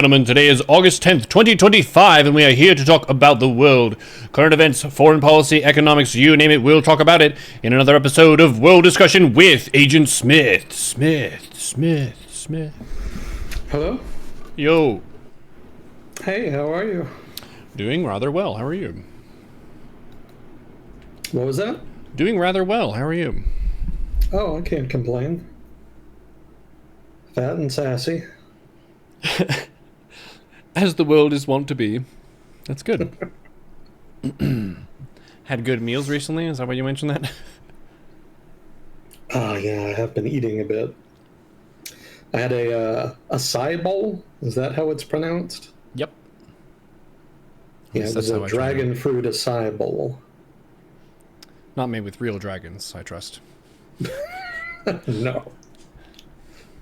Gentlemen, today is August 10th, 2025, and we are here to talk about the world. Current events, foreign policy, economics, you name it, we'll talk about it in another episode of World Discussion with Agent Smith. Smith. Hello? Yo. Hey, how are you? Doing rather well. How are you? What was that? Doing rather well. How are you? Oh, I can't complain. Fat and sassy. As the world is wont to be. That's good. Had good meals recently? Is that why you mentioned that? Oh, yeah, I have been eating a bit. I had a acai bowl. Is that how it's pronounced? Yep. Yeah, it was a dragon fruit acai bowl. Not made with real dragons, I trust. No.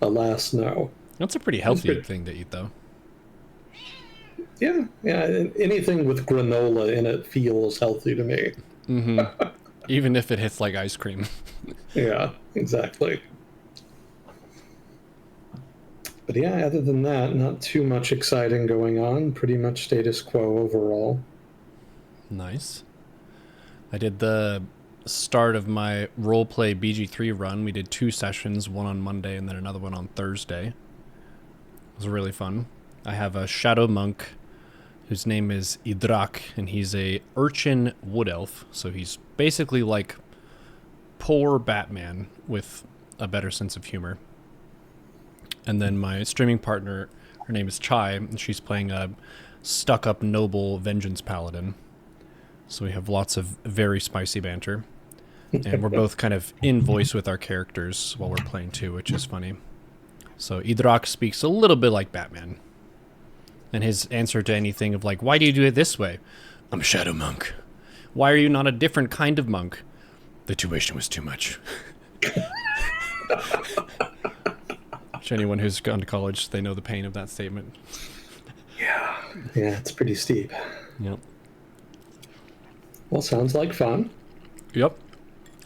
Alas, no. That's a pretty healthy thing to eat, though. Yeah. Anything with granola in it feels healthy to me. Mm-hmm. Even if it hits like ice cream. Yeah, exactly. But yeah, other than that, not too much exciting going on. Pretty much status quo overall. Nice. I did the start of my roleplay BG3 run. We did 2 sessions, one on Monday and then another one on Thursday. It was really fun. I have a shadow monk whose name is Idrak, and he's a urchin wood elf, so he's basically like poor Batman with a better sense of humor. And then my streaming partner, her name is Chai, and she's playing a stuck-up noble vengeance paladin. So we have lots of very spicy banter. And we're both kind of in voice with our characters while we're playing too, which is funny. So Idrak speaks a little bit like Batman. And his answer to anything of like, why do you do it this way? I'm a shadow monk. Why are you not a different kind of monk? The tuition was too much. To anyone who's gone to college, they know the pain of that statement. Yeah, it's pretty steep. Yep. Well, sounds like fun. Yep.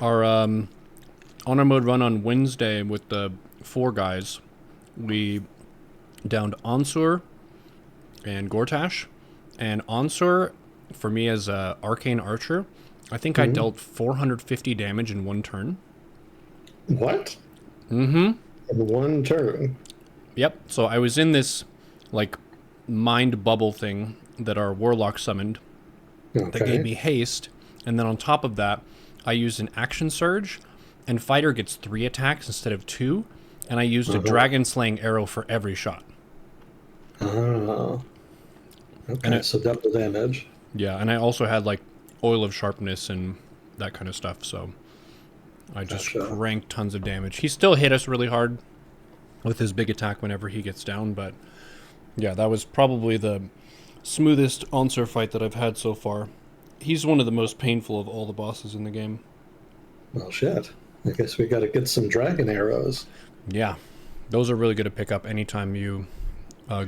Our honor mode run on Wednesday with the 4 guys, we downed Onsur and Gortash. And Onsur, for me as a arcane archer, I think I dealt 450 damage in 1 turn. What? Mm-hmm. In 1 turn? Yep. So I was in this, like, mind bubble thing that our warlock summoned that gave me haste. And then on top of that, I used an action surge, and fighter gets 3 attacks instead of 2. And I used a dragon slaying arrow for every shot. Oh. Okay, so double damage. Yeah, and I also had, like, oil of sharpness and that kind of stuff, so I just cranked tons of damage. He still hit us really hard with his big attack whenever he gets down, but yeah, that was probably the smoothest Onsur fight that I've had so far. He's one of the most painful of all the bosses in the game. Well, shit. I guess we gotta get some dragon arrows. Yeah, those are really good to pick up anytime you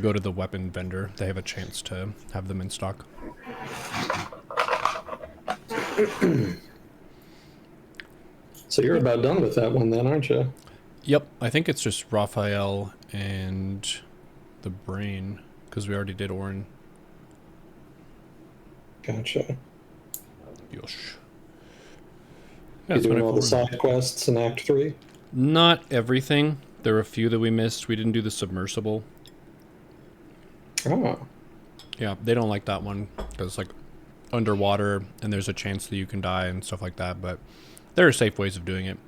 go to the weapon vendor. They have a chance to have them in stock. So you're about done with that one then, aren't you? Yep, I think it's just Raphael and the brain, because we already did Orin. Gotcha. Yosh. You doing all the side quests in Act 3? Not everything. There were a few that we missed. We didn't do the submersible. Oh. Yeah, they don't like that one because it's like underwater and there's a chance that you can die and stuff like that, but there are safe ways of doing it.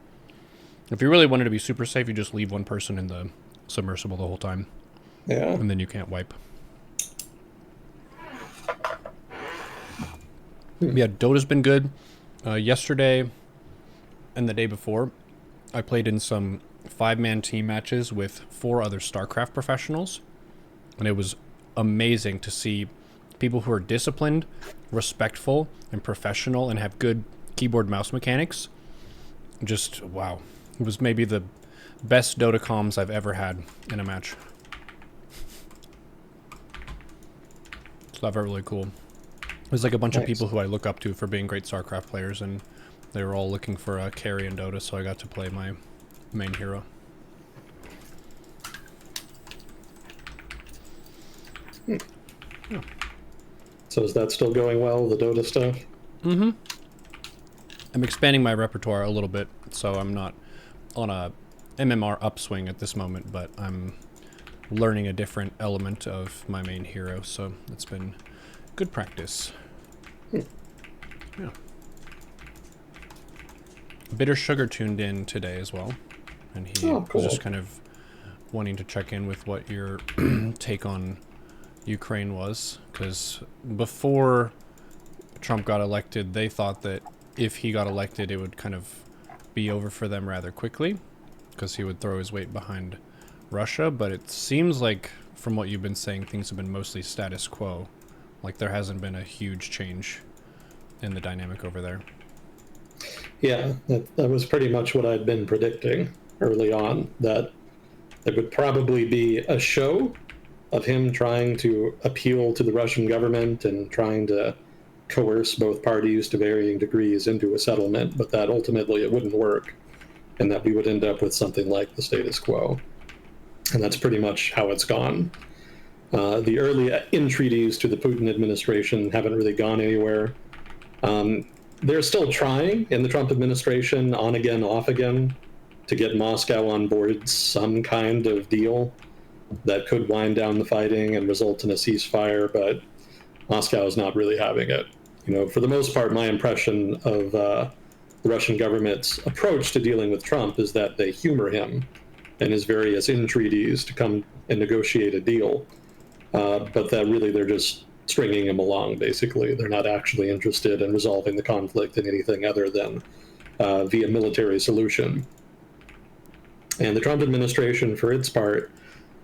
If you really wanted to be super safe, you just leave one person in the submersible the whole time. Yeah. And then you can't wipe. Yeah, Dota's been good. Yesterday and the day before, I played in some 5-man team matches with 4 other StarCraft professionals, and it was amazing to see people who are disciplined, respectful, and professional and have good keyboard mouse mechanics. Just, wow. It was maybe the best Dota comms I've ever had in a match. So that felt really cool. There's like a bunch of people who I look up to for being great StarCraft players, and they were all looking for a carry in Dota, so I got to play my main hero. So is that still going well, the Dota stuff? I'm expanding my repertoire a little bit, so I'm not on a MMR upswing at this moment, but I'm learning a different element of my main hero, so it's been good practice. Yeah. Bitter Sugar tuned in today as well, and he Oh, cool. was just kind of wanting to check in with what your take on Ukraine was, because before Trump got elected, they thought that if he got elected, it would kind of be over for them rather quickly, because he would throw his weight behind Russia. But it seems like, from what you've been saying, things have been mostly status quo. Like, there hasn't been a huge change in the dynamic over there. Yeah, that was pretty much what I'd been predicting early on, that there would probably be a show of him trying to appeal to the Russian government and trying to coerce both parties to varying degrees into a settlement, but that ultimately it wouldn't work, and that we would end up with something like the status quo. And that's pretty much how it's gone. The early entreaties to the Putin administration haven't really gone anywhere. They're still trying in the Trump administration, on again, off again, to get Moscow on board some kind of deal that could wind down the fighting and result in a ceasefire, but Moscow is not really having it. For the most part, my impression of the Russian government's approach to dealing with Trump is that they humor him and his various entreaties to come and negotiate a deal, but that really they're just stringing him along, basically. They're not actually interested in resolving the conflict in anything other than via military solution. And the Trump administration, for its part,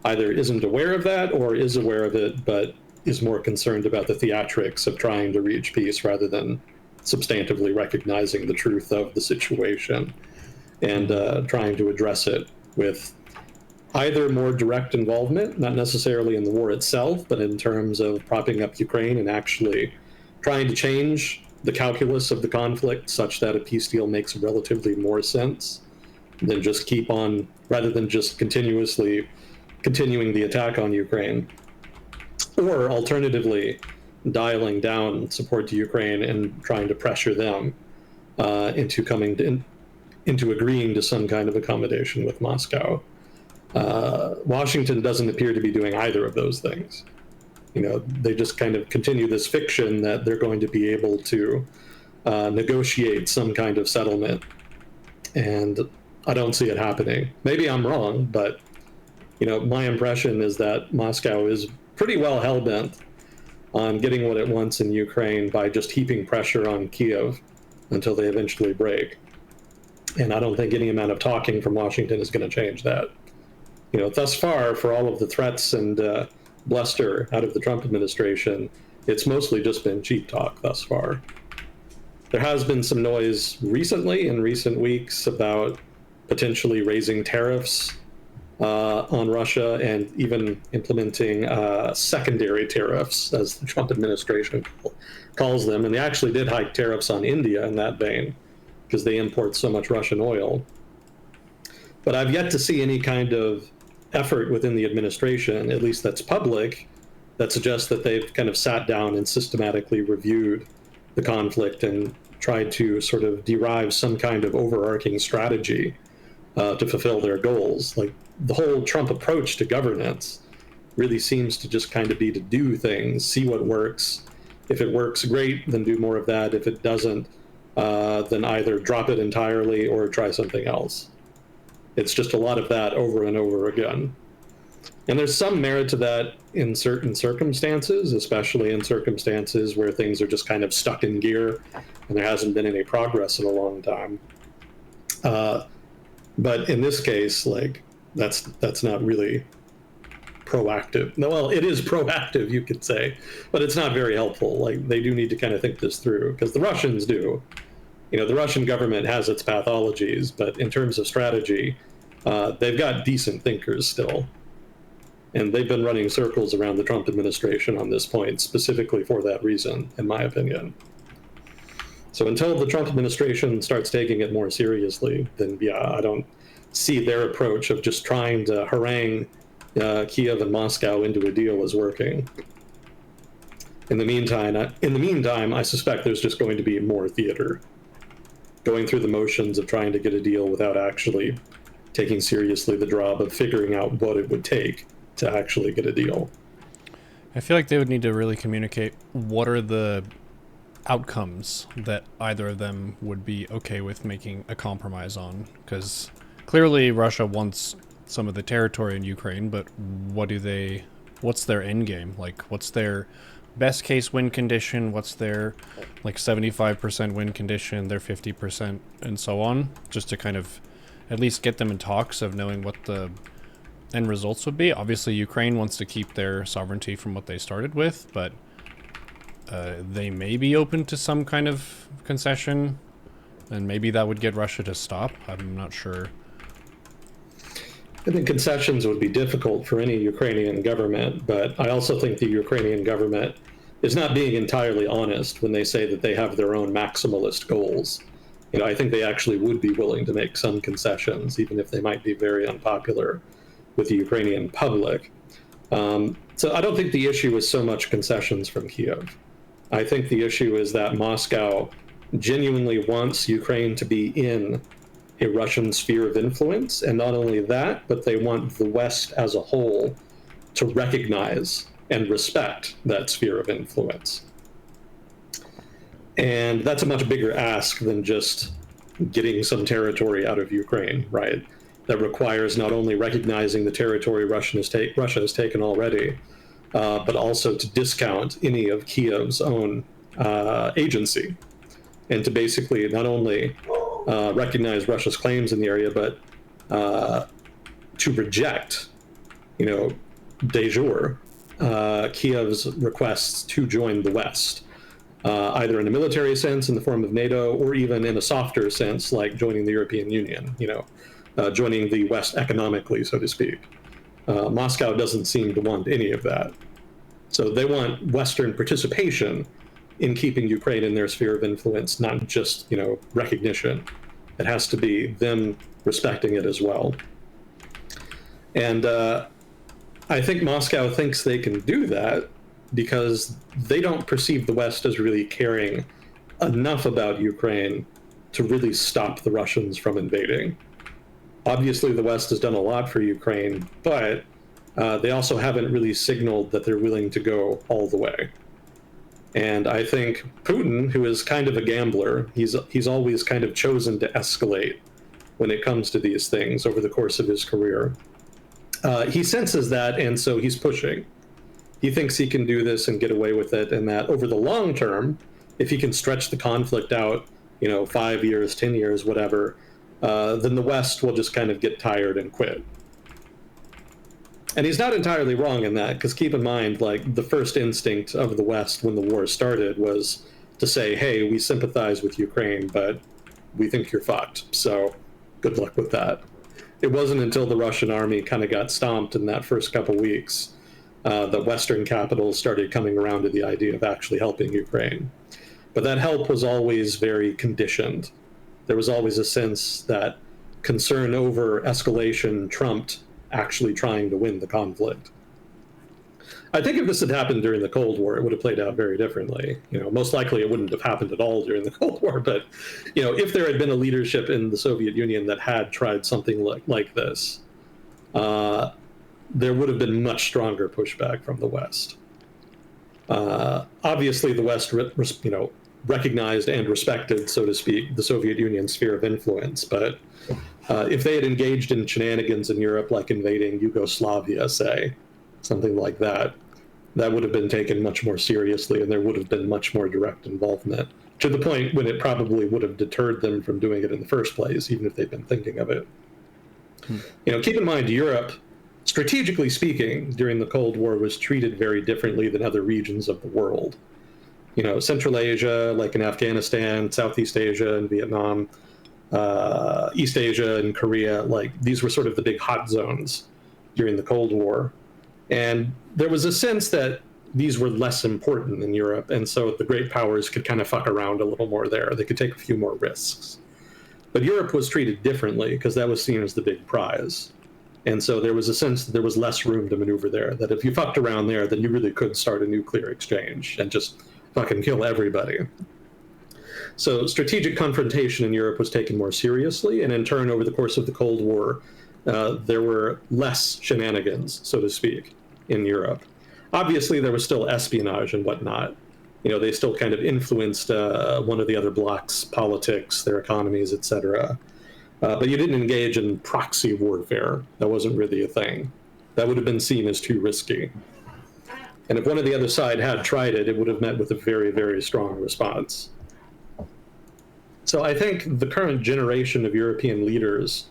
either isn't aware of that or is aware of it, but is more concerned about the theatrics of trying to reach peace rather than substantively recognizing the truth of the situation and trying to address it with either more direct involvement, not necessarily in the war itself, but in terms of propping up Ukraine and actually trying to change the calculus of the conflict such that a peace deal makes relatively more sense than just keep on, rather than just continuously continuing the attack on Ukraine. Or alternatively, dialing down support to Ukraine and trying to pressure them into into agreeing to some kind of accommodation with Moscow. Washington doesn't appear to be doing either of those things. They just kind of continue this fiction that they're going to be able to negotiate some kind of settlement, and I don't see it happening. Maybe I'm wrong, but my impression is that Moscow is pretty well hell-bent on getting what it wants in Ukraine by just heaping pressure on Kiev until they eventually break. And I don't think any amount of talking from Washington is going to change that. Thus far, for all of the threats and bluster out of the Trump administration, it's mostly just been cheap talk thus far. There has been some noise recently, in recent weeks, about potentially raising tariffs on Russia and even implementing secondary tariffs, as the Trump administration calls them. And they actually did hike tariffs on India in that vein because they import so much Russian oil. But I've yet to see any kind of effort within the administration, at least that's public, that suggests that they've kind of sat down and systematically reviewed the conflict and tried to sort of derive some kind of overarching strategy to fulfill their goals. Like, the whole Trump approach to governance really seems to just kind of be to do things, see what works. If it works, great, then do more of that. If it doesn't, then either drop it entirely or try something else. It's just a lot of that over and over again. And there's some merit to that in certain circumstances, especially in circumstances where things are just kind of stuck in gear and there hasn't been any progress in a long time. But in this case, like, that's not really proactive. No, well, it is proactive, you could say, but it's not very helpful. Like, they do need to kind of think this through, because the Russians do. The Russian government has its pathologies, but in terms of strategy, they've got decent thinkers still. And they've been running circles around the Trump administration on this point, specifically for that reason, in my opinion. So until the Trump administration starts taking it more seriously, then yeah, I don't see their approach of just trying to harangue Kiev and Moscow into a deal as working. In the meantime, I suspect there's just going to be more theater, going through the motions of trying to get a deal without actually taking seriously the job of figuring out what it would take to actually get a deal. I feel like they would need to really communicate what are the outcomes that either of them would be okay with making a compromise on. Because clearly Russia wants some of the territory in Ukraine, but what's their end game? Like, what's their best case win condition? What's their, like, 75% win condition, their 50%, and so on? Just to kind of at least get them in talks of knowing what the end results would be. Obviously, Ukraine wants to keep their sovereignty from what they started with, but they may be open to some kind of concession, and maybe that would get Russia to stop. I'm not sure. I think concessions would be difficult for any Ukrainian government, but I also think the Ukrainian government is not being entirely honest when they say that they have their own maximalist goals. I think they actually would be willing to make some concessions, even if they might be very unpopular with the Ukrainian public. So I don't think the issue is so much concessions from Kiev. I think the issue is that Moscow genuinely wants Ukraine to be in a Russian sphere of influence. And not only that, but they want the West as a whole to recognize and respect that sphere of influence. And that's a much bigger ask than just getting some territory out of Ukraine, right? That requires not only recognizing the territory Russia has taken already, but also to discount any of Kiev's own agency, and to basically not only recognize Russia's claims in the area, but to reject, de jure, Kiev's requests to join the West, either in a military sense in the form of NATO, or even in a softer sense like joining the European Union, joining the West economically, so to speak. Moscow doesn't seem to want any of that. So they want Western participation in keeping Ukraine in their sphere of influence, not just, recognition. It has to be them respecting it as well. And I think Moscow thinks they can do that because they don't perceive the West as really caring enough about Ukraine to really stop the Russians from invading. Obviously, the West has done a lot for Ukraine, but they also haven't really signaled that they're willing to go all the way. And I think Putin, who is kind of a gambler, he's always kind of chosen to escalate when it comes to these things over the course of his career. He senses that, and so he's pushing. He thinks he can do this and get away with it, and that over the long term, if he can stretch the conflict out, 5 years, 10 years, whatever, then the West will just kind of get tired and quit. And he's not entirely wrong in that, because keep in mind, like, the first instinct of the West when the war started was to say, hey, we sympathize with Ukraine, but we think you're fucked, so good luck with that. It wasn't until the Russian army kind of got stomped in that first couple weeks that Western capitals started coming around to the idea of actually helping Ukraine. But that help was always very conditioned. There was always a sense that concern over escalation trumped actually trying to win the conflict. I think if this had happened during the Cold War, it would have played out very differently. Most likely it wouldn't have happened at all during the Cold War. But, if there had been a leadership in the Soviet Union that had tried something like this, there would have been much stronger pushback from the West. Obviously, the West, recognized and respected, so to speak, the Soviet Union's sphere of influence. But if they had engaged in shenanigans in Europe, like invading Yugoslavia, say, something like that, that would have been taken much more seriously, and there would have been much more direct involvement, to the point when it probably would have deterred them from doing it in the first place, even if they'd been thinking of it. Keep in mind, Europe, strategically speaking, during the Cold War was treated very differently than other regions of the world. Central Asia, like in Afghanistan, Southeast Asia and Vietnam, East Asia and Korea, like these were sort of the big hot zones during the Cold War. And there was a sense that these were less important in Europe, and so the great powers could kind of fuck around a little more there. They could take a few more risks. But Europe was treated differently because that was seen as the big prize. And so there was a sense that there was less room to maneuver there, that if you fucked around there, then you really could start a nuclear exchange and just fucking kill everybody. So strategic confrontation in Europe was taken more seriously, and in turn, over the course of the Cold War, there were less shenanigans, so to speak, in Europe. Obviously, there was still espionage and whatnot. They still kind of influenced one of the other blocs' politics, their economies, etc. But you didn't engage in proxy warfare. That wasn't really a thing. That would have been seen as too risky. And if one of the other side had tried it, it would have met with a very, very strong response. So I think the current generation of European leaders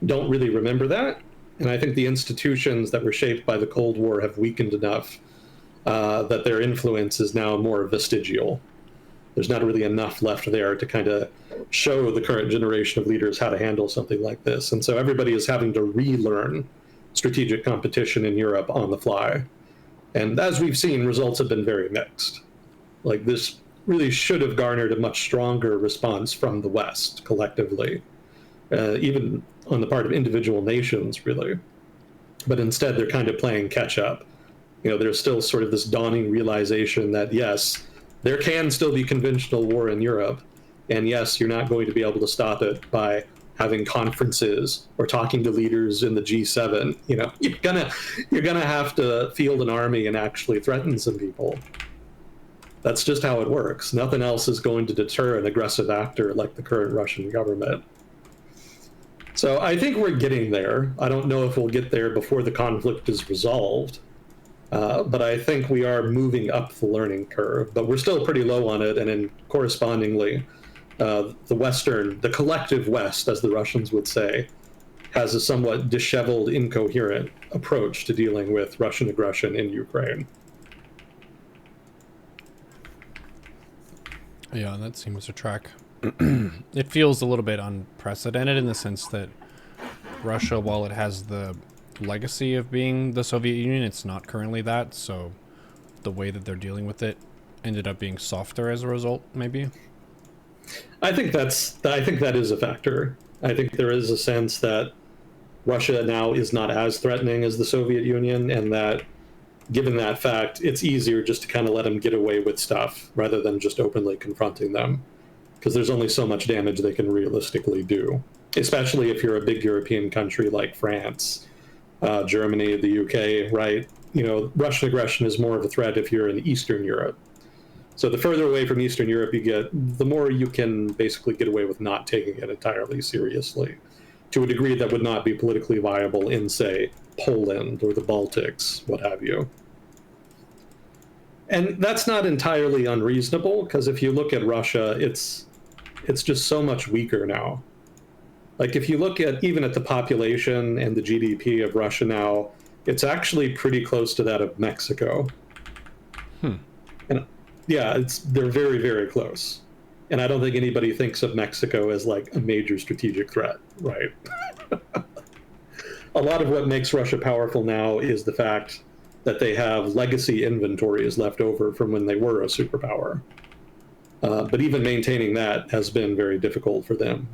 don't really remember that. And I think the institutions that were shaped by the Cold War have weakened enough that their influence is now more vestigial. There's not really enough left there to kind of show the current generation of leaders how to handle something like this. And so everybody is having to relearn strategic competition in Europe on the fly. And as we've seen, results have been very mixed. Like, this really should have garnered a much stronger response from the West collectively, even on the part of individual nations, really. But instead, they're kind of playing catch up. There's still sort of this dawning realization that, yes, there can still be conventional war in Europe, and yes, you're not going to be able to stop it by having conferences or talking to leaders in the G7. You're gonna have to field an army and actually threaten some people. That's just how it works. Nothing else is going to deter an aggressive actor like the current Russian government. So I think we're getting there. I don't know if we'll get there before the conflict is resolved, but I think we are moving up the learning curve. But we're still pretty low on it, and then correspondingly, the collective West, as the Russians would say, has a somewhat disheveled, incoherent approach to dealing with Russian aggression in Ukraine. Yeah, that seems to track. It feels a little bit unprecedented in the sense that Russia, while it has the legacy of being the Soviet Union, it's not currently that, so the way that they're dealing with it ended up being softer as a result, maybe? I think that is a factor. I think there is a sense that Russia now is not as threatening as the Soviet Union, and that given that fact, it's easier just to kind of let them get away with stuff rather than just openly confronting them, because there's only so much damage they can realistically do, especially if you're a big European country like France, Germany, the UK, right? Russian aggression is more of a threat if you're in Eastern Europe. So the further away from Eastern Europe you get, the more you can basically get away with not taking it entirely seriously, to a degree that would not be politically viable in, say, Poland or the Baltics, what have you. And that's not entirely unreasonable, because if you look at Russia, it's just so much weaker now. Like, if you look at even at the population and the GDP of Russia now, it's actually pretty close to that of Mexico. And yeah, they're very, very close. And I don't think anybody thinks of Mexico as like a major strategic threat, right? A lot of what makes Russia powerful now is the fact that they have legacy inventories left over from when they were a superpower. But even maintaining that has been very difficult for them.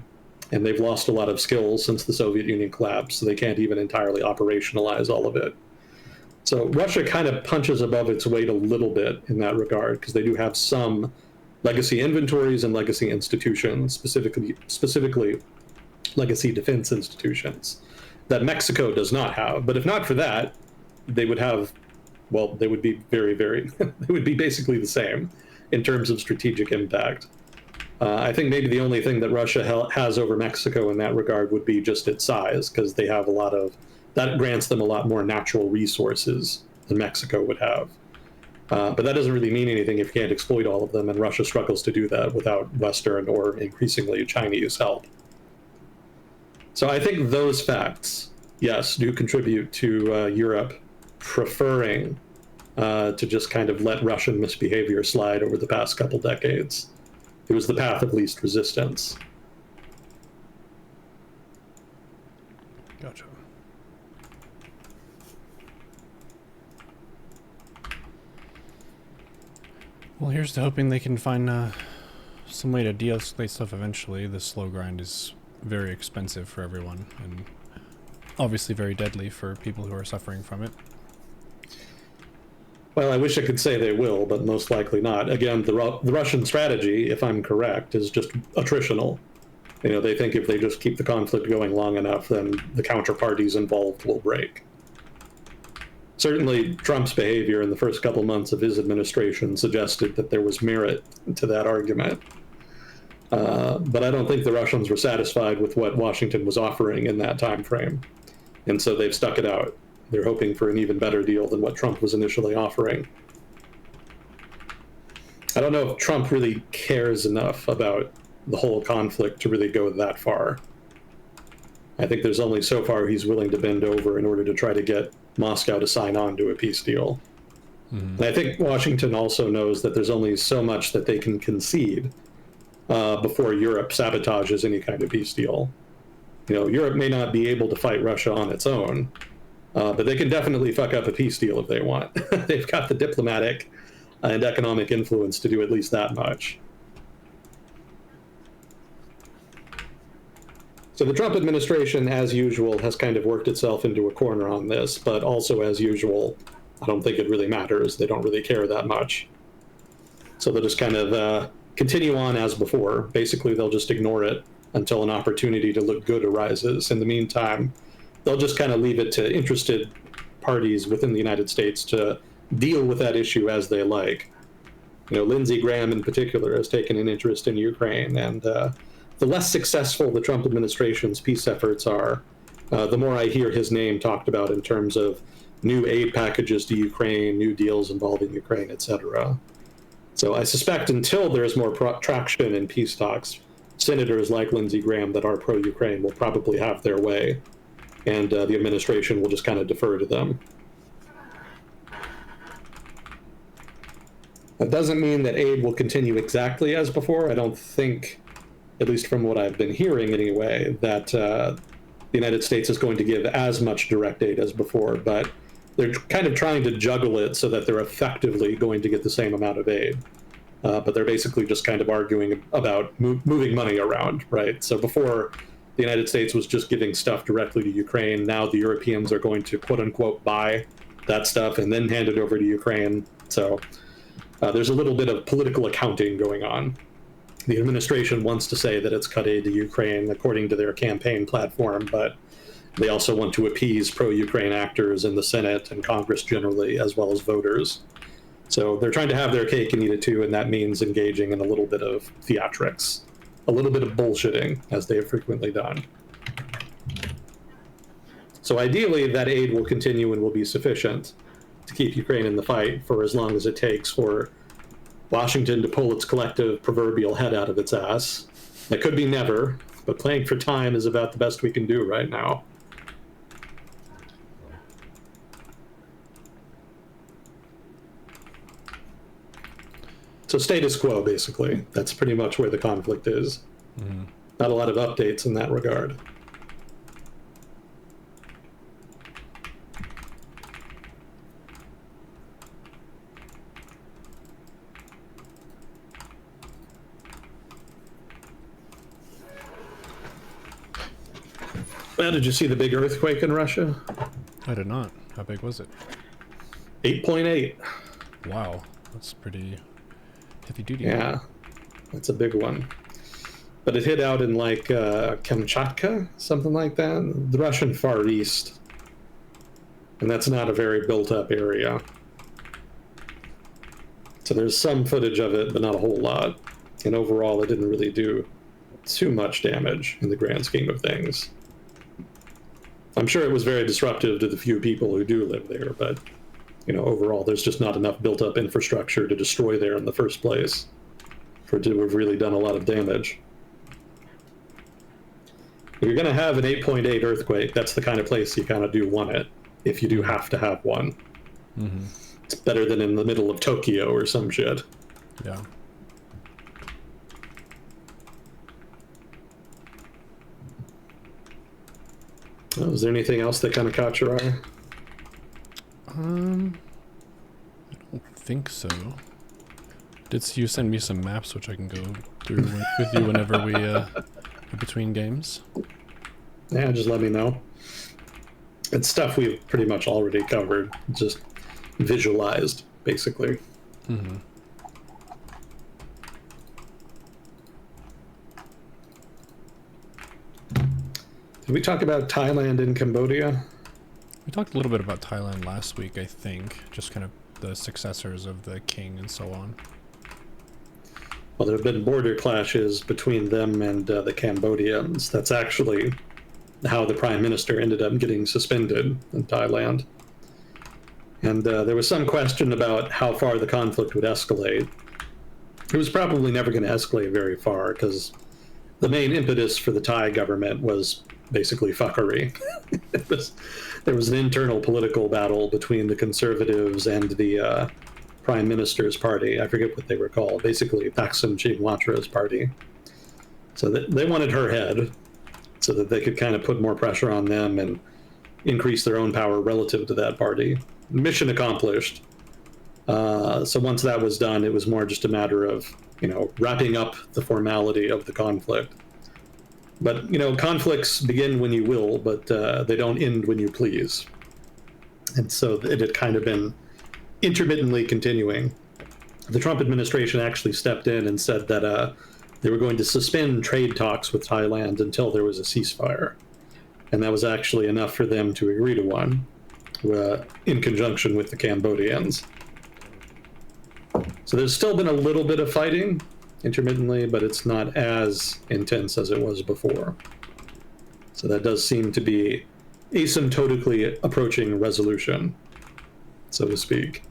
And they've lost a lot of skills since the Soviet Union collapsed, so they can't even entirely operationalize all of it. So Russia kind of punches above its weight a little bit in that regard, because they do have some legacy inventories and legacy institutions, specifically legacy defense institutions, that Mexico does not have. But if not for that, they would have, well, they would be very, very, they would be basically the same in terms of strategic impact. I think maybe the only thing that Russia has over Mexico in that regard would be just its size, because they have that grants them a lot more natural resources than Mexico would have. But that doesn't really mean anything if you can't exploit all of them, and Russia struggles to do that without Western or increasingly Chinese help. So I think those facts, yes, do contribute to Europe preferring to just kind of let Russian misbehavior slide over the past couple decades. It was the path of least resistance. Gotcha. Well, here's to hoping they can find some way to de-escalate stuff eventually. The slow grind is very expensive for everyone, and Obviously very deadly for people who are suffering from it. Well, I wish I could say they will, but most likely not. Again, the Russian strategy, if I'm correct, is just attritional. They think if they just keep the conflict going long enough, then the counterparties involved will break. Certainly, Trump's behavior in the first couple months of his administration suggested that there was merit to that argument. But I don't think the Russians were satisfied with what Washington was offering in that time frame. And so they've stuck it out. They're hoping for an even better deal than what Trump was initially offering. I don't know if Trump really cares enough about the whole conflict to really go that far. I think there's only so far he's willing to bend over in order to try to get Moscow to sign on to a peace deal. And I think Washington also knows that there's only so much that they can concede before Europe sabotages any kind of peace deal. Europe may not be able to fight Russia on its own, but they can definitely fuck up a peace deal if they want. They've got the diplomatic and economic influence to do at least that much. So the Trump administration, as usual, has kind of worked itself into a corner on this, but also, as usual, I don't think it really matters. They don't really care that much. So they'll just kind of continue on as before. Basically, they'll just ignore it until an opportunity to look good arises. In the meantime, they'll just kind of leave it to interested parties within the United States to deal with that issue as they like. Lindsey Graham in particular has taken an interest in Ukraine, and the less successful the Trump administration's peace efforts are, the more I hear his name talked about in terms of new aid packages to Ukraine, new deals involving Ukraine, etc. So I suspect until there's more traction in peace talks, senators like Lindsey Graham that are pro-Ukraine will probably have their way, and the administration will just kind of defer to them. That doesn't mean that aid will continue exactly as before. I don't think, at least from what I've been hearing anyway, that the United States is going to give as much direct aid as before, but they're kind of trying to juggle it so that they're effectively going to get the same amount of aid. But they're basically just kind of arguing about moving money around, right? So before, the United States was just giving stuff directly to Ukraine. Now the Europeans are going to, quote unquote, buy that stuff and then hand it over to Ukraine. So there's a little bit of political accounting going on. The administration wants to say that it's cut aid to Ukraine according to their campaign platform, but they also want to appease pro-Ukraine actors in the Senate and Congress generally, as well as voters. So they're trying to have their cake and eat it too, and that means engaging in a little bit of theatrics, a little bit of bullshitting, as they have frequently done. So ideally, that aid will continue and will be sufficient to keep Ukraine in the fight for as long as it takes for Washington to pull its collective proverbial head out of its ass. That could be never, but playing for time is about the best we can do right now. So status quo, basically. That's pretty much where the conflict is. Mm-hmm. Not a lot of updates in that regard. Well, did you see the big earthquake in Russia? I did not. How big was it? 8.8. Wow, that's pretty heavy duty. Yeah, that's a big one. But it hit out in like Kamchatka, something like that, the Russian Far East. And that's not a very built up area. So there's some footage of it, but not a whole lot. And overall, it didn't really do too much damage in the grand scheme of things. I'm sure it was very disruptive to the few people who do live there, but overall, there's just not enough built-up infrastructure to destroy there in the first place for it to have really done a lot of damage. If you're going to have an 8.8 earthquake, that's the kind of place you kind of do want it, if you do have to have one. Mm-hmm. It's better than in the middle of Tokyo or some shit. Yeah. Oh, is there anything else that kind of caught your eye? I don't think so. Did you send me some maps which I can go through with you whenever we are between games? Yeah, just let me know. It's stuff we've pretty much already covered, just visualized, basically. Mm-hmm. Did we talk about Thailand and Cambodia? We talked a little bit about Thailand last week, I think. Just kind of the successors of the king and so on. Well, there have been border clashes between them and the Cambodians. That's actually how the prime minister ended up getting suspended in Thailand. And there was some question about how far the conflict would escalate. It was probably never going to escalate very far because the main impetus for the Thai government was basically fuckery. There was an internal political battle between the conservatives and the prime minister's party. I forget what they were called. Basically, Thaksin Shinawatра's party. So they wanted her head so that they could kind of put more pressure on them and increase their own power relative to that party. Mission accomplished. So once that was done, it was more just a matter of, wrapping up the formality of the conflict. But, conflicts begin when you will, but they don't end when you please. And so it had kind of been intermittently continuing. The Trump administration actually stepped in and said that they were going to suspend trade talks with Thailand until there was a ceasefire. And that was actually enough for them to agree to one in conjunction with the Cambodians. So there's still been a little bit of fighting intermittently, but it's not as intense as it was before. So that does seem to be asymptotically approaching resolution, so to speak.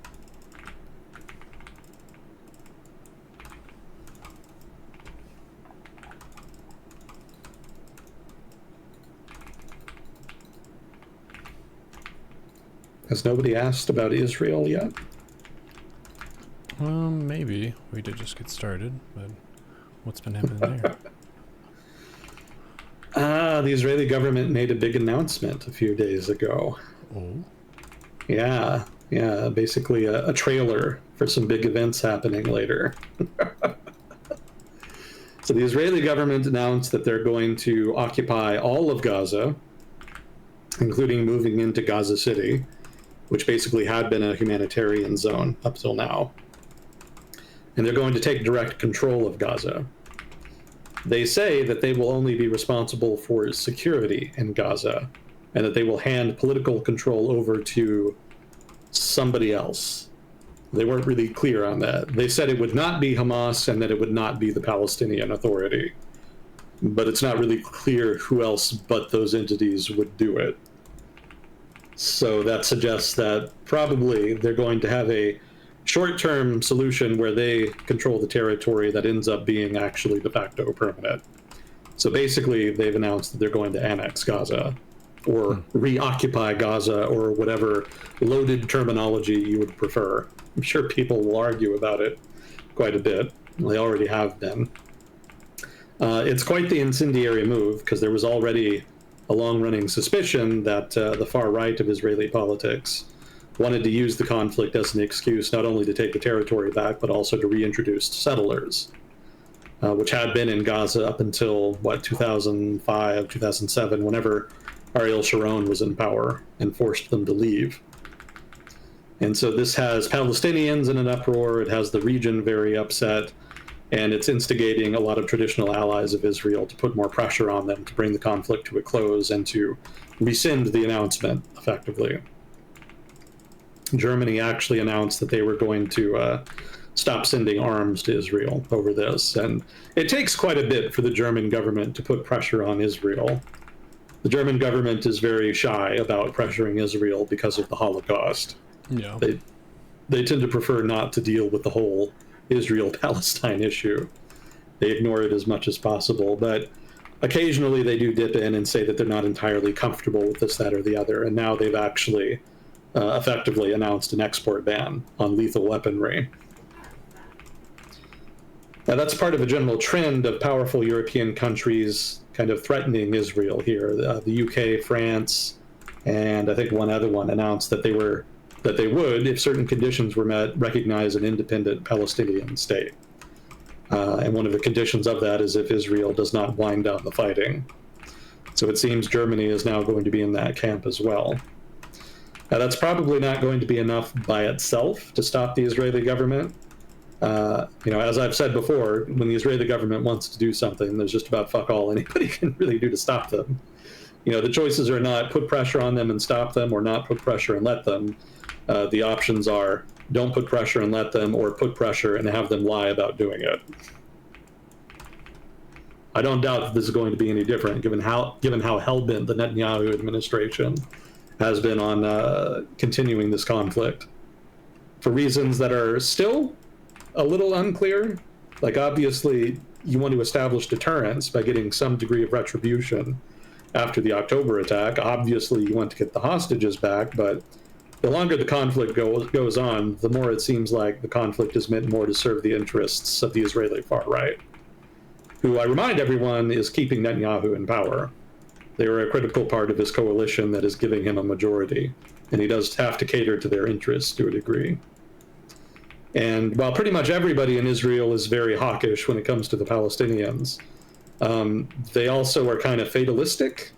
Has nobody asked about Israel yet? Maybe. We did just get started, but what's been happening there? The Israeli government made a big announcement a few days ago. Oh? Yeah, basically a trailer for some big events happening later. So the Israeli government announced that they're going to occupy all of Gaza, including moving into Gaza City, which basically had been a humanitarian zone up till now. And they're going to take direct control of Gaza. They say that they will only be responsible for security in Gaza, and that they will hand political control over to somebody else. They weren't really clear on that. They said it would not be Hamas and that it would not be the Palestinian Authority. But it's not really clear who else but those entities would do it. So that suggests that probably they're going to have a short-term solution where they control the territory that ends up being actually de facto permanent. So basically, they've announced that they're going to annex Gaza, or reoccupy Gaza, or whatever loaded terminology you would prefer. I'm sure people will argue about it quite a bit. They already have been. It's quite the incendiary move, because there was already a long-running suspicion that the far right of Israeli politics wanted to use the conflict as an excuse not only to take the territory back, but also to reintroduce settlers, which had been in Gaza up until, 2005, 2007, whenever Ariel Sharon was in power and forced them to leave. And so this has Palestinians in an uproar, it has the region very upset, and it's instigating a lot of traditional allies of Israel to put more pressure on them to bring the conflict to a close and to rescind the announcement, effectively. Germany actually announced that they were going to stop sending arms to Israel over this. And it takes quite a bit for the German government to put pressure on Israel. The German government is very shy about pressuring Israel because of the Holocaust. Yeah. They tend to prefer not to deal with the whole Israel-Palestine issue. They ignore it as much as possible. But occasionally they do dip in and say that they're not entirely comfortable with this, that, or the other. And now they've actually effectively announced an export ban on lethal weaponry. Now, that's part of a general trend of powerful European countries kind of threatening Israel here. The UK, France, and I think one other one announced that they would, if certain conditions were met, recognize an independent Palestinian state. And one of the conditions of that is if Israel does not wind down the fighting. So it seems Germany is now going to be in that camp as well. Now, that's probably not going to be enough by itself to stop the Israeli government. As I've said before, when the Israeli government wants to do something, there's just about fuck all anybody can really do to stop them. The choices are not put pressure on them and stop them, or not put pressure and let them. The options are don't put pressure and let them, or put pressure and have them lie about doing it. I don't doubt that this is going to be any different, given how hell-bent the Netanyahu administration has been on continuing this conflict for reasons that are still a little unclear. Like, obviously, you want to establish deterrence by getting some degree of retribution after the October attack. Obviously, you want to get the hostages back, but the longer the conflict goes on, the more it seems like the conflict is meant more to serve the interests of the Israeli far right, who, I remind everyone, is keeping Netanyahu in power. They are a critical part of his coalition that is giving him a majority, and he does have to cater to their interests to a degree. And while pretty much everybody in Israel is very hawkish when it comes to the Palestinians, they also are kind of fatalistic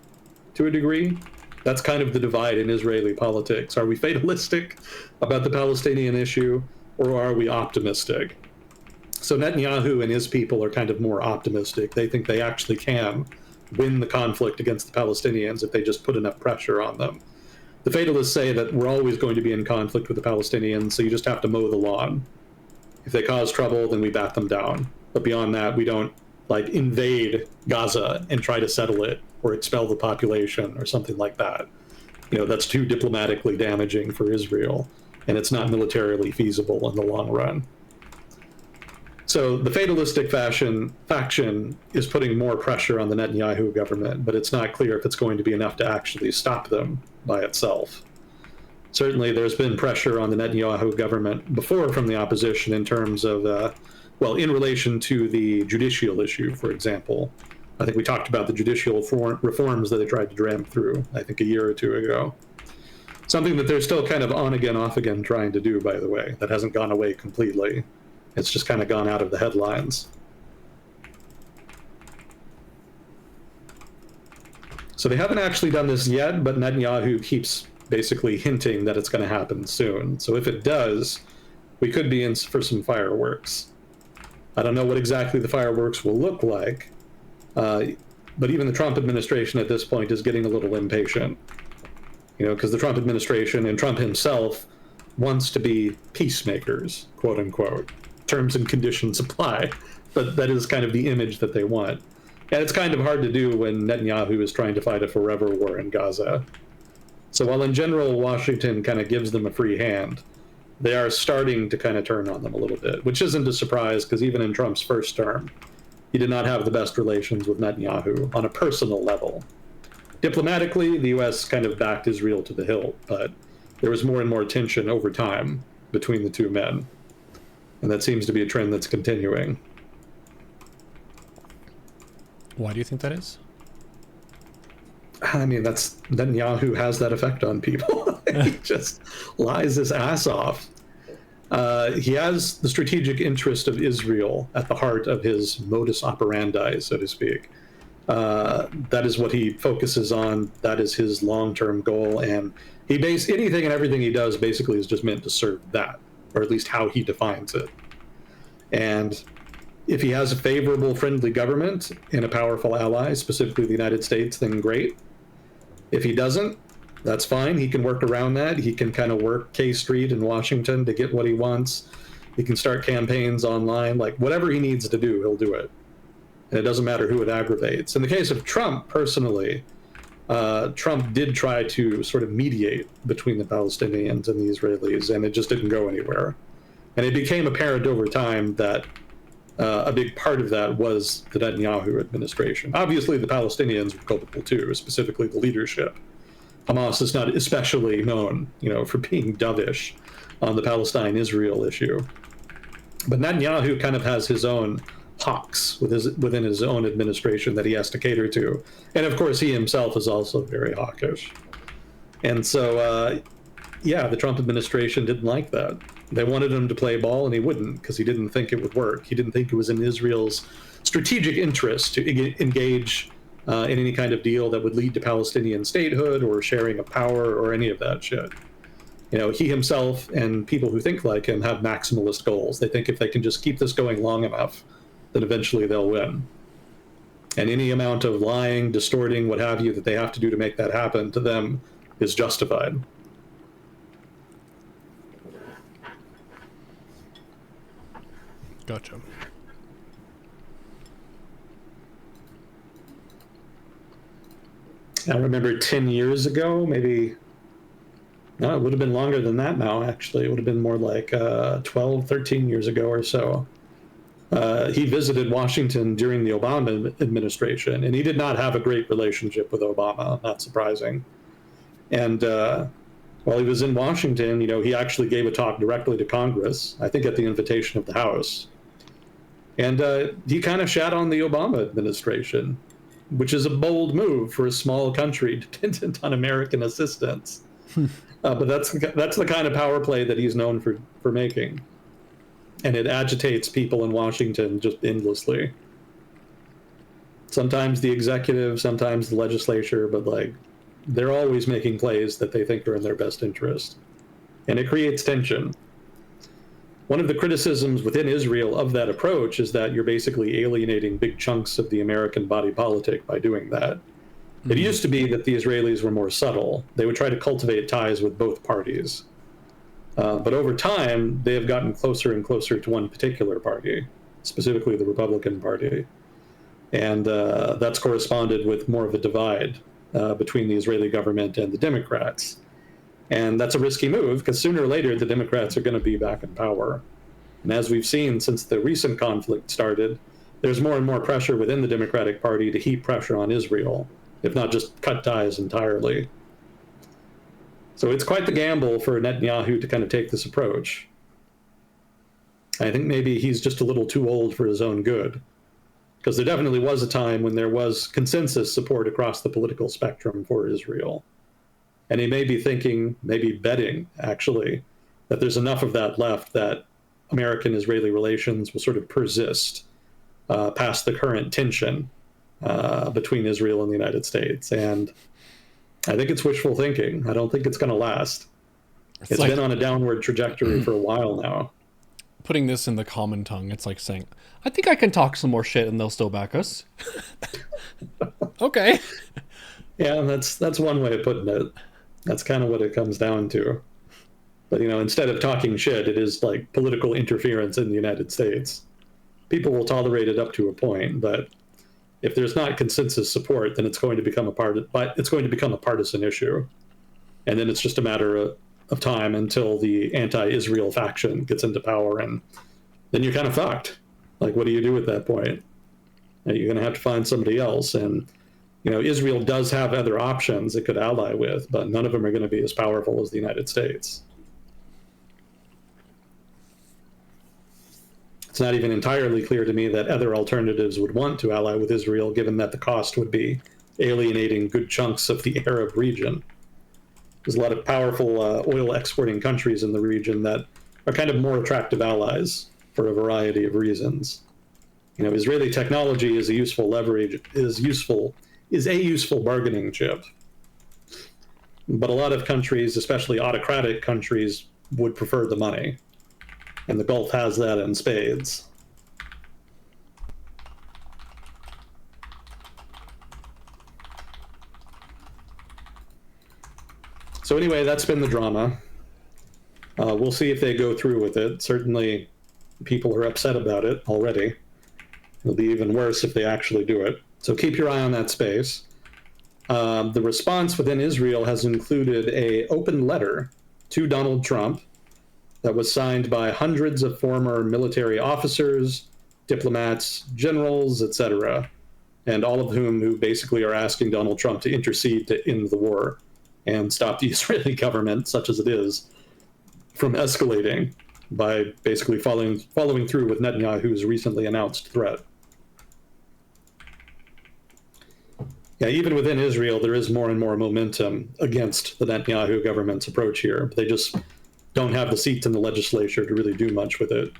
to a degree. That's kind of the divide in Israeli politics. Are we fatalistic about the Palestinian issue, or are we optimistic? So Netanyahu and his people are kind of more optimistic. They think they actually can win the conflict against the Palestinians if they just put enough pressure on them. The fatalists say that we're always going to be in conflict with the Palestinians, so you just have to mow the lawn. If they cause trouble, then we bat them down. But beyond that, we don't invade Gaza and try to settle it or expel the population or something like that. That's too diplomatically damaging for Israel, and it's not militarily feasible in the long run. So the fatalistic faction is putting more pressure on the Netanyahu government, but it's not clear if it's going to be enough to actually stop them by itself. Certainly, there's been pressure on the Netanyahu government before from the opposition in terms of, in relation to the judicial issue, for example. I think we talked about the judicial reforms that they tried to dram through, I think, a year or two ago. Something that they're still kind of on again, off again trying to do, by the way. That hasn't gone away completely. It's just kind of gone out of the headlines. So they haven't actually done this yet, but Netanyahu keeps basically hinting that it's going to happen soon. So if it does, we could be in for some fireworks. I don't know what exactly the fireworks will look like, but even the Trump administration at this point is getting a little impatient. Because the Trump administration and Trump himself wants to be peacemakers, quote unquote. Terms and conditions apply, but that is kind of the image that they want. And it's kind of hard to do when Netanyahu is trying to fight a forever war in Gaza. So while in general Washington kind of gives them a free hand, they are starting to kind of turn on them a little bit, which isn't a surprise because even in Trump's first term, he did not have the best relations with Netanyahu on a personal level. Diplomatically, the U.S. kind of backed Israel to the hilt, but there was more and more tension over time between the two men. And that seems to be a trend that's continuing. Why do you think that is? I mean, Netanyahu has that effect on people. He just lies his ass off. He has the strategic interest of Israel at the heart of his modus operandi, so to speak. That is what he focuses on. That is his long-term goal. And anything and everything he does basically is just meant to serve that, or at least how he defines it. And if he has a favorable, friendly government and a powerful ally, specifically the United States, then great. If he doesn't, that's fine. He can work around that. He can kind of work K Street in Washington to get what he wants. He can start campaigns online. Whatever he needs to do, he'll do it. And it doesn't matter who it aggravates. In the case of Trump, personally, Trump did try to sort of mediate between the Palestinians and the Israelis, and it just didn't go anywhere. And it became apparent over time that a big part of that was the Netanyahu administration. Obviously, the Palestinians were culpable too, specifically the leadership. Hamas is not especially known, for being dovish on the Palestine-Israel issue. But Netanyahu kind of has his own hawks within his own administration that he has to cater to. And of course, he himself is also very hawkish. And so, the Trump administration didn't like that. They wanted him to play ball, and he wouldn't, because he didn't think it would work. He didn't think it was in Israel's strategic interest to engage in any kind of deal that would lead to Palestinian statehood or sharing of power or any of that shit. He himself and people who think like him have maximalist goals. They think if they can just keep this going long enough, then eventually they'll win. And any amount of lying, distorting, what have you, that they have to do to make that happen to them is justified. Gotcha. I remember 10 years ago, maybe, no, it would have been longer than that now, actually. It would have been more like 12, 13 years ago or so. He visited Washington during the Obama administration, and he did not have a great relationship with Obama, not surprising. And while he was in Washington, he actually gave a talk directly to Congress, I think at the invitation of the House. And he kind of shat on the Obama administration, which is a bold move for a small country dependent on American assistance. But that's the kind of power play that he's known for making. And it agitates people in Washington just endlessly. Sometimes the executive, sometimes the legislature, but they're always making plays that they think are in their best interest. And it creates tension. One of the criticisms within Israel of that approach is that you're basically alienating big chunks of the American body politic by doing that. It used to be that the Israelis were more subtle. They would try to cultivate ties with both parties. But over time, they have gotten closer and closer to one particular party, specifically the Republican Party. And that's corresponded with more of a divide between the Israeli government and the Democrats. And that's a risky move, because sooner or later, the Democrats are going to be back in power. And as we've seen since the recent conflict started, there's more and more pressure within the Democratic Party to heap pressure on Israel, if not just cut ties entirely. So it's quite the gamble for Netanyahu to kind of take this approach. I think maybe he's just a little too old for his own good, because there definitely was a time when there was consensus support across the political spectrum for Israel. And he may be thinking, maybe betting, actually, that there's enough of that left that American-Israeli relations will sort of persist past the current tension between Israel and the United States. And I think it's wishful thinking. I don't think it's going to last. It's been on a downward trajectory for a while now. Putting this in the common tongue, it's like saying, I think I can talk some more shit and they'll still back us. Okay. Yeah, that's one way of putting it. That's kind of what it comes down to. But, instead of talking shit, it is like political interference in the United States. People will tolerate it up to a point, but if there's not consensus support, then it's going to become a partisan issue. And then it's just a matter of time until the anti-Israel faction gets into power, and then you're kind of fucked. Like, what do you do at that point? You're going to have to find somebody else. And, Israel does have other options it could ally with, but none of them are going to be as powerful as the United States. It's not even entirely clear to me that other alternatives would want to ally with Israel, given that the cost would be alienating good chunks of the Arab region. There's a lot of powerful oil exporting countries in the region that are kind of more attractive allies for a variety of reasons. Israeli technology is a useful bargaining chip. But a lot of countries, especially autocratic countries, would prefer the money. And the Gulf has that in spades. So anyway, that's been the drama. We'll see if they go through with it. Certainly, people are upset about it already. It'll be even worse if they actually do it. So keep your eye on that space. The response within Israel has included an open letter to Donald Trump that was signed by hundreds of former military officers, diplomats, generals, etc., and all of who basically are asking Donald Trump to intercede to end the war and stop the Israeli government, such as it is, from escalating by basically following through with Netanyahu's recently announced threat. Yeah, even within Israel, there is more and more momentum against the Netanyahu government's approach here. They just don't have the seats in the legislature to really do much with it.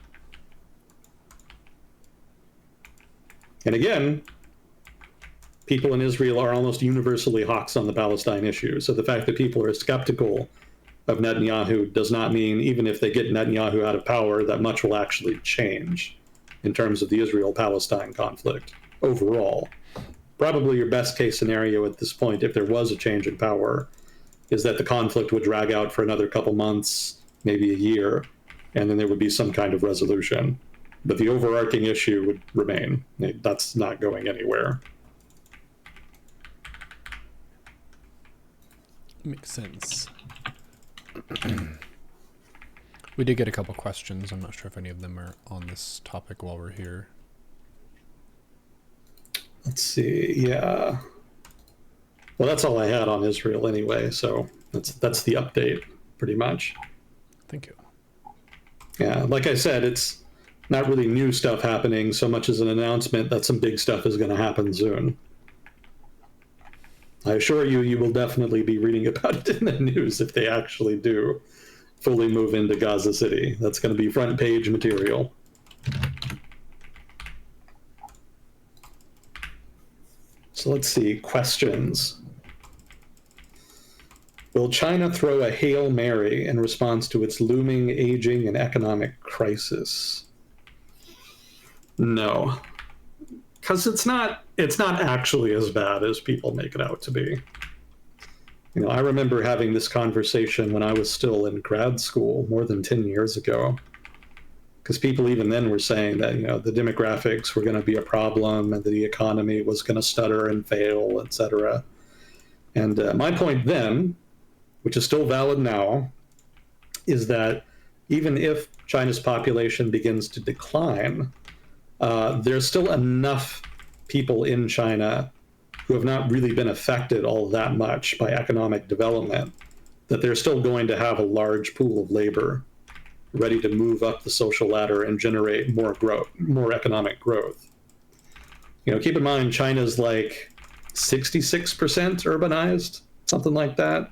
And again, people in Israel are almost universally hawks on the Palestine issue. So the fact that people are skeptical of Netanyahu does not mean, even if they get Netanyahu out of power, that much will actually change in terms of the Israel-Palestine conflict overall. Probably your best case scenario at this point, if there was a change in power, is that the conflict would drag out for another couple months, maybe a year, and then there would be some kind of resolution. But the overarching issue would remain. That's not going anywhere. Makes sense. We did get a couple questions. I'm not sure if any of them are on this topic while we're here. Let's see. Yeah. Well, that's all I had on Israel anyway. So that's the update, pretty much. Thank you. Yeah, like I said, it's not really new stuff happening so much as an announcement that some big stuff is going to happen soon. I assure you, you will definitely be reading about it in the news if they actually do fully move into Gaza City. That's going to be front page material. So let's see, questions. Will China throw a Hail Mary in response to its looming aging and economic crisis? No, because it's not actually as bad as people make it out to be. You know, I remember having this conversation when I was still in grad school more than 10 years ago, because people even then were saying that, you know, the demographics were going to be a problem and the economy was going to stutter and fail, etc. And my point then, which is still valid now, is that even if China's population begins to decline, there's still enough people in China who have not really been affected all that much by economic development that they're still going to have a large pool of labor ready to move up the social ladder and generate more growth, more economic growth. You know, keep in mind, China's like 66% urbanized, something like that.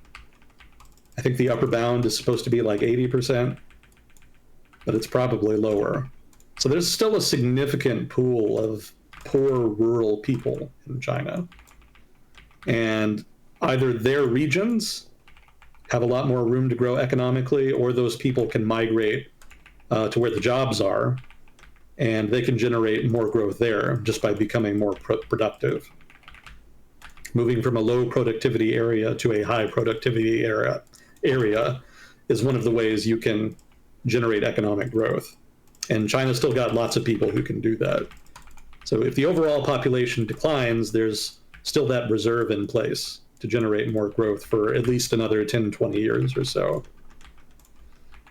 I think the upper bound is supposed to be like 80%, but it's probably lower. So there's still a significant pool of poor rural people in China. And either their regions have a lot more room to grow economically, or those people can migrate to where the jobs are, and they can generate more growth there just by becoming more productive. Moving from a low productivity area to a high productivity area is one of the ways you can generate economic growth. And China's still got lots of people who can do that. So if the overall population declines, there's still that reserve in place to generate more growth for at least another 10, 20 years or so.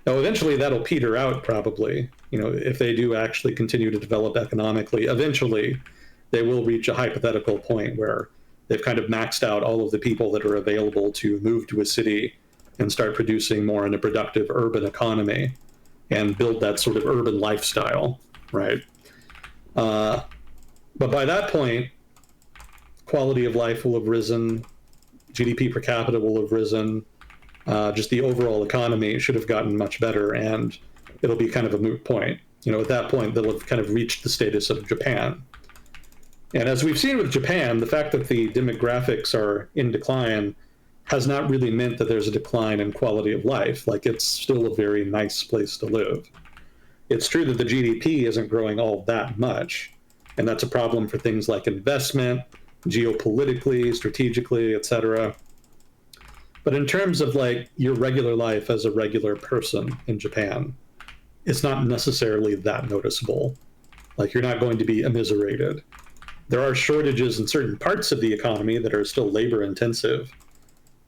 Now, eventually that'll peter out probably. You know, if they do actually continue to develop economically, eventually they will reach a hypothetical point where they've kind of maxed out all of the people that are available to move to a city and start producing more in a productive urban economy and build that sort of urban lifestyle, right? But by that point, quality of life will have risen, GDP per capita will have risen, just the overall economy should have gotten much better, and it'll be kind of a moot point. You know, at that point, they'll have kind of reached the status of Japan. And as we've seen with Japan, the fact that the demographics are in decline has not really meant that there's a decline in quality of life. Like, it's still a very nice place to live. It's true that the GDP isn't growing all that much, and that's a problem for things like investment, geopolitically, strategically, etc. But in terms of like your regular life as a regular person in Japan, it's not necessarily that noticeable. Like, you're not going to be immiserated. There are shortages in certain parts of the economy that are still labor intensive.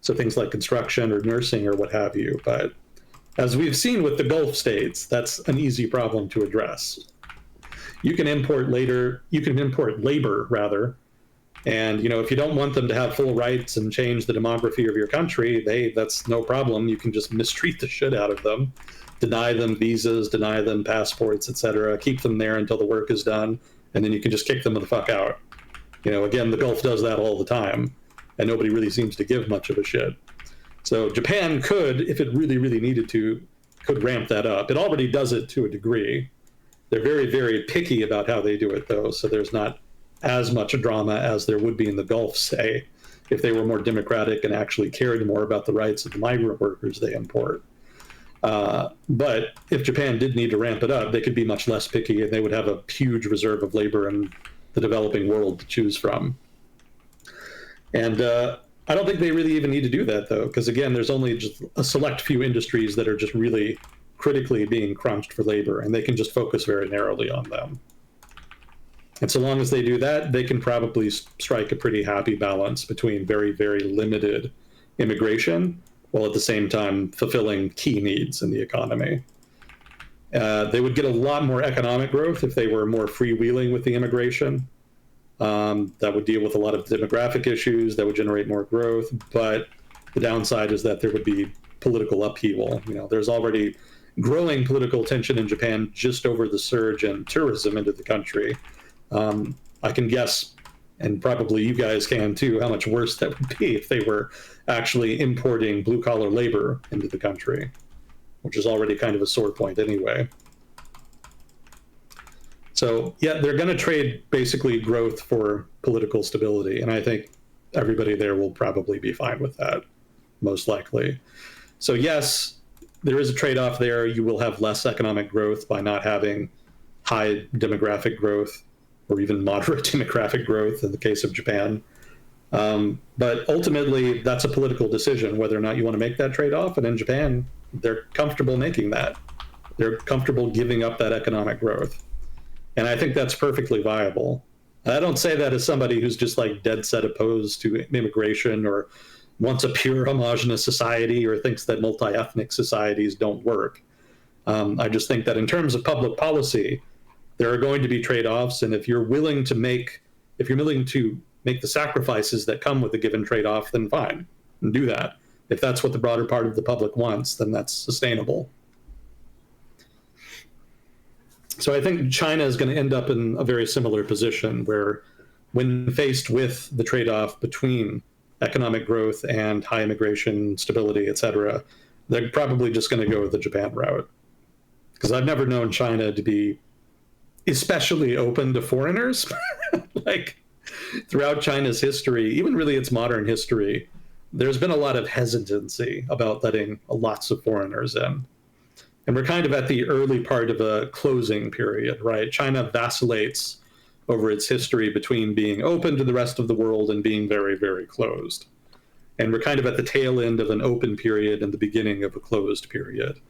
So things like construction or nursing or what have you. But as we've seen with the Gulf states, that's an easy problem to address. You can import labor, rather. And, you know, if you don't want them to have full rights and change the demography of your country, that's no problem. You can just mistreat the shit out of them, deny them visas, deny them passports, etc., keep them there until the work is done, and then you can just kick them the fuck out. You know, again, the Gulf does that all the time, and nobody really seems to give much of a shit. So Japan could, if it really, really needed to, could ramp that up. It already does it to a degree. They're very, very picky about how they do it, though, so there's not as much drama as there would be in the Gulf, say, if they were more democratic and actually cared more about the rights of the migrant workers they import. But if Japan did need to ramp it up, they could be much less picky, and they would have a huge reserve of labor in the developing world to choose from. And I don't think they really even need to do that, though, because again, there's only just a select few industries that are just really critically being crunched for labor, and they can just focus very narrowly on them. And so long as they do that, they can probably strike a pretty happy balance between very, very limited immigration while at the same time fulfilling key needs in the economy. They would get a lot more economic growth if they were more freewheeling with the immigration. That would deal with a lot of demographic issues, that would generate more growth. But the downside is that there would be political upheaval. There's already growing political tension in Japan just over the surge in tourism into the country. I can guess, and probably you guys can too, how much worse that would be if they were actually importing blue-collar labor into the country, which is already kind of a sore point anyway. So, yeah, they're going to trade basically growth for political stability, and I think everybody there will probably be fine with that, most likely. So, yes, there is a trade-off there. You will have less economic growth by not having high demographic growth, or even moderate demographic growth in the case of Japan. But ultimately, that's a political decision, whether or not you want to make that trade-off. And in Japan, they're comfortable making that. They're comfortable giving up that economic growth. And I think that's perfectly viable. I don't say that as somebody who's just like dead set opposed to immigration or wants a pure homogenous society or thinks that multi-ethnic societies don't work. I just think that in terms of public policy, there are going to be trade-offs, and if you're willing to make the sacrifices that come with a given trade-off, then fine, and do that. If that's what the broader part of the public wants, then that's sustainable. So I think China is going to end up in a very similar position where, when faced with the trade-off between economic growth and high immigration, stability, et cetera, they're probably just going to go with the Japan route. Because I've never known China to be especially open to foreigners. Like, throughout China's history, even really its modern history, there's been a lot of hesitancy about letting lots of foreigners in. And we're kind of at the early part of a closing period, right? China vacillates over its history between being open to the rest of the world and being very, very closed. And we're kind of at the tail end of an open period and the beginning of a closed period.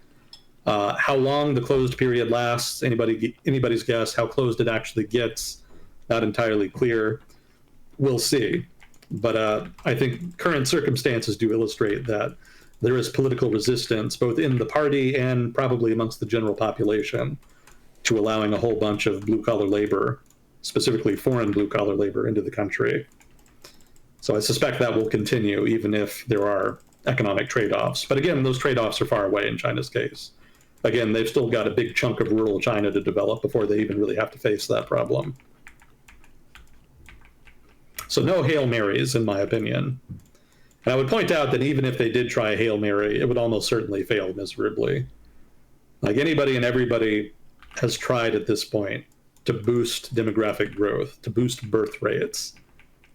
How long the closed period lasts, anybody's guess. How closed it actually gets, not entirely clear. We'll see. But I think current circumstances do illustrate that there is political resistance, both in the party and probably amongst the general population, to allowing a whole bunch of blue-collar labor, specifically foreign blue-collar labor, into the country. So I suspect that will continue, even if there are economic trade-offs. But again, those trade-offs are far away in China's case. Again, they've still got a big chunk of rural China to develop before they even really have to face that problem. So no Hail Marys, in my opinion. And I would point out that even if they did try a Hail Mary, it would almost certainly fail miserably. Like, anybody and everybody has tried at this point to boost demographic growth, to boost birth rates.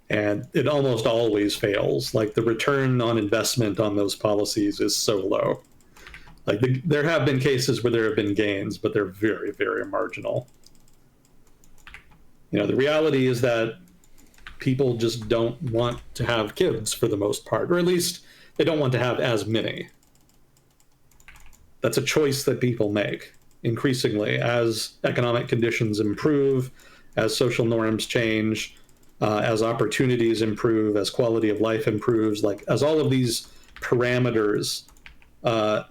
And it almost always fails. Like, the return on investment on those policies is so low. Like, there have been cases where there have been gains, but they're very, very marginal. The reality is that people just don't want to have kids for the most part, or at least they don't want to have as many. That's a choice that people make increasingly as economic conditions improve, as social norms change, as opportunities improve, as quality of life improves, like as all of these parameters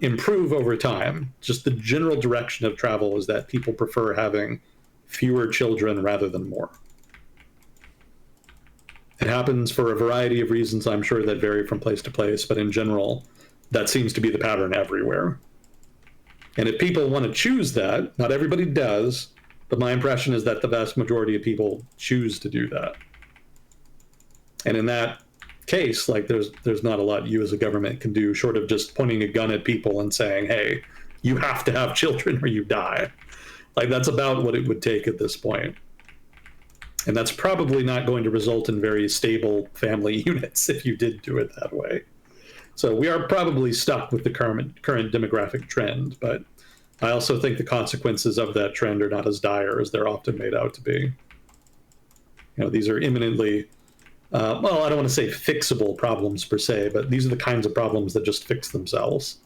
improve over time. Just the general direction of travel is that people prefer having fewer children rather than more. It happens for a variety of reasons, I'm sure, that vary from place to place, but in general, that seems to be the pattern everywhere. And if people want to choose that, not everybody does, but my impression is that the vast majority of people choose to do that. And in that case, like, there's not a lot you as a government can do short of just pointing a gun at people and saying, hey, you have to have children or you die. Like, that's about what it would take at this point. And that's probably not going to result in very stable family units if you did do it that way. So we are probably stuck with the current demographic trend, but I also think the consequences of that trend are not as dire as they're often made out to be. These are imminently, well, I don't want to say fixable problems per se, but these are the kinds of problems that just fix themselves.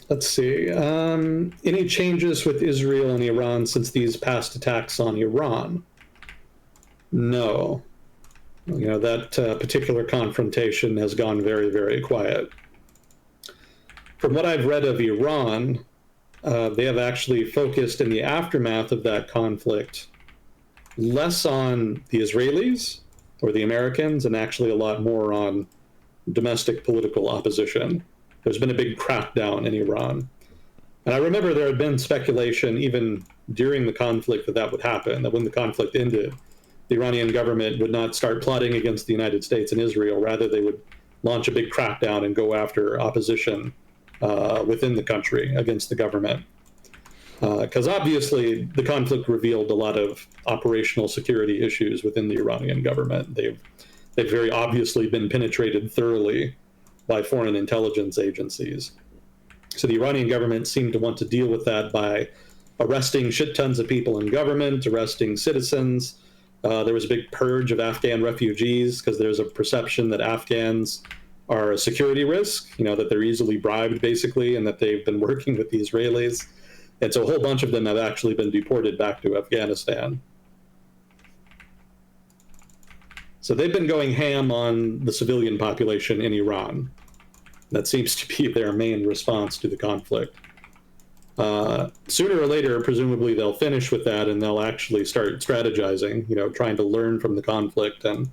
Let's see. Any changes with Israel and Iran since these past attacks on Iran? No. That particular confrontation has gone very, very quiet. From what I've read of Iran, they have actually focused in the aftermath of that conflict less on the Israelis or the Americans and actually a lot more on domestic political opposition. There's been a big crackdown in Iran. And I remember there had been speculation even during the conflict that would happen, that when the conflict ended, the Iranian government would not start plotting against the United States and Israel. Rather, they would launch a big crackdown and go after opposition within the country against the government. Because obviously the conflict revealed a lot of operational security issues within the Iranian government. They've very obviously been penetrated thoroughly by foreign intelligence agencies. So the Iranian government seemed to want to deal with that by arresting shit tons of people in government, arresting citizens. There was a big purge of Afghan refugees because there's a perception that Afghans are a security risk, that they're easily bribed basically, and that they've been working with the Israelis. And so a whole bunch of them have actually been deported back to Afghanistan. So they've been going ham on the civilian population in Iran. That seems to be their main response to the conflict. Sooner or later, presumably they'll finish with that and they'll actually start strategizing, trying to learn from the conflict and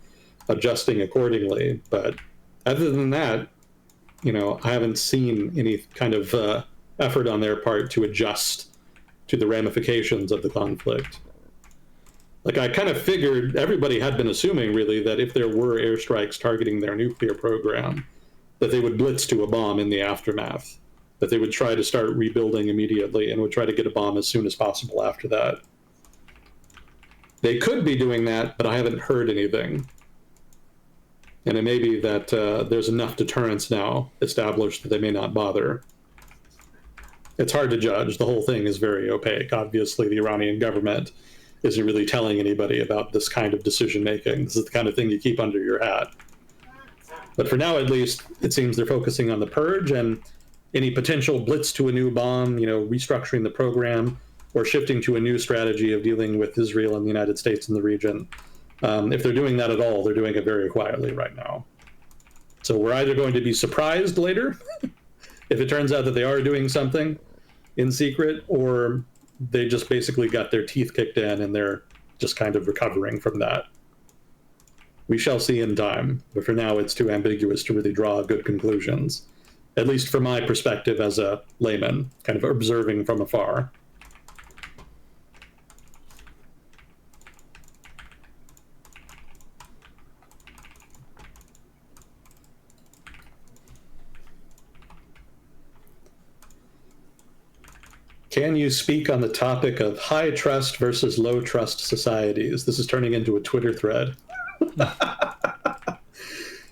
adjusting accordingly. But other than that, I haven't seen any kind of effort on their part to adjust to the ramifications of the conflict. Like, I kind of figured everybody had been assuming, really, that if there were airstrikes targeting their nuclear program, that they would blitz to a bomb in the aftermath, that they would try to start rebuilding immediately and would try to get a bomb as soon as possible after that. They could be doing that, but I haven't heard anything. And it may be that there's enough deterrence now established that they may not bother. It's hard to judge. The whole thing is very opaque. Obviously, the Iranian government isn't really telling anybody about this kind of decision making. This is the kind of thing you keep under your hat. But for now, at least, it seems they're focusing on the purge and any potential blitz to a new bomb, restructuring the program or shifting to a new strategy of dealing with Israel and the United States in the region. If they're doing that at all, they're doing it very quietly right now. So we're either going to be surprised later if it turns out that they are doing something in secret, or they just basically got their teeth kicked in and they're just kind of recovering from that. We shall see in time, but for now it's too ambiguous to really draw good conclusions, at least from my perspective as a layman, kind of observing from afar. Can you speak on the topic of high trust versus low trust societies? This is turning into a Twitter thread.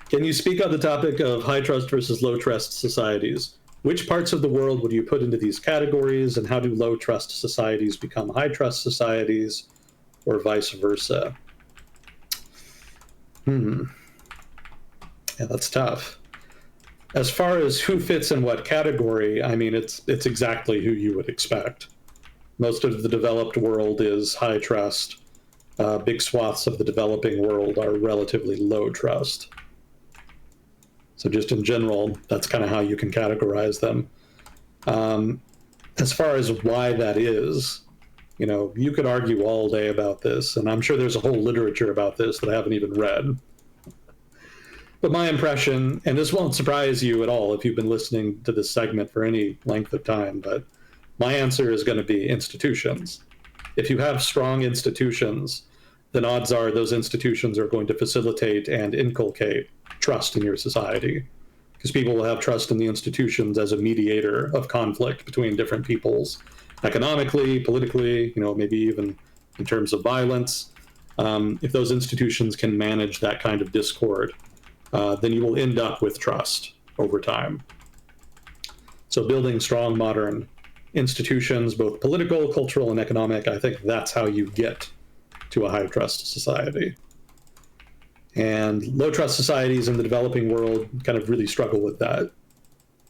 Can you speak on the topic of high trust versus low trust societies? Which parts of the world would you put into these categories, and how do low trust societies become high trust societies, or vice versa? Yeah, that's tough. As far as who fits in what category, I mean, it's exactly who you would expect. Most of the developed world is high trust. Big swaths of the developing world are relatively low trust. So just in general, that's kind of how you can categorize them. As far as why that is, you could argue all day about this, and I'm sure there's a whole literature about this that I haven't even read. But my impression, and this won't surprise you at all if you've been listening to this segment for any length of time, but my answer is going to be institutions. If you have strong institutions, then odds are those institutions are going to facilitate and inculcate trust in your society. because people will have trust in the institutions as a mediator of conflict between different peoples, economically, politically, maybe even in terms of violence. If those institutions can manage that kind of discord, then you will end up with trust over time. So building strong modern institutions, both political, cultural, and economic, I think that's how you get to a high trust society. And low trust societies in the developing world kind of really struggle with that,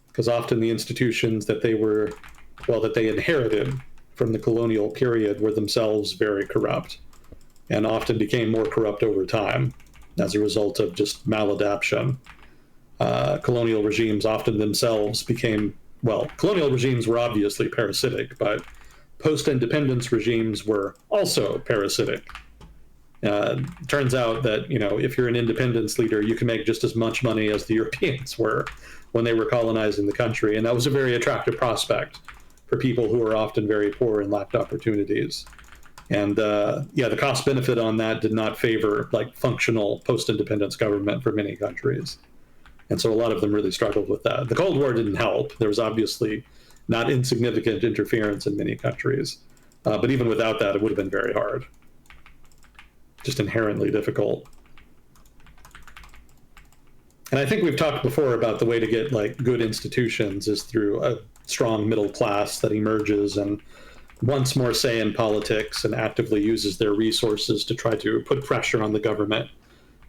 because often the institutions that they inherited from the colonial period were themselves very corrupt, and often became more corrupt over time as a result of just maladaptation. Colonial regimes often themselves colonial regimes were obviously parasitic, but post-independence regimes were also parasitic. Turns out that, if you're an independence leader, you can make just as much money as the Europeans were when they were colonizing the country. And that was a very attractive prospect for people who were often very poor and lacked opportunities. And the cost benefit on that did not favor functional post-independence government for many countries. And so a lot of them really struggled with that. The Cold War didn't help. There was obviously not insignificant interference in many countries. But even without that, it would have been very hard. Just inherently difficult. And I think we've talked before about the way to get good institutions is through a strong middle class that emerges and wants more say in politics and actively uses their resources to try to put pressure on the government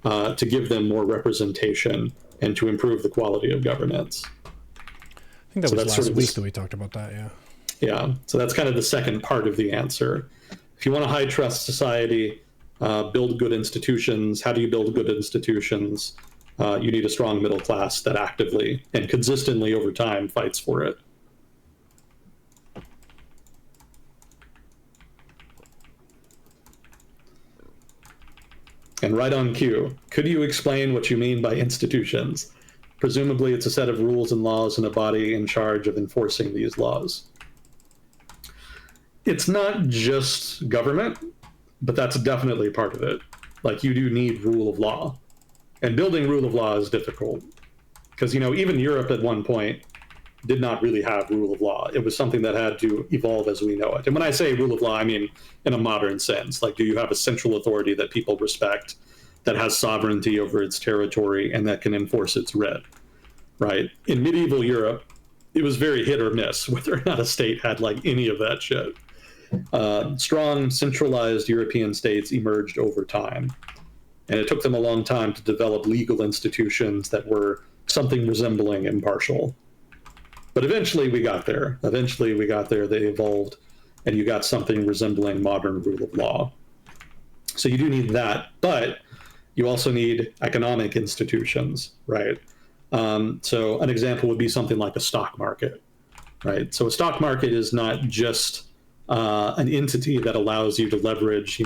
to give them more representation and to improve the quality of governance. I think that was last week that we talked about that, yeah. Yeah, so that's kind of the second part of the answer. If you want a high trust society, build good institutions. How do you build good institutions? You need a strong middle class that actively and consistently over time fights for it. And right on cue, could you explain what you mean by institutions? Presumably it's a set of rules and laws and a body in charge of enforcing these laws. It's not just government, but that's definitely part of it. You do need rule of law. And building rule of law is difficult. Because, even Europe at one point did not really have rule of law. It was something that had to evolve as we know it. And when I say rule of law, I mean in a modern sense. Do you have a central authority that people respect, that has sovereignty over its territory, and that can enforce its writ, right? In medieval Europe, it was very hit or miss whether or not a state had any of that shit. Strong, centralized European states emerged over time. And it took them a long time to develop legal institutions that were something resembling impartial. But eventually we got there. They evolved, and you got something resembling modern rule of law. So you do need that, but you also need economic institutions, right? So an example would be something like a stock market, right? So a stock market is not just an entity that allows you to leverage,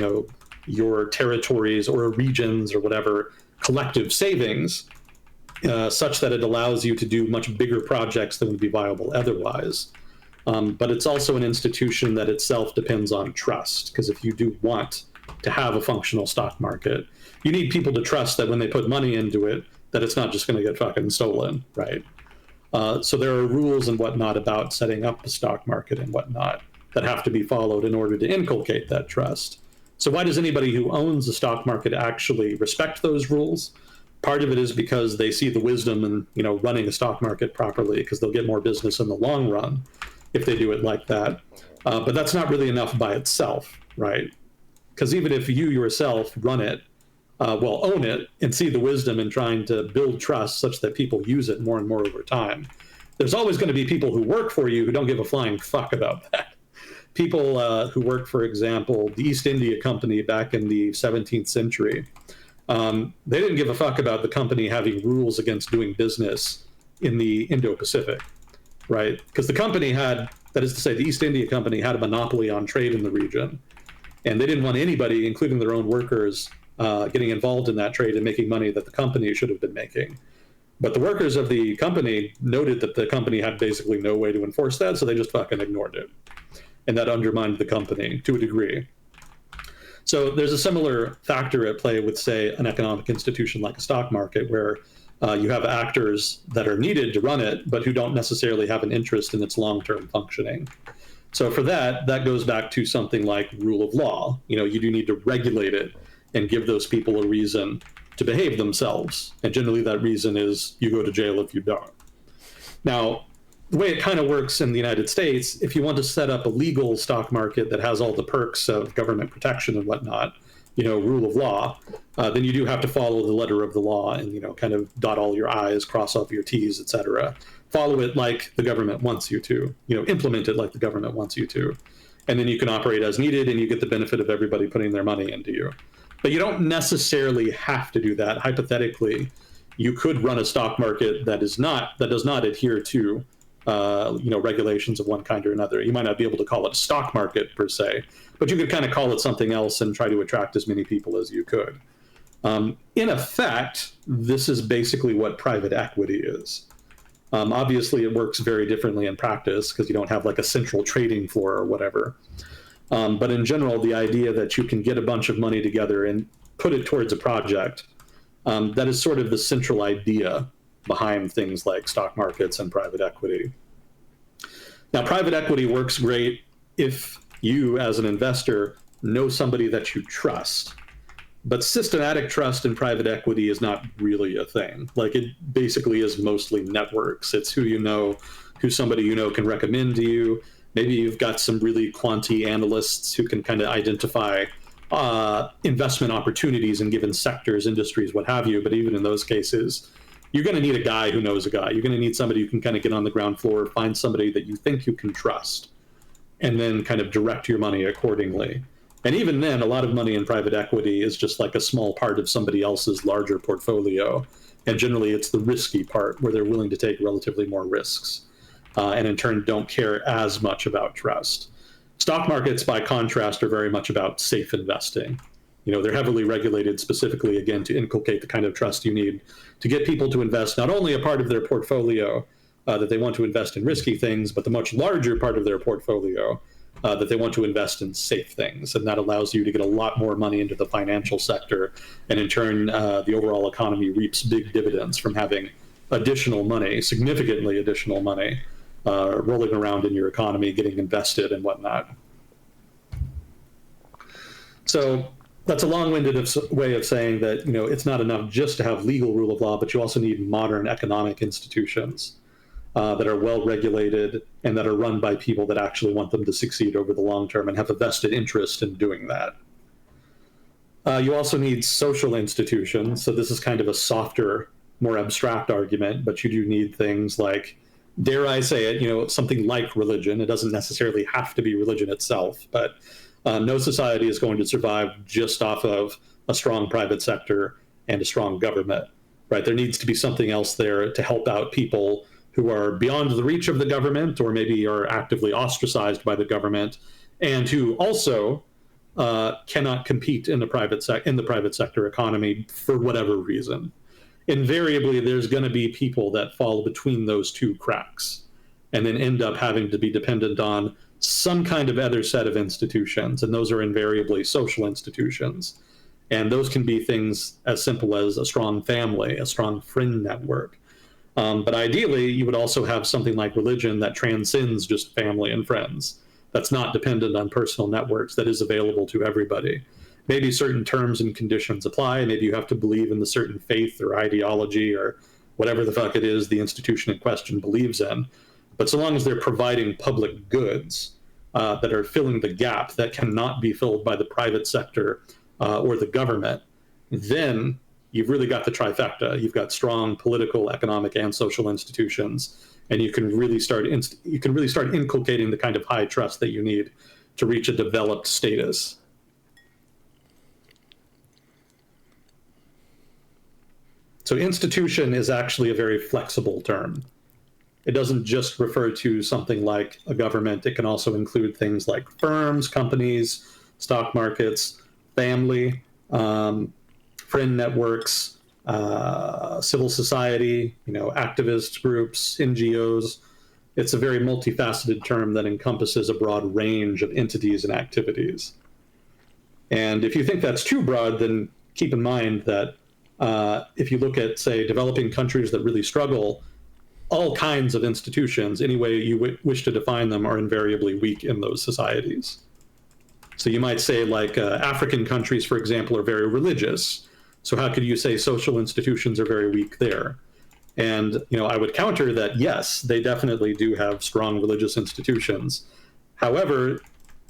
your territories or regions or whatever collective savings, such that it allows you to do much bigger projects than would be viable otherwise. But it's also an institution that itself depends on trust, because if you do want to have a functional stock market, you need people to trust that when they put money into it, that it's not just going to get fucking stolen, right? So there are rules and whatnot about setting up the stock market and whatnot that have to be followed in order to inculcate that trust. So why does anybody who owns the stock market actually respect those rules? Part of it is because they see the wisdom in, running a stock market properly, because they'll get more business in the long run if they do it like that. But that's not really enough by itself, right? Because even if you yourself run it, own it, and see the wisdom in trying to build trust such that people use it more and more over time, there's always going to be people who work for you who don't give a flying fuck about that. People who work, for example, the East India Company back in the 17th century, they didn't give a fuck about the company having rules against doing business in the Indo-Pacific, right? Because the company had, that is to say, the East India Company had a monopoly on trade in the region. And they didn't want anybody, including their own workers, getting involved in that trade and making money that the company should have been making. But the workers of the company noted that the company had basically no way to enforce that, so they just fucking ignored it. And that undermined the company to a degree. So there's a similar factor at play with, say, an economic institution like a stock market, where you have actors that are needed to run it, but who don't necessarily have an interest in its long-term functioning. So for that goes back to something like rule of law. You do need to regulate it and give those people a reason to behave themselves. And generally that reason is you go to jail if you don't. Now, the way it kind of works in the United States, if you want to set up a legal stock market that has all the perks of government protection and whatnot, rule of law, then you do have to follow the letter of the law and, kind of dot all your I's, cross off your T's, etc. Follow it like the government wants you to, implement it like the government wants you to. And then you can operate as needed and you get the benefit of everybody putting their money into you. But you don't necessarily have to do that. Hypothetically, you could run a stock market that does not adhere to regulations of one kind or another. You might not be able to call it a stock market per se, but you could kind of call it something else and try to attract as many people as you could. In effect, this is basically what private equity is. Obviously, it works very differently in practice because you don't have like a central trading floor or whatever. But in general, the idea that you can get a bunch of money together and put it towards a project, that is sort of the central idea behind things like stock markets and private equity. Now, private equity works great if you, as an investor, know somebody that you trust. But systematic trust in private equity is not really a thing. Like, it basically is mostly networks. It's who somebody can recommend to you. Maybe you've got some really quantity analysts who can kind of identify investment opportunities in given sectors, industries, what have you. But even in those cases, you're going to need a guy who knows a guy. You're going to need somebody who can kind of get on the ground floor, find somebody that you think you can trust, and then kind of direct your money accordingly. And even then, a lot of money in private equity is just like a small part of somebody else's larger portfolio. And generally, it's the risky part where they're willing to take relatively more risks, and in turn don't care as much about trust. Stock markets, by contrast, are very much about safe investing. They're heavily regulated specifically, again, to inculcate the kind of trust you need to get people to invest not only a part of their portfolio that they want to invest in risky things, but the much larger part of their portfolio that they want to invest in safe things. And that allows you to get a lot more money into the financial sector. And in turn, the overall economy reaps big dividends from having additional money, significantly additional money, rolling around in your economy, getting invested and whatnot. So that's a long-winded way of saying that, it's not enough just to have legal rule of law, but you also need modern economic institutions that are well-regulated and that are run by people that actually want them to succeed over the long term and have a vested interest in doing that. You also need social institutions. So this is kind of a softer, more abstract argument, but you do need things like, dare I say it, something like religion. It doesn't necessarily have to be religion itself, but no society is going to survive just off of a strong private sector and a strong government, right? There needs to be something else there to help out people who are beyond the reach of the government or maybe are actively ostracized by the government and who also cannot compete in the private sector economy for whatever reason. Invariably, there's going to be people that fall between those two cracks and then end up having to be dependent on some kind of other set of institutions, and those are invariably social institutions. And those can be things as simple as a strong family, a strong friend network. But ideally, you would also have something like religion that transcends just family and friends, that's not dependent on personal networks, that is available to everybody. Maybe certain terms and conditions apply. Maybe you have to believe in the certain faith or ideology or whatever the fuck it is the institution in question believes in. But so long as they're providing public goods that are filling the gap that cannot be filled by the private sector or the government, then you've really got the trifecta. You've got strong political, economic, and social institutions, and you can really start inculcating the kind of high trust that you need to reach a developed status. So institution is actually a very flexible term. It doesn't just refer to something like a government. It can also include things like firms, companies, stock markets, family, friend networks, civil society, activist groups, NGOs. It's a very multifaceted term that encompasses a broad range of entities and activities. And if you think that's too broad, then keep in mind that if you look at, say, developing countries that really struggle, all kinds of institutions, any way you wish to define them, are invariably weak in those societies. So you might say, like, African countries, for example, are very religious. So how could you say social institutions are very weak there? And I would counter that, yes, they definitely do have strong religious institutions. However,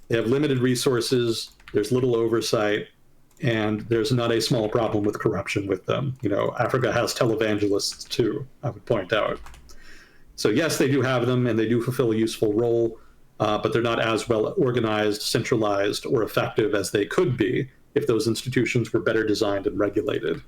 they have limited resources, there's little oversight, and there's not a small problem with corruption with them. Africa has televangelists too, I would point out. So yes, they do have them, and they do fulfill a useful role, but they're not as well organized, centralized, or effective as they could be if those institutions were better designed and regulated.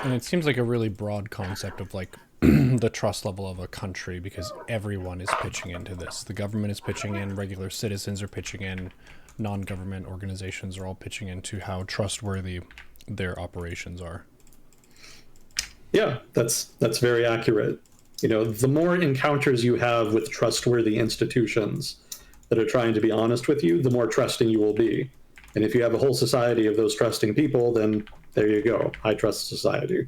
And it seems like a really broad concept of like the trust level of a country, because everyone is pitching into this. The government is pitching in, regular citizens are pitching in, non-government organizations are all pitching into how trustworthy their operations are. Yeah, that's very accurate. The more encounters you have with trustworthy institutions that are trying to be honest with you, the more trusting you will be. And if you have a whole society of those trusting people, then there you go, high trust society.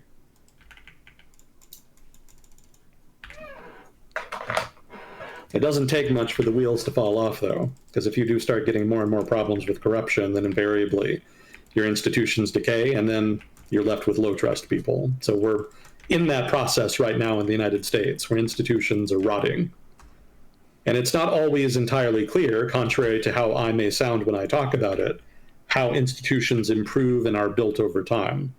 It doesn't take much for the wheels to fall off, though, because if you do start getting more and more problems with corruption, then invariably your institutions decay, and then you're left with low trust people. So we're in that process right now in the United States, where institutions are rotting. And it's not always entirely clear, contrary to how I may sound when I talk about it, how institutions improve and are built over time.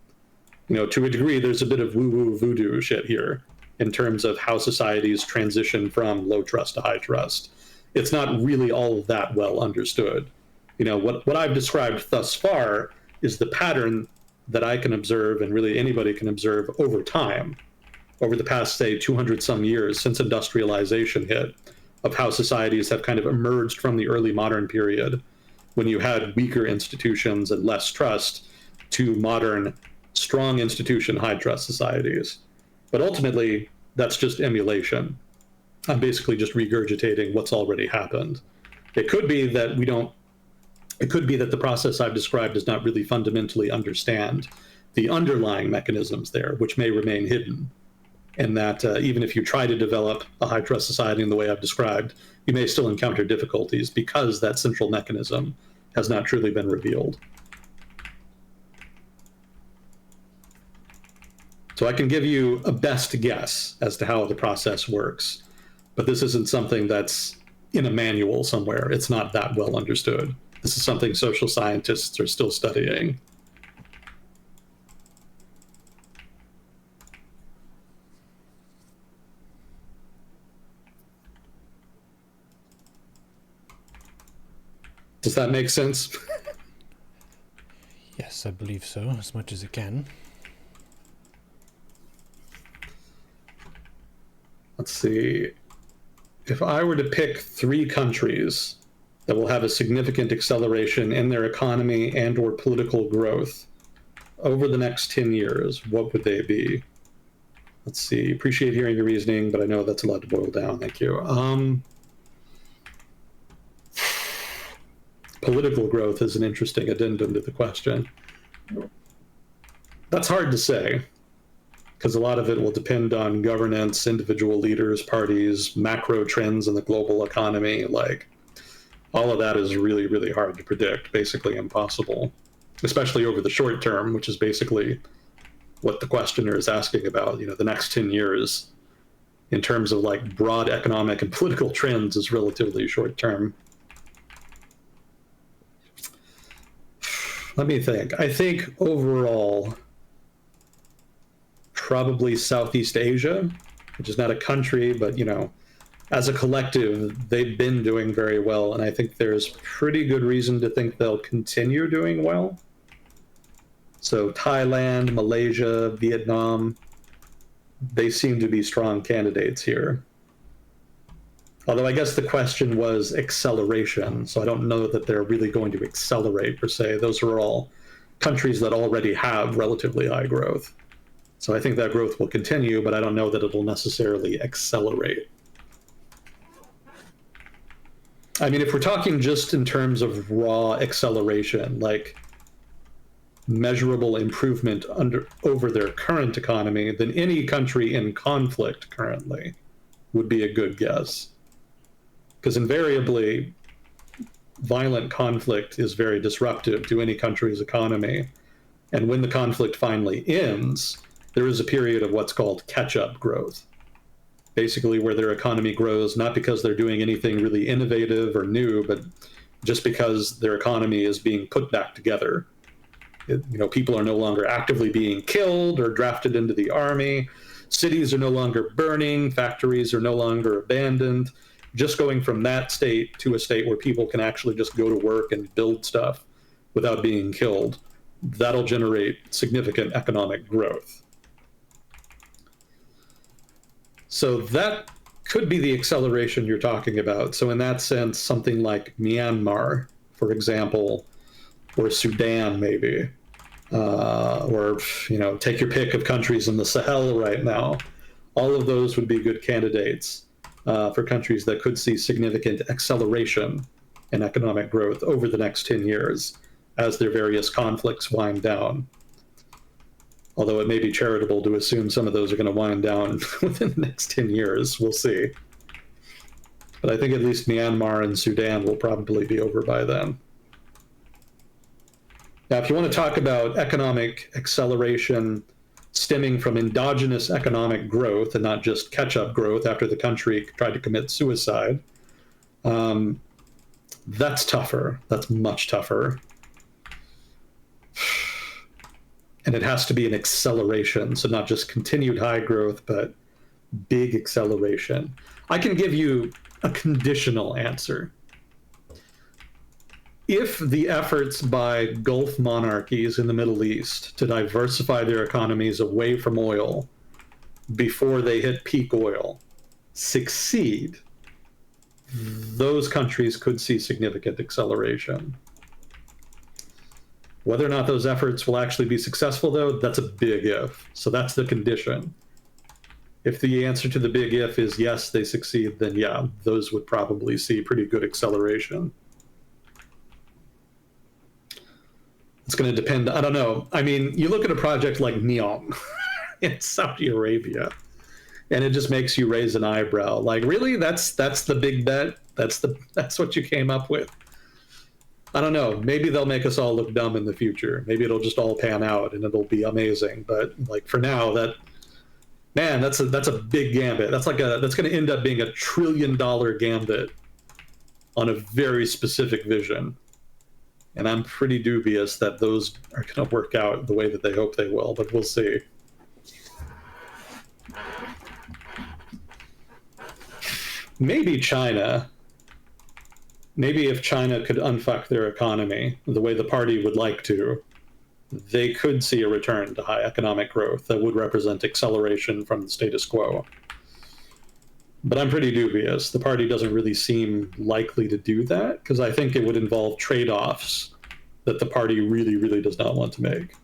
To a degree, there's a bit of woo-woo voodoo shit here in terms of how societies transition from low trust to high trust. It's not really all that well understood. What I've described thus far is the pattern that I can observe, and really anybody can observe over time, over the past, say, 200 some years since industrialization hit, of how societies have kind of emerged from the early modern period, when you had weaker institutions and less trust, to modern, strong institution, high trust societies. But ultimately, that's just emulation. I'm basically just regurgitating what's already happened. It could be that the process I've described does not really fundamentally understand the underlying mechanisms there, which may remain hidden. And that even if you try to develop a high trust society in the way I've described, you may still encounter difficulties because that central mechanism has not truly been revealed. So I can give you a best guess as to how the process works, but this isn't something that's in a manual somewhere. It's not that well understood. This is something social scientists are still studying. Does that make sense? Yes, I believe so, as much as it can. Let's see. If I were to pick 3 countries that will have a significant acceleration in their economy and or political growth over the next 10 years, what would they be? Let's see. Appreciate hearing your reasoning, but I know that's a lot to boil down. Thank you. Political growth is an interesting addendum to the question. That's hard to say, because a lot of it will depend on governance, individual leaders, parties, macro trends in the global economy. Like, all of that is really, really hard to predict, basically impossible, especially over the short term, which is basically what the questioner is asking about. The next 10 years, in terms of like broad economic and political trends, is relatively short term. Let me think. I think overall, probably Southeast Asia, which is not a country, but as a collective, they've been doing very well, and I think there's pretty good reason to think they'll continue doing well. So Thailand, Malaysia, Vietnam, they seem to be strong candidates here. Although I guess the question was acceleration, so I don't know that they're really going to accelerate per se. Those are all countries that already have relatively high growth. So I think that growth will continue, but I don't know that it'll necessarily accelerate. I mean, if we're talking just in terms of raw acceleration, like measurable improvement over their current economy, then any country in conflict currently would be a good guess. Because invariably, violent conflict is very disruptive to any country's economy. And when the conflict finally ends, there is a period of what's called catch-up growth, basically where their economy grows not because they're doing anything really innovative or new, but just because their economy is being put back together. People are no longer actively being killed or drafted into the army. Cities are no longer burning. Factories are no longer abandoned. Just going from that state to a state where people can actually just go to work and build stuff without being killed, that'll generate significant economic growth. So that could be the acceleration you're talking about. So in that sense, something like Myanmar, for example, or Sudan maybe, or take your pick of countries in the Sahel right now. All of those would be good candidates for countries that could see significant acceleration in economic growth over the next 10 years as their various conflicts wind down. Although it may be charitable to assume some of those are going to wind down within the next 10 years. We'll see. But I think at least Myanmar and Sudan will probably be over by then. Now, if you want to talk about economic acceleration stemming from endogenous economic growth and not just catch-up growth after the country tried to commit suicide, that's tougher. That's much tougher. And it has to be an acceleration, so not just continued high growth, but big acceleration. I can give you a conditional answer. If the efforts by Gulf monarchies in the Middle East to diversify their economies away from oil before they hit peak oil succeed, those countries could see significant acceleration. Whether or not those efforts will actually be successful, though, that's a big if. So that's the condition. If the answer to the big if is yes, they succeed, then yeah, those would probably see pretty good acceleration. It's going to depend. I don't know. I mean, you look at a project like Neom in Saudi Arabia, and it just makes you raise an eyebrow. Like, really? That's the big bet? That's what you came up with? I don't know. Maybe they'll make us all look dumb in the future. Maybe it'll just all pan out and it'll be amazing. But like for now, that's a big gambit. That's going to end up being $1 trillion gambit on a very specific vision. And I'm pretty dubious that those are going to work out the way that they hope they will, but we'll see. Maybe China. Maybe if China could unfuck their economy the way the party would like to, they could see a return to high economic growth that would represent acceleration from the status quo. But I'm pretty dubious. The party doesn't really seem likely to do that because I think it would involve trade-offs that the party really, really does not want to make.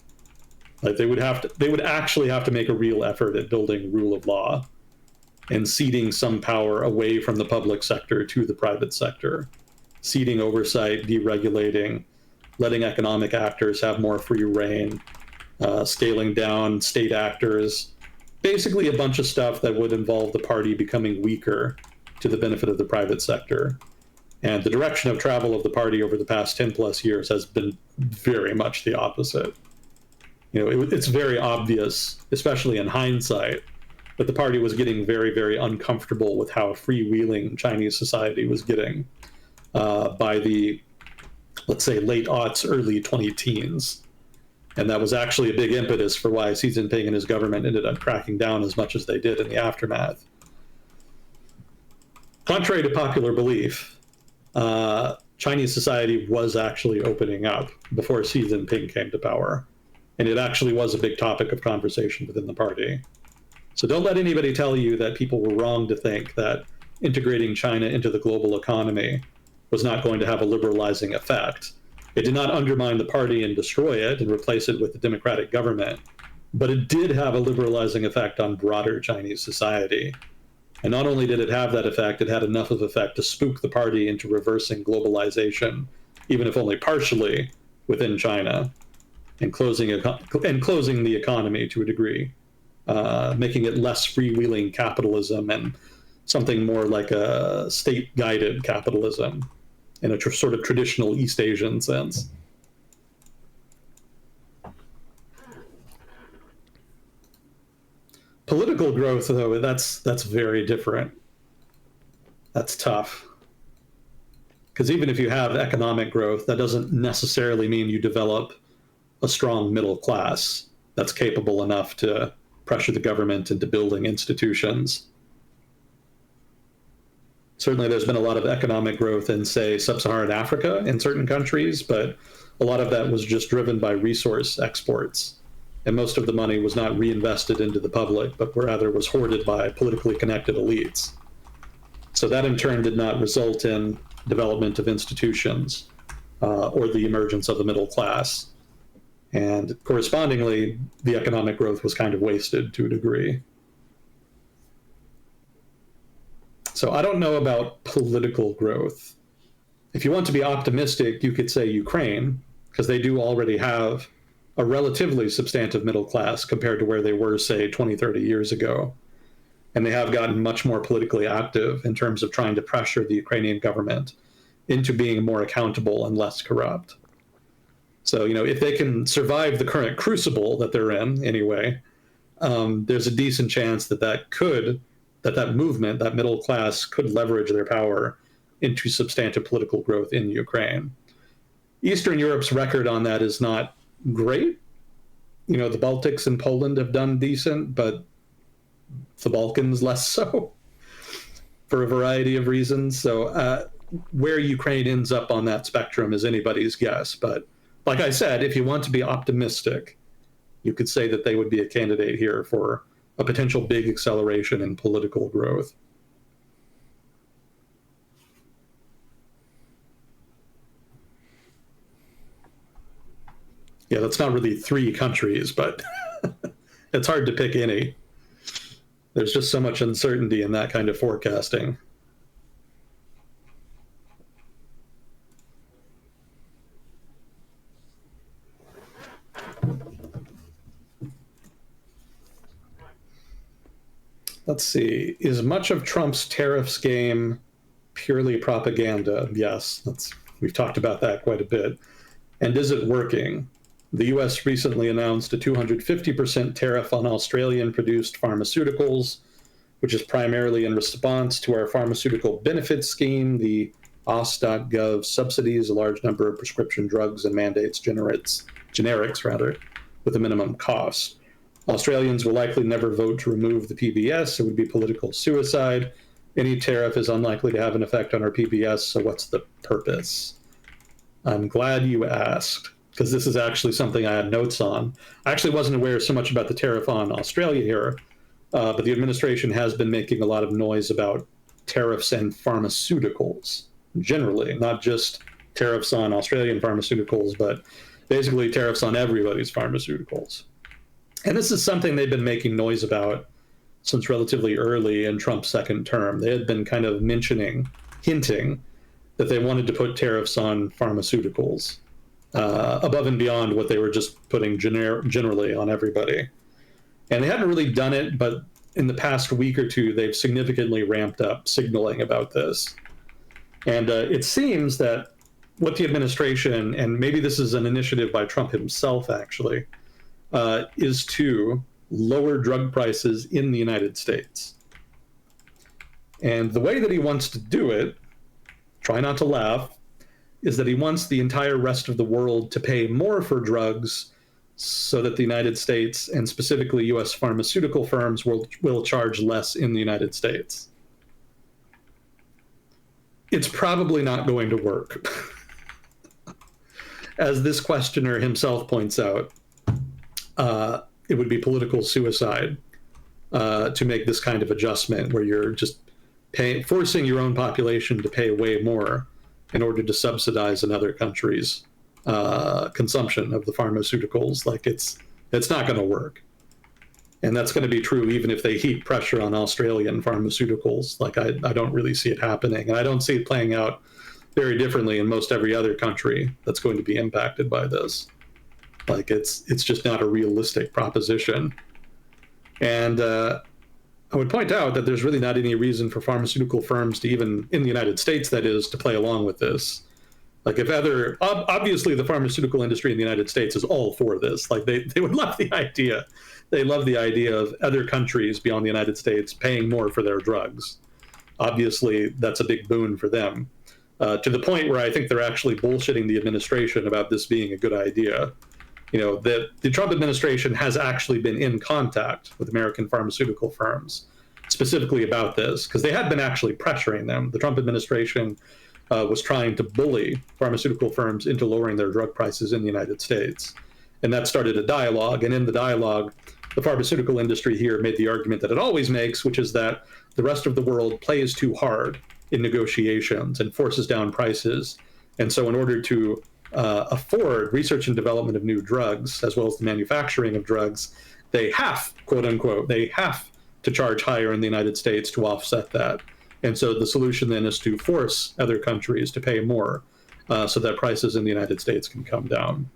Like they would actually have to make a real effort at building rule of law and ceding some power away from the public sector to the private sector, ceding oversight, deregulating, letting economic actors have more free reign, scaling down state actors, basically a bunch of stuff that would involve the party becoming weaker to the benefit of the private sector. And the direction of travel of the party over the past 10 plus years has been very much the opposite. It's very obvious, especially in hindsight, that the party was getting very, very uncomfortable with how freewheeling Chinese society was getting by the, let's say, late aughts, early 2010s. And that was actually a big impetus for why Xi Jinping and his government ended up cracking down as much as they did in the aftermath. Contrary to popular belief, Chinese society was actually opening up before Xi Jinping came to power. And it actually was a big topic of conversation within the party. So don't let anybody tell you that people were wrong to think that integrating China into the global economy was not going to have a liberalizing effect. It did not undermine the party and destroy it and replace it with a democratic government, but it did have a liberalizing effect on broader Chinese society. And not only did it have that effect, it had enough of effect to spook the party into reversing globalization, even if only partially, within China, and closing the economy to a degree, making it less freewheeling capitalism and something more like a state-guided capitalism in a sort of traditional East Asian sense. Political growth, though, that's very different. That's tough. Because even if you have economic growth, that doesn't necessarily mean you develop a strong middle class that's capable enough to pressure the government into building institutions. Certainly, there's been a lot of economic growth in, say, sub-Saharan Africa in certain countries, but a lot of that was just driven by resource exports. And most of the money was not reinvested into the public, but rather was hoarded by politically connected elites. So that in turn did not result in development of institutions or the emergence of the middle class. And correspondingly, the economic growth was kind of wasted to a degree. So I don't know about political growth. If you want to be optimistic, you could say Ukraine, because they do already have a relatively substantive middle class compared to where they were, say, 20, 30 years ago. And they have gotten much more politically active in terms of trying to pressure the Ukrainian government into being more accountable and less corrupt. So, if they can survive the current crucible that they're in anyway, there's a decent chance that movement, that middle class, could leverage their power into substantive political growth in Ukraine. Eastern Europe's record on that is not great. The Baltics and Poland have done decent, but the Balkans less so for a variety of reasons. So where Ukraine ends up on that spectrum is anybody's guess. But like I said, if you want to be optimistic, you could say that they would be a candidate here for a potential big acceleration in political growth. Yeah, that's not really 3 countries, but it's hard to pick any. There's just so much uncertainty in that kind of forecasting. Let's see. Is much of Trump's tariffs game purely propaganda? Yes, we've talked about that quite a bit. And is it working? The US recently announced a 250% tariff on Australian-produced pharmaceuticals, which is primarily in response to our pharmaceutical benefits scheme. The aus.gov subsidies a large number of prescription drugs and mandates generics, with a minimum cost. Australians will likely never vote to remove the PBS. It would be political suicide. Any tariff is unlikely to have an effect on our PBS, so what's the purpose? I'm glad you asked, because this is actually something I had notes on. I actually wasn't aware so much about the tariff on Australia here, but the administration has been making a lot of noise about tariffs and pharmaceuticals generally, not just tariffs on Australian pharmaceuticals, but basically tariffs on everybody's pharmaceuticals. And this is something they've been making noise about since relatively early in Trump's second term. They had been kind of hinting that they wanted to put tariffs on pharmaceuticals above and beyond what they were just putting generally on everybody. And they hadn't really done it, but in the past week or two, they've significantly ramped up signaling about this. And it seems that what the administration, and maybe this is an initiative by Trump himself actually, is to lower drug prices in the United States. And the way that he wants to do it, try not to laugh, is that he wants the entire rest of the world to pay more for drugs so that the United States, and specifically US pharmaceutical firms, will charge less in the United States. It's probably not going to work. As this questioner himself points out, it would be political suicide to make this kind of adjustment where you're just forcing your own population to pay way more in order to subsidize another country's consumption of the pharmaceuticals. Like it's not going to work. And that's going to be true even if they heap pressure on Australian pharmaceuticals. Like, I don't really see it happening. And I don't see it playing out very differently in most every other country that's going to be impacted by this. Like, it's just not a realistic proposition. And I would point out that there's really not any reason for pharmaceutical firms to, even in the United States, that is, to play along with this. Like, if other, obviously the pharmaceutical industry in the United States is all for this. Like, they would love the idea. They love the idea of other countries beyond the United States paying more for their drugs. Obviously, that's a big boon for them. To the point where I think they're actually bullshitting the administration about this being a good idea. You know, that the Trump administration has actually been in contact with American pharmaceutical firms, specifically about this, because they had been actually pressuring them. The Trump administration was trying to bully pharmaceutical firms into lowering their drug prices in the United States. And that started a dialogue. And in the dialogue, the pharmaceutical industry here made the argument that it always makes, which is that the rest of the world plays too hard in negotiations and forces down prices. And so in order to afford research and development of new drugs, as well as the manufacturing of drugs, they have, quote unquote, they have to charge higher in the United States to offset that. And so the solution then is to force other countries to pay more so that prices in the United States can come down.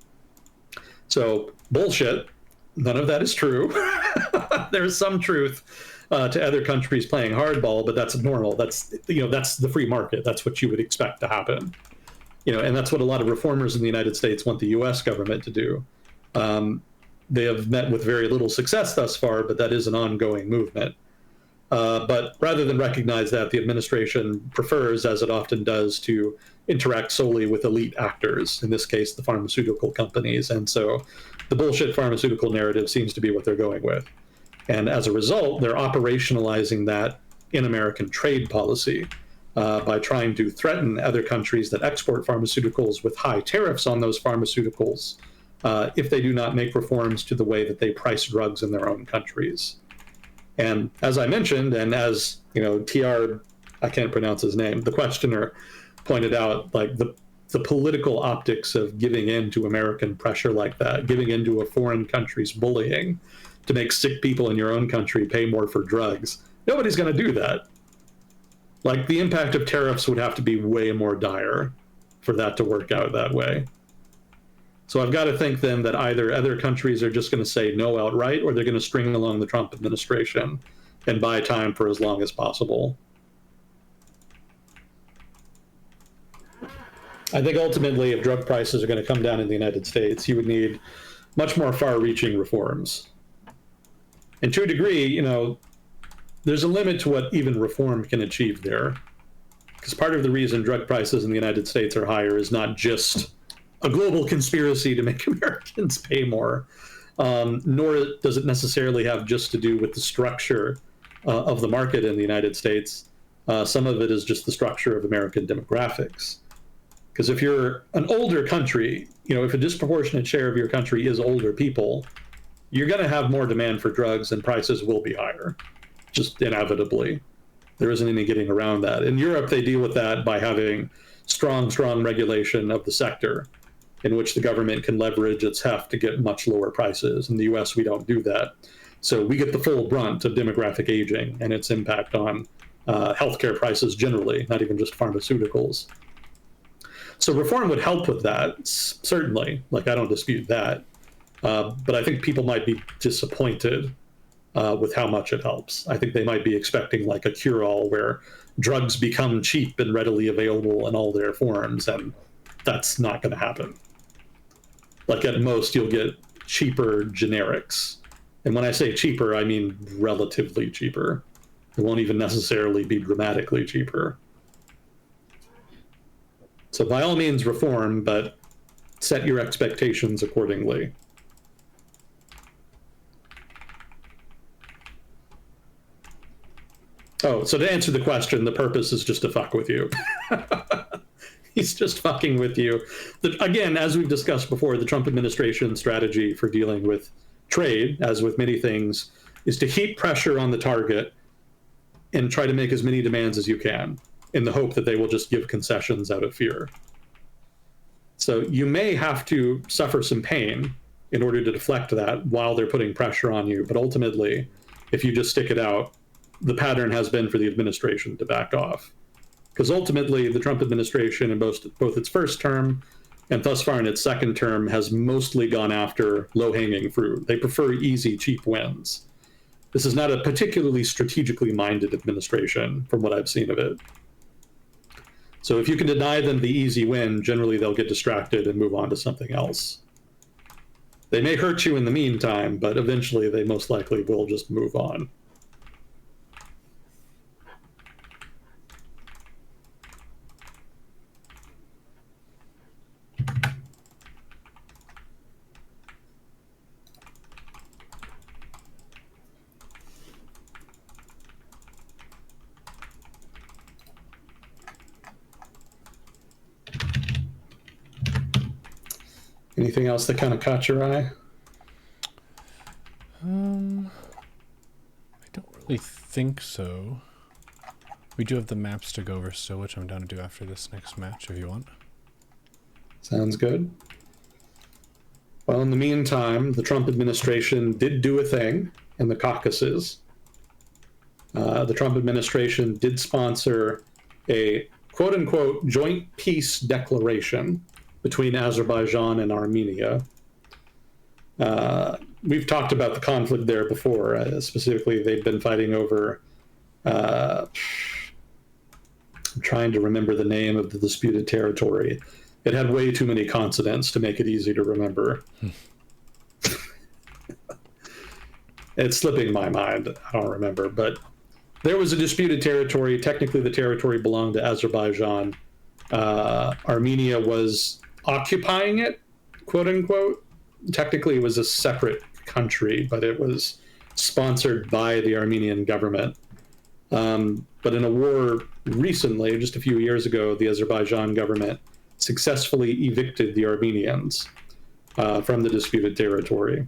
So bullshit. None of that is true. There's some truth to other countries playing hardball, but that's normal. That's the free market. That's what you would expect to happen. And that's what a lot of reformers in the United States want the U.S. government to do. They have met with very little success thus far, but that is an ongoing movement. But rather than recognize that, the administration prefers, as it often does, to interact solely with elite actors, in this case, the pharmaceutical companies. And so the bullshit pharmaceutical narrative seems to be what they're going with. And as a result, they're operationalizing that in American trade policy by trying to threaten other countries that export pharmaceuticals with high tariffs on those pharmaceuticals if they do not make reforms to the way that they price drugs in their own countries. And as I mentioned, and as TR, I can't pronounce his name, the questioner pointed out, like the political optics of giving in to American pressure like that, giving into a foreign country's bullying to make sick people in your own country pay more for drugs. Nobody's going to do that. Like, the impact of tariffs would have to be way more dire for that to work out that way. So I've got to think then that either other countries are just going to say no outright, or they're going to string along the Trump administration and buy time for as long as possible. I think ultimately, if drug prices are going to come down in the United States, you would need much more far-reaching reforms. And to a degree, there's a limit to what even reform can achieve there. Because part of the reason drug prices in the United States are higher is not just a global conspiracy to make Americans pay more, nor does it necessarily have just to do with the structure of the market in the United States. Some of it is just the structure of American demographics. Because if you're an older country, if a disproportionate share of your country is older people, you're going to have more demand for drugs and prices will be higher, just inevitably. There isn't any getting around that. In Europe, they deal with that by having strong regulation of the sector, in which the government can leverage its heft to get much lower prices. In the US, we don't do that. So we get the full brunt of demographic aging and its impact on healthcare prices generally, not even just pharmaceuticals. So reform would help with that, certainly. Like, I don't dispute that. But I think people might be disappointed with how much it helps. I think they might be expecting like a cure-all where drugs become cheap and readily available in all their forms, and that's not going to happen. Like, at most, you'll get cheaper generics. And when I say cheaper, I mean relatively cheaper. It won't even necessarily be dramatically cheaper. So by all means, reform, but set your expectations accordingly. Oh, so to answer the question, the purpose is just to fuck with you. He's just fucking with you. Again, as we've discussed before, the Trump administration strategy for dealing with trade, as with many things, is to heap pressure on the target and try to make as many demands as you can in the hope that they will just give concessions out of fear. So you may have to suffer some pain in order to deflect that while they're putting pressure on you. But ultimately, if you just stick it out, the pattern has been for the administration to back off. Because ultimately, the Trump administration, in both its first term and thus far in its second term, has mostly gone after low-hanging fruit. They prefer easy, cheap wins. This is not a particularly strategically minded administration, from what I've seen of it. So if you can deny them the easy win, generally they'll get distracted and move on to something else. They may hurt you in the meantime, but eventually they most likely will just move on. Anything else that kind of caught your eye? I don't really think so. We do have the maps to go over still, which I'm down to do after this next match if you want. Sounds good. Well, in the meantime, the Trump administration did do a thing in the Caucasus. The Trump administration did sponsor a quote-unquote joint peace declaration between Azerbaijan and Armenia. We've talked about the conflict there before. Specifically, they've been fighting over... I'm trying to remember the name of the disputed territory. It had way too many consonants to make it easy to remember. It's slipping my mind. I don't remember. But there was a disputed territory. Technically, the territory belonged to Azerbaijan. Armenia was occupying it, quote unquote. Technically, it was a separate country, but it was sponsored by the Armenian government. But in a war recently, just a few years ago, the Azerbaijan government successfully evicted the Armenians from the disputed territory.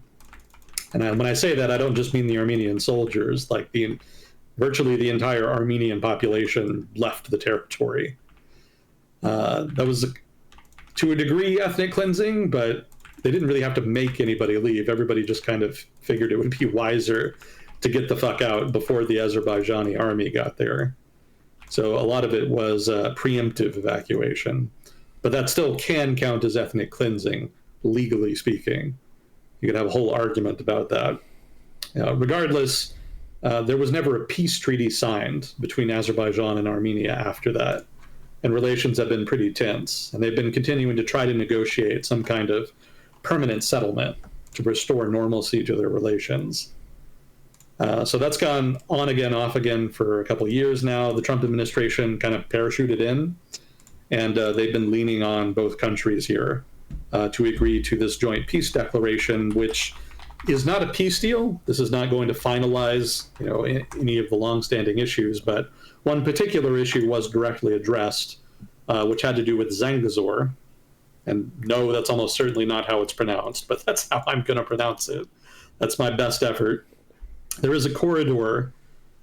And when I say that, I don't just mean the Armenian soldiers. Like virtually the entire Armenian population left the territory. That was, to a degree, ethnic cleansing, but they didn't really have to make anybody leave. Everybody just kind of figured it would be wiser to get the fuck out before the Azerbaijani army got there. So a lot of it was preemptive evacuation. But that still can count as ethnic cleansing, legally speaking. You could have a whole argument about that. Regardless, there was never a peace treaty signed between Azerbaijan and Armenia after that. And relations have been pretty tense. And they've been continuing to try to negotiate some kind of permanent settlement to restore normalcy to their relations. So that's gone on again, off again for a couple of years now. The Trump administration kind of parachuted in, and they've been leaning on both countries here to agree to this joint peace declaration, which is not a peace deal. This is not going to finalize, any of the longstanding issues, but one particular issue was directly addressed, which had to do with Zangezur. And no, that's almost certainly not how it's pronounced, but that's how I'm going to pronounce it. That's my best effort. There is a corridor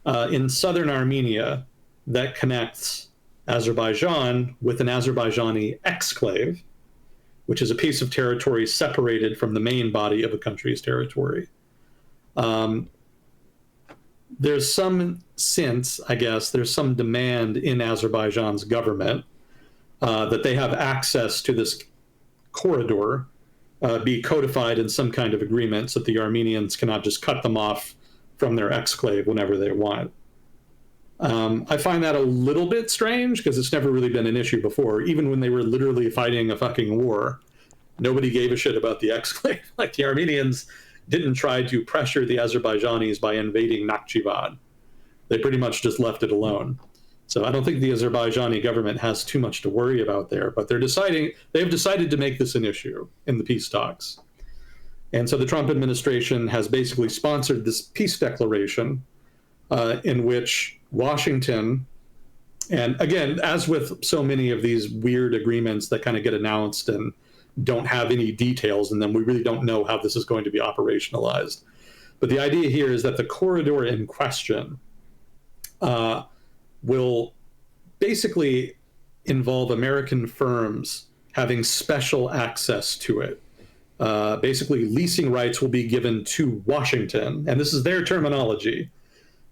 in southern Armenia that connects Azerbaijan with an Azerbaijani exclave, which is a piece of territory separated from the main body of a country's territory. There's some sense, I guess, there's some demand in Azerbaijan's government that they have access to this corridor be codified in some kind of agreement so that the Armenians cannot just cut them off from their exclave whenever they want. I find that a little bit strange because it's never really been an issue before. Even when they were literally fighting a fucking war, nobody gave a shit about the exclave. Like, the Armenians didn't try to pressure the Azerbaijanis by invading Nakhchivan. They pretty much just left it alone. So I don't think the Azerbaijani government has too much to worry about there, but they've decided to make this an issue in the peace talks. And so the Trump administration has basically sponsored this peace declaration in which Washington, and again, as with so many of these weird agreements that kind of get announced and don't have any details in them, we really don't know how this is going to be operationalized. But the idea here is that the corridor in question will basically involve American firms having special access to it. basically leasing rights will be given to Washington. And this is their terminology.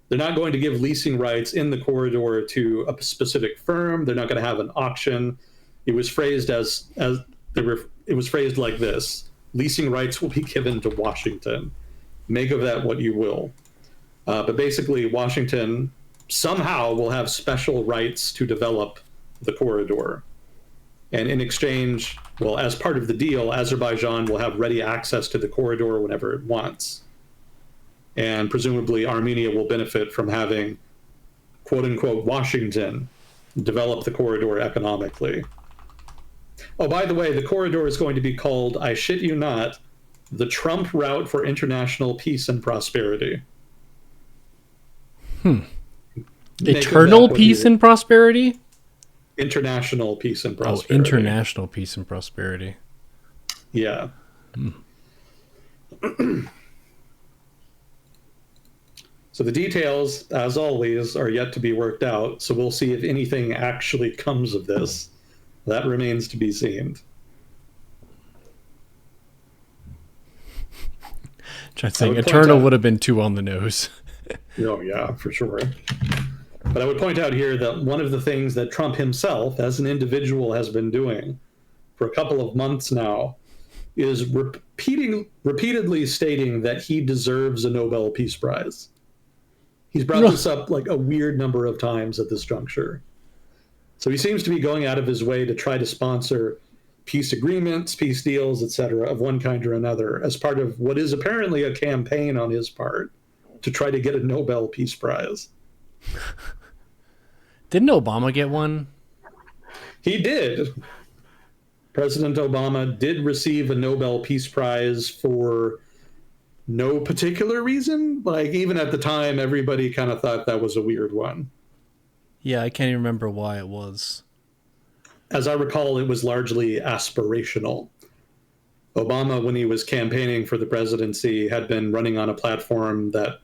They're not going to give leasing rights in the corridor to a specific firm. They're not going to have an auction. It was phrased it was phrased like this: leasing rights will be given to Washington. Make of that what you will. But basically, Washington somehow will have special rights to develop the corridor. And in exchange, well, as part of the deal, Azerbaijan will have ready access to the corridor whenever it wants. And presumably, Armenia will benefit from having, quote unquote, Washington develop the corridor economically. Oh, by the way, the corridor is going to be called, I shit you not, the Trump Route for International Peace and Prosperity. Eternal peace and prosperity? International peace and prosperity. Oh, international peace and prosperity. Yeah. So the details, as always, are yet to be worked out. So we'll see if anything actually comes of this. That remains to be seen. Trying to say eternal would have been too on the nose. Oh, yeah, for sure. But I would point out here that one of the things that Trump himself, as an individual, has been doing for a couple of months now is repeatedly stating that he deserves a Nobel Peace Prize. He's brought this up like a weird number of times at this juncture. So he seems to be going out of his way to try to sponsor peace agreements, peace deals, etc., of one kind or another, as part of what is apparently a campaign on his part to try to get a Nobel Peace Prize. Didn't Obama get one? He did. President Obama did receive a Nobel Peace Prize for no particular reason. Like, even at the time, everybody kind of thought that was a weird one. Yeah, I can't even remember why it was. As I recall, it was largely aspirational. Obama, when he was campaigning for the presidency, had been running on a platform that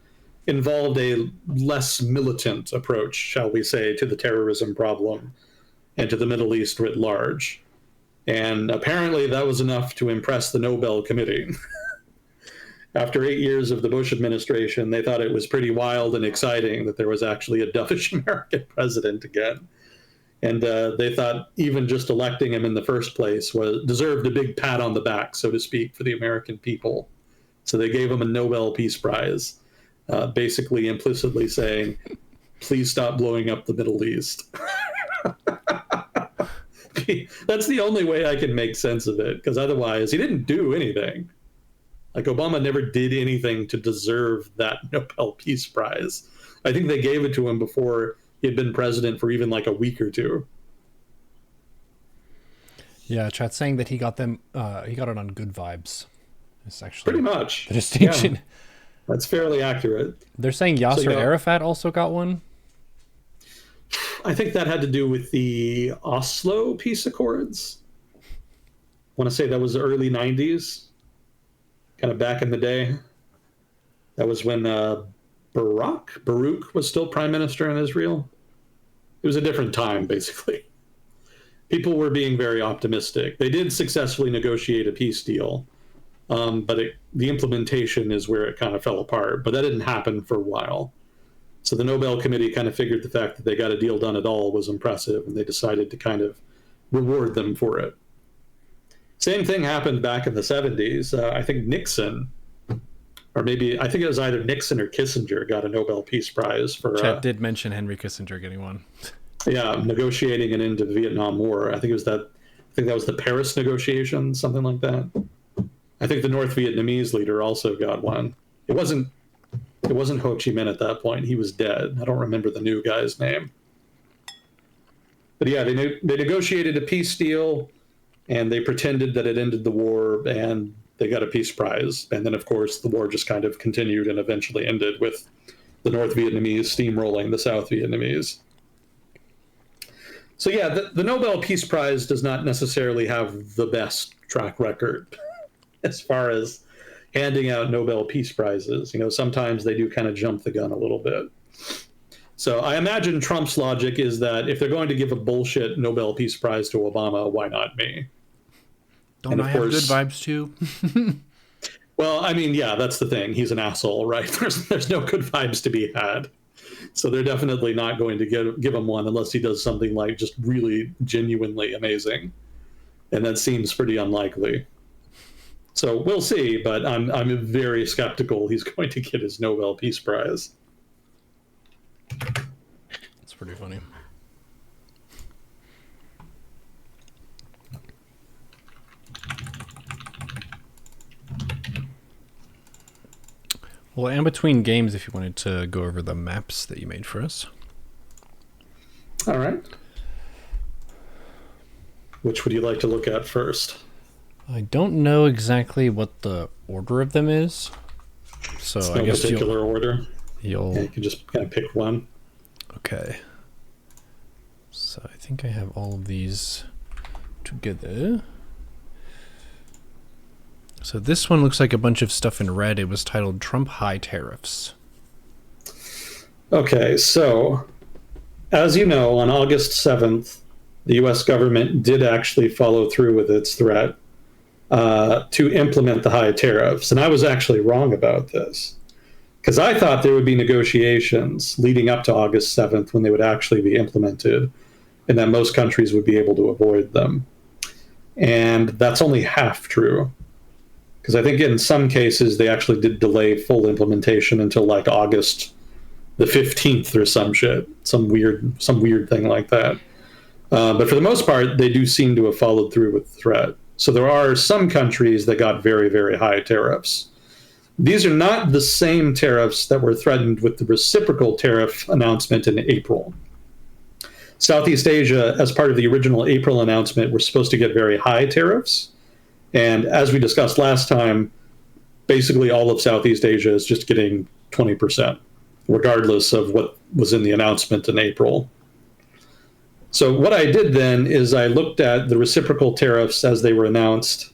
involved a less militant approach, shall we say, to the terrorism problem and to the Middle East writ large. And apparently that was enough to impress the Nobel Committee. After 8 years of the Bush administration, they thought it was pretty wild and exciting that there was actually a dovish American president again. And they thought even just electing him in the first place deserved a big pat on the back, so to speak, for the American people. So they gave him a Nobel Peace Prize, basically implicitly saying, please stop blowing up the Middle East. That's the only way I can make sense of it, because otherwise he didn't do anything. Like, Obama never did anything to deserve that Nobel Peace Prize. I think they gave it to him before he had been president for even like a week or two. Yeah, chat's saying that he got it on good vibes. It's actually pretty much the distinction. Yeah, that's fairly accurate. They're saying Yasser Arafat also got one. I think that had to do with the Oslo Peace Accords. I want to say that was the early 90s, kind of back in the day. That was when Baruch was still prime minister in Israel. It was a different time, basically. People were being very optimistic. They did successfully negotiate a peace deal, but the implementation is where it kind of fell apart. But that didn't happen for a while. So the Nobel Committee kind of figured the fact that they got a deal done at all was impressive, and they decided to kind of reward them for it. Same thing happened back in the 70s. I think Nixon, or maybe I think it was either Nixon or Kissinger, got a Nobel Peace Prize for. Chat did mention Henry Kissinger getting one. Yeah, negotiating an end to the Vietnam War. I think that was the Paris negotiations, something like that. I think the North Vietnamese leader also got one. It wasn't Ho Chi Minh at that point. He was dead. I don't remember the new guy's name. But yeah, they negotiated a peace deal, and they pretended that it ended the war, and they got a peace prize. And then, of course, the war just kind of continued and eventually ended with the North Vietnamese steamrolling the South Vietnamese. So yeah, the Nobel Peace Prize does not necessarily have the best track record as far as handing out Nobel Peace Prizes. You know, sometimes they do kind of jump the gun a little bit. So I imagine Trump's logic is that if they're going to give a bullshit Nobel Peace Prize to Obama, why not me? Don't And I of have good course, vibes too? well, I mean, yeah, that's the thing. He's an asshole, right? There's no good vibes to be had. So they're definitely not going to give him one unless he does something like just really genuinely amazing, and that seems pretty unlikely. So we'll see, but I'm very skeptical he's going to get his Nobel Peace Prize. That's pretty funny. Well, and between games, if you wanted to go over the maps that you made for us. All right. Which would you like to look at first? I don't know exactly what the order of them is, so It's I no guess particular order. you'll. Yeah, you can just kind of pick one. Okay. So I think I have all of these together. So this one looks like a bunch of stuff in red. It was titled Trump High Tariffs. Okay, so as you know, on August 7th, the US government did actually follow through with its threat to implement the high tariffs. And I was actually wrong about this because I thought there would be negotiations leading up to August 7th when they would actually be implemented and that most countries would be able to avoid them. And that's only half true. Because I think in some cases they actually did delay full implementation until like August the 15th or some shit, some weird thing like that. But for the most part, they do seem to have followed through with the threat. So there are some countries that got very, very high tariffs. These are not the same tariffs that were threatened with the reciprocal tariff announcement in April. Southeast Asia, as part of the original April announcement, were supposed to get very high tariffs. And as we discussed last time, basically all of Southeast Asia is just getting 20%, regardless of what was in the announcement in April. So what I did then is I looked at the reciprocal tariffs as they were announced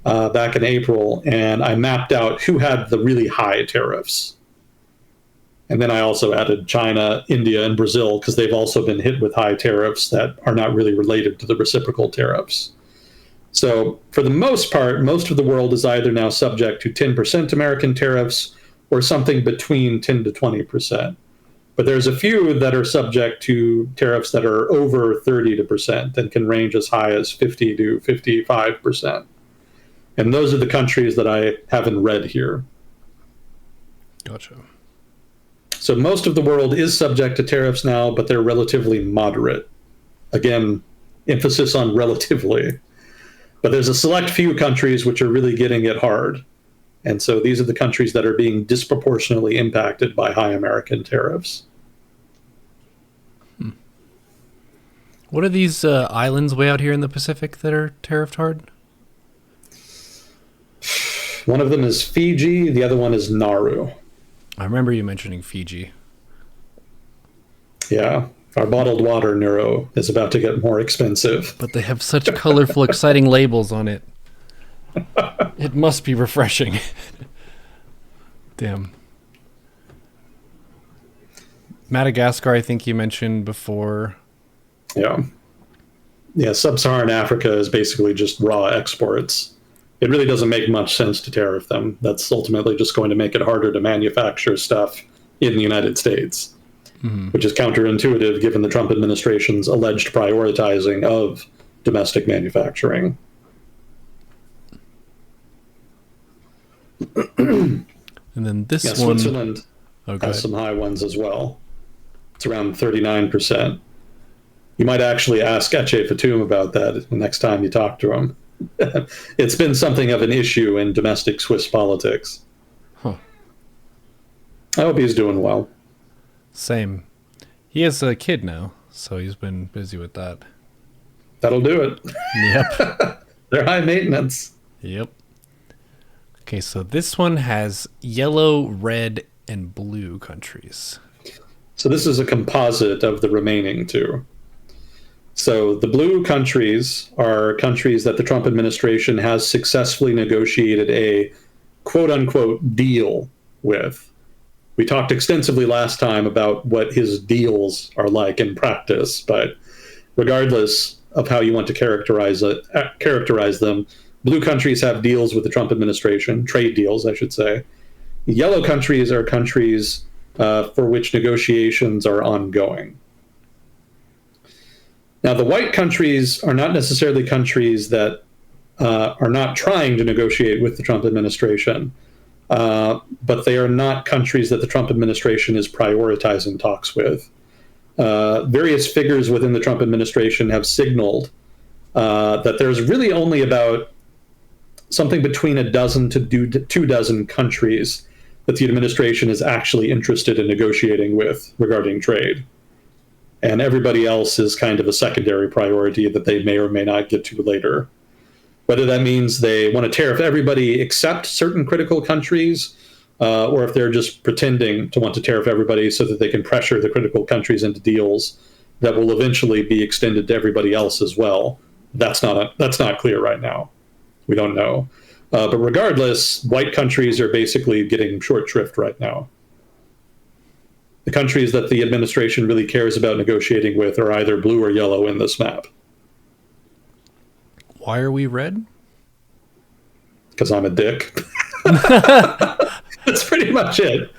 back in April, and I mapped out who had the really high tariffs. And then I also added China, India, and Brazil because they've also been hit with high tariffs that are not really related to the reciprocal tariffs. So for the most part, most of the world is either now subject to 10% American tariffs or something between 10 to 20%. But there's a few that are subject to tariffs that are over 30% and can range as high as 50 to 55%. And those are the countries that I have in red here. Gotcha. So most of the world is subject to tariffs now, but they're relatively moderate. Again, emphasis on relatively. But there's a select few countries which are really getting it hard. And so these are the countries that are being disproportionately impacted by high American tariffs. What are these islands way out here in the Pacific that are tariffed hard? One of them is Fiji, the other one is Nauru. I remember you mentioning Fiji. Yeah, our bottled water, Neuro, is about to get more expensive. But they have such colorful, exciting labels on it. It must be refreshing. Damn. Madagascar, I think you mentioned before. Yeah. Yeah, sub-Saharan Africa is basically just raw exports. It really doesn't make much sense to tariff them. That's ultimately just going to make it harder to manufacture stuff in the United States, which is counterintuitive given the Trump administration's alleged prioritizing of domestic manufacturing. And then this one. Switzerland has has some high ones as well. It's around 39%. You might actually ask Etche Fatum about that the next time you talk to him. It's been something of an issue in domestic Swiss politics. Huh. I hope he's doing well. Same. He has a kid now, so he's been busy with that. That'll do it. Yep. They're high maintenance. Yep. Okay, so this one has yellow, red, and blue countries. So this is a composite of the remaining two. So the blue countries are countries that the Trump administration has successfully negotiated a quote-unquote deal with. We talked extensively last time about what his deals are like in practice, but regardless of how you want to characterize them, Blue countries have deals with the Trump administration, trade deals, I should say. Yellow countries are countries for which negotiations are ongoing. Now, the white countries are not necessarily countries that are not trying to negotiate with the Trump administration, but they are not countries that the Trump administration is prioritizing talks with. Various figures within the Trump administration have signaled that there's really only about something between a dozen to 2 dozen countries that the administration is actually interested in negotiating with regarding trade. And everybody else is kind of a secondary priority that they may or may not get to later. Whether that means they want to tariff everybody except certain critical countries, or if they're just pretending to want to tariff everybody so that they can pressure the critical countries into deals that will eventually be extended to everybody else as well. That's not clear right now. We don't know. But regardless, white countries are basically getting short shrift right now. The countries that the administration really cares about negotiating with are either blue or yellow in this map. Why are we red? Because I'm a dick. That's pretty much it.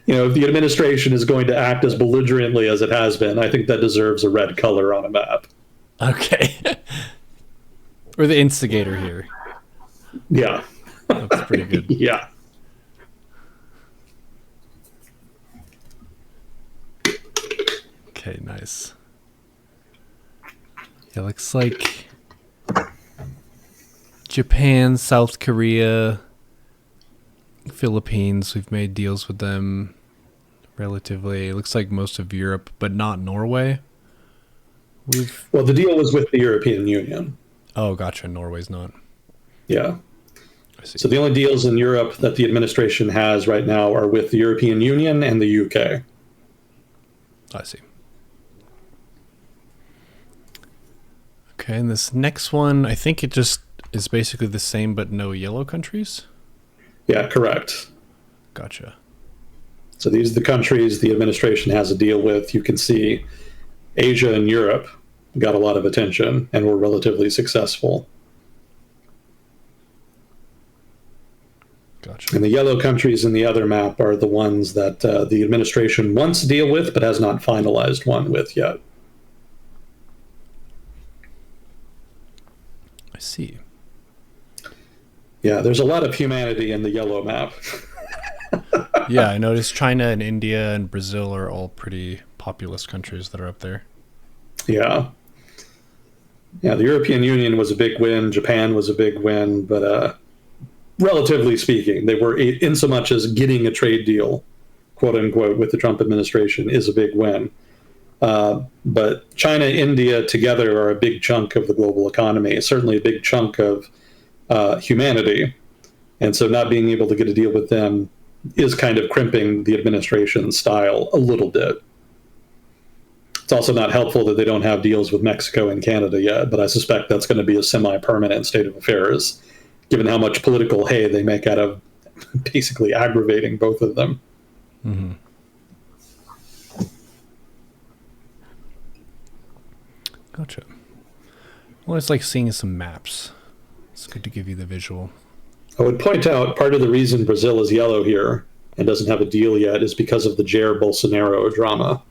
If the administration is going to act as belligerently as it has been, I think that deserves a red color on a map. Okay. We're the instigator here. Yeah. That's pretty good. Yeah. Okay, nice. Yeah, looks like Japan, South Korea, Philippines, we've made deals with them relatively. It looks like most of Europe, but not Norway. Well, the deal was with the European Union. Oh, gotcha. Norway's not. Yeah. I see. So the only deals in Europe that the administration has right now are with the European Union and the UK. I see. Okay, and this next one, I think it just is basically the same, but no yellow countries? Yeah, correct. Gotcha. So these are the countries the administration has a deal with. You can see Asia and Europe got a lot of attention and were relatively successful. Gotcha. And the yellow countries in the other map are the ones that the administration wants to deal with, but has not finalized one with yet. I see. Yeah, there's a lot of humanity in the yellow map. Yeah, I noticed China and India and Brazil are all pretty populous countries that are up there. Yeah. Yeah, the European Union was a big win. Japan was a big win. But relatively speaking, they were in so much as getting a trade deal, quote unquote, with the Trump administration is a big win. But China, India together are a big chunk of the global economy, certainly a big chunk of humanity. And so not being able to get a deal with them is kind of crimping the administration's style a little bit. It's also not helpful that they don't have deals with Mexico and Canada yet, but I suspect that's going to be a semi-permanent state of affairs, given how much political hay they make out of basically aggravating both of them. Mm-hmm. Gotcha. Well, it's like seeing some maps. It's good to give you the visual. I would point out part of the reason Brazil is yellow here and doesn't have a deal yet is because of the Jair Bolsonaro drama.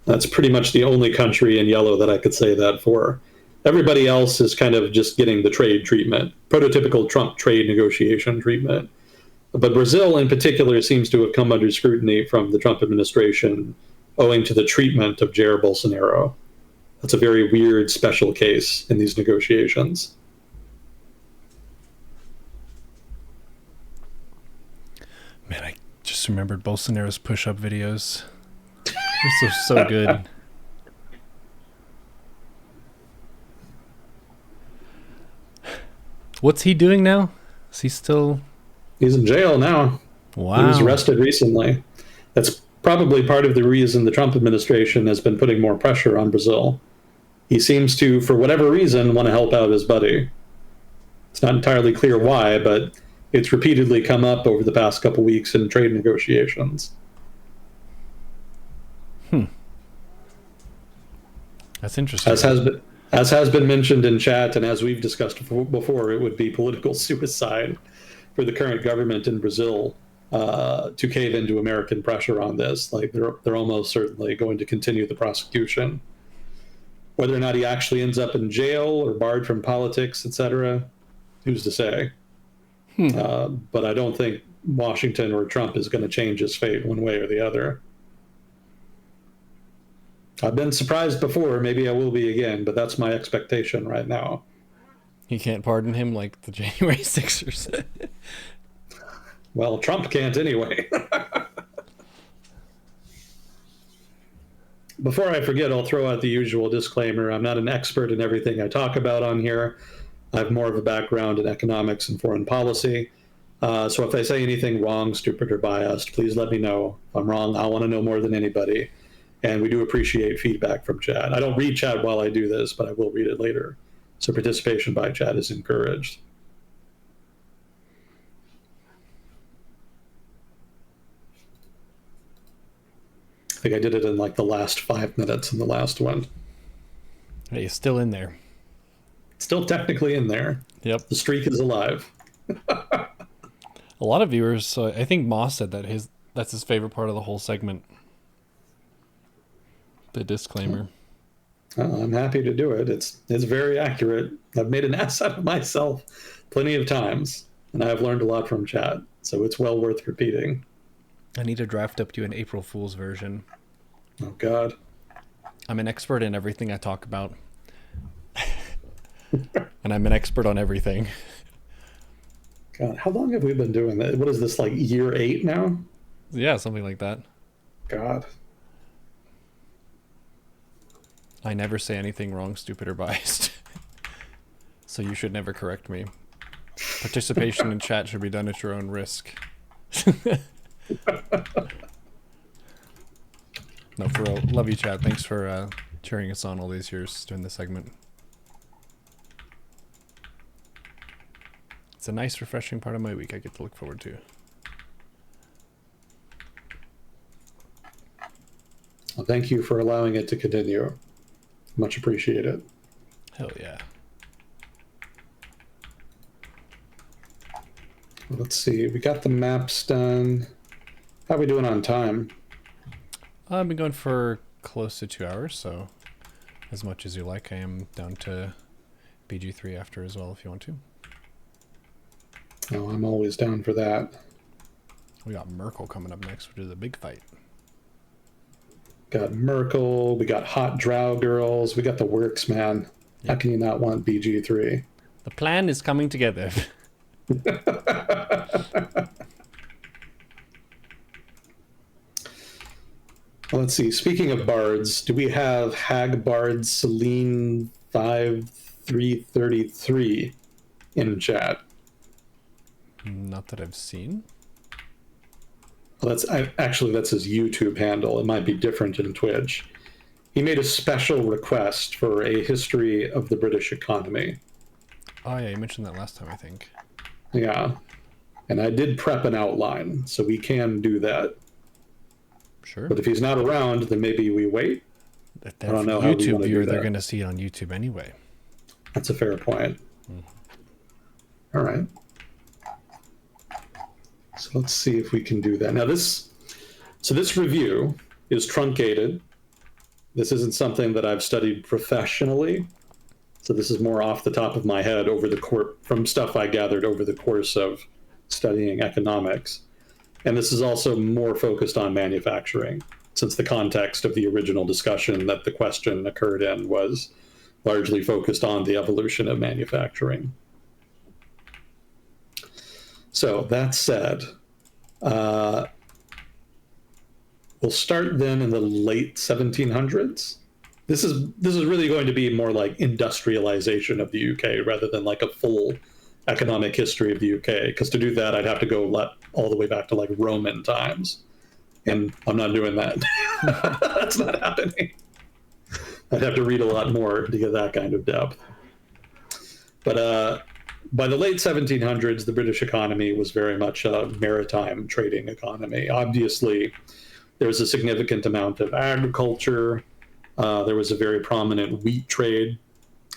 That's pretty much the only country in yellow that I could say that for. Everybody else is kind of just getting the trade treatment, prototypical Trump trade negotiation treatment. But Brazil in particular seems to have come under scrutiny from the Trump administration owing to the treatment of Jair Bolsonaro. That's a very weird special case in these negotiations. Man, I just remembered Bolsonaro's push-up videos. They're so good. What's he doing now? Is he still... He's in jail now. Wow. He was arrested recently. That's probably part of the reason the Trump administration has been putting more pressure on Brazil. He seems to, for whatever reason, want to help out his buddy. It's not entirely clear why, but it's repeatedly come up over the past couple weeks in trade negotiations. That's interesting. As has been mentioned in chat, and as we've discussed before, it would be political suicide for the current government in Brazil to cave into American pressure on this. Like they're almost certainly going to continue the prosecution. Whether or not he actually ends up in jail or barred from politics, etc., who's to say? But I don't think Washington or Trump is going to change his fate one way or the other. I've been surprised before. Maybe I will be again, but that's my expectation right now. You can't pardon him like the January Sixers. Well, Trump can't anyway. Before I forget, I'll throw out the usual disclaimer. I'm not an expert in everything I talk about on here. I have more of a background in economics and foreign policy. So if I say anything wrong, stupid, or biased, please let me know. If I'm wrong, I want to know more than anybody. And we do appreciate feedback from chat. I don't read chat while I do this, but I will read it later. So participation by chat is encouraged. I think I did it in like the last 5 minutes in the last one. Hey, he's still in there. Still technically in there. Yep. The streak is alive. A lot of viewers, I think Moss said that that's his favorite part of the whole segment. The disclaimer. I'm happy to do it. It's very accurate. I've made an ass out of myself plenty of times, and I've learned a lot from chat, so it's well worth repeating. I need to draft up you an April Fool's version. Oh, God. I'm an expert in everything I talk about. And I'm an expert on everything. God, how long have we been doing that? What is this, like year 8 now? Yeah, something like that. God. I never say anything wrong, stupid, or biased. So you should never correct me. Participation in chat should be done at your own risk. No, for real. Love you, chat. Thanks for cheering us on all these years during the segment. It's a nice, refreshing part of my week I get to look forward to. Well, thank you for allowing it to continue. Much appreciated. Hell yeah. Let's see. We got the maps done. How are we doing on time? I've been going for close to 2 hours, so as much as you like. I am down to BG3 after as well if you want to. Oh, I'm always down for that. We got Merkel coming up next, which is a big fight. Got Merkel. We got Hot Drow Girls. We got the works, man. Yep. How can you not want BG3? The plan is coming together. Well, let's see. Speaking of bards, do we have Hag Bard Celine 5333 in chat? Not that I've seen. Well, that's his YouTube handle. It might be different in Twitch. He made a special request for a history of the British economy. Oh yeah, you mentioned that last time, I think. Yeah. And I did prep an outline, so we can do that. Sure. But if he's not around, then maybe we wait. If I they're don't a know how we YouTube wanna do viewer, they're that. going to see it on YouTube anyway. That's a fair point. All right. So let's see if we can do that. Now this review is truncated. This isn't something that I've studied professionally. So this is more off the top of my head from stuff I gathered over the course of studying economics. And this is also more focused on manufacturing, since the context of the original discussion that the question occurred in was largely focused on the evolution of manufacturing. So that said, we'll start then in the late 1700s. This is really going to be more like industrialization of the UK rather than like a full economic history of the UK. Because to do that, I'd have to go all the way back to like Roman times, and I'm not doing that. That's not happening. I'd have to read a lot more to get that kind of depth. But by the late 1700s, the British economy was very much a maritime trading economy. Obviously, there was a significant amount of agriculture. There was a very prominent wheat trade.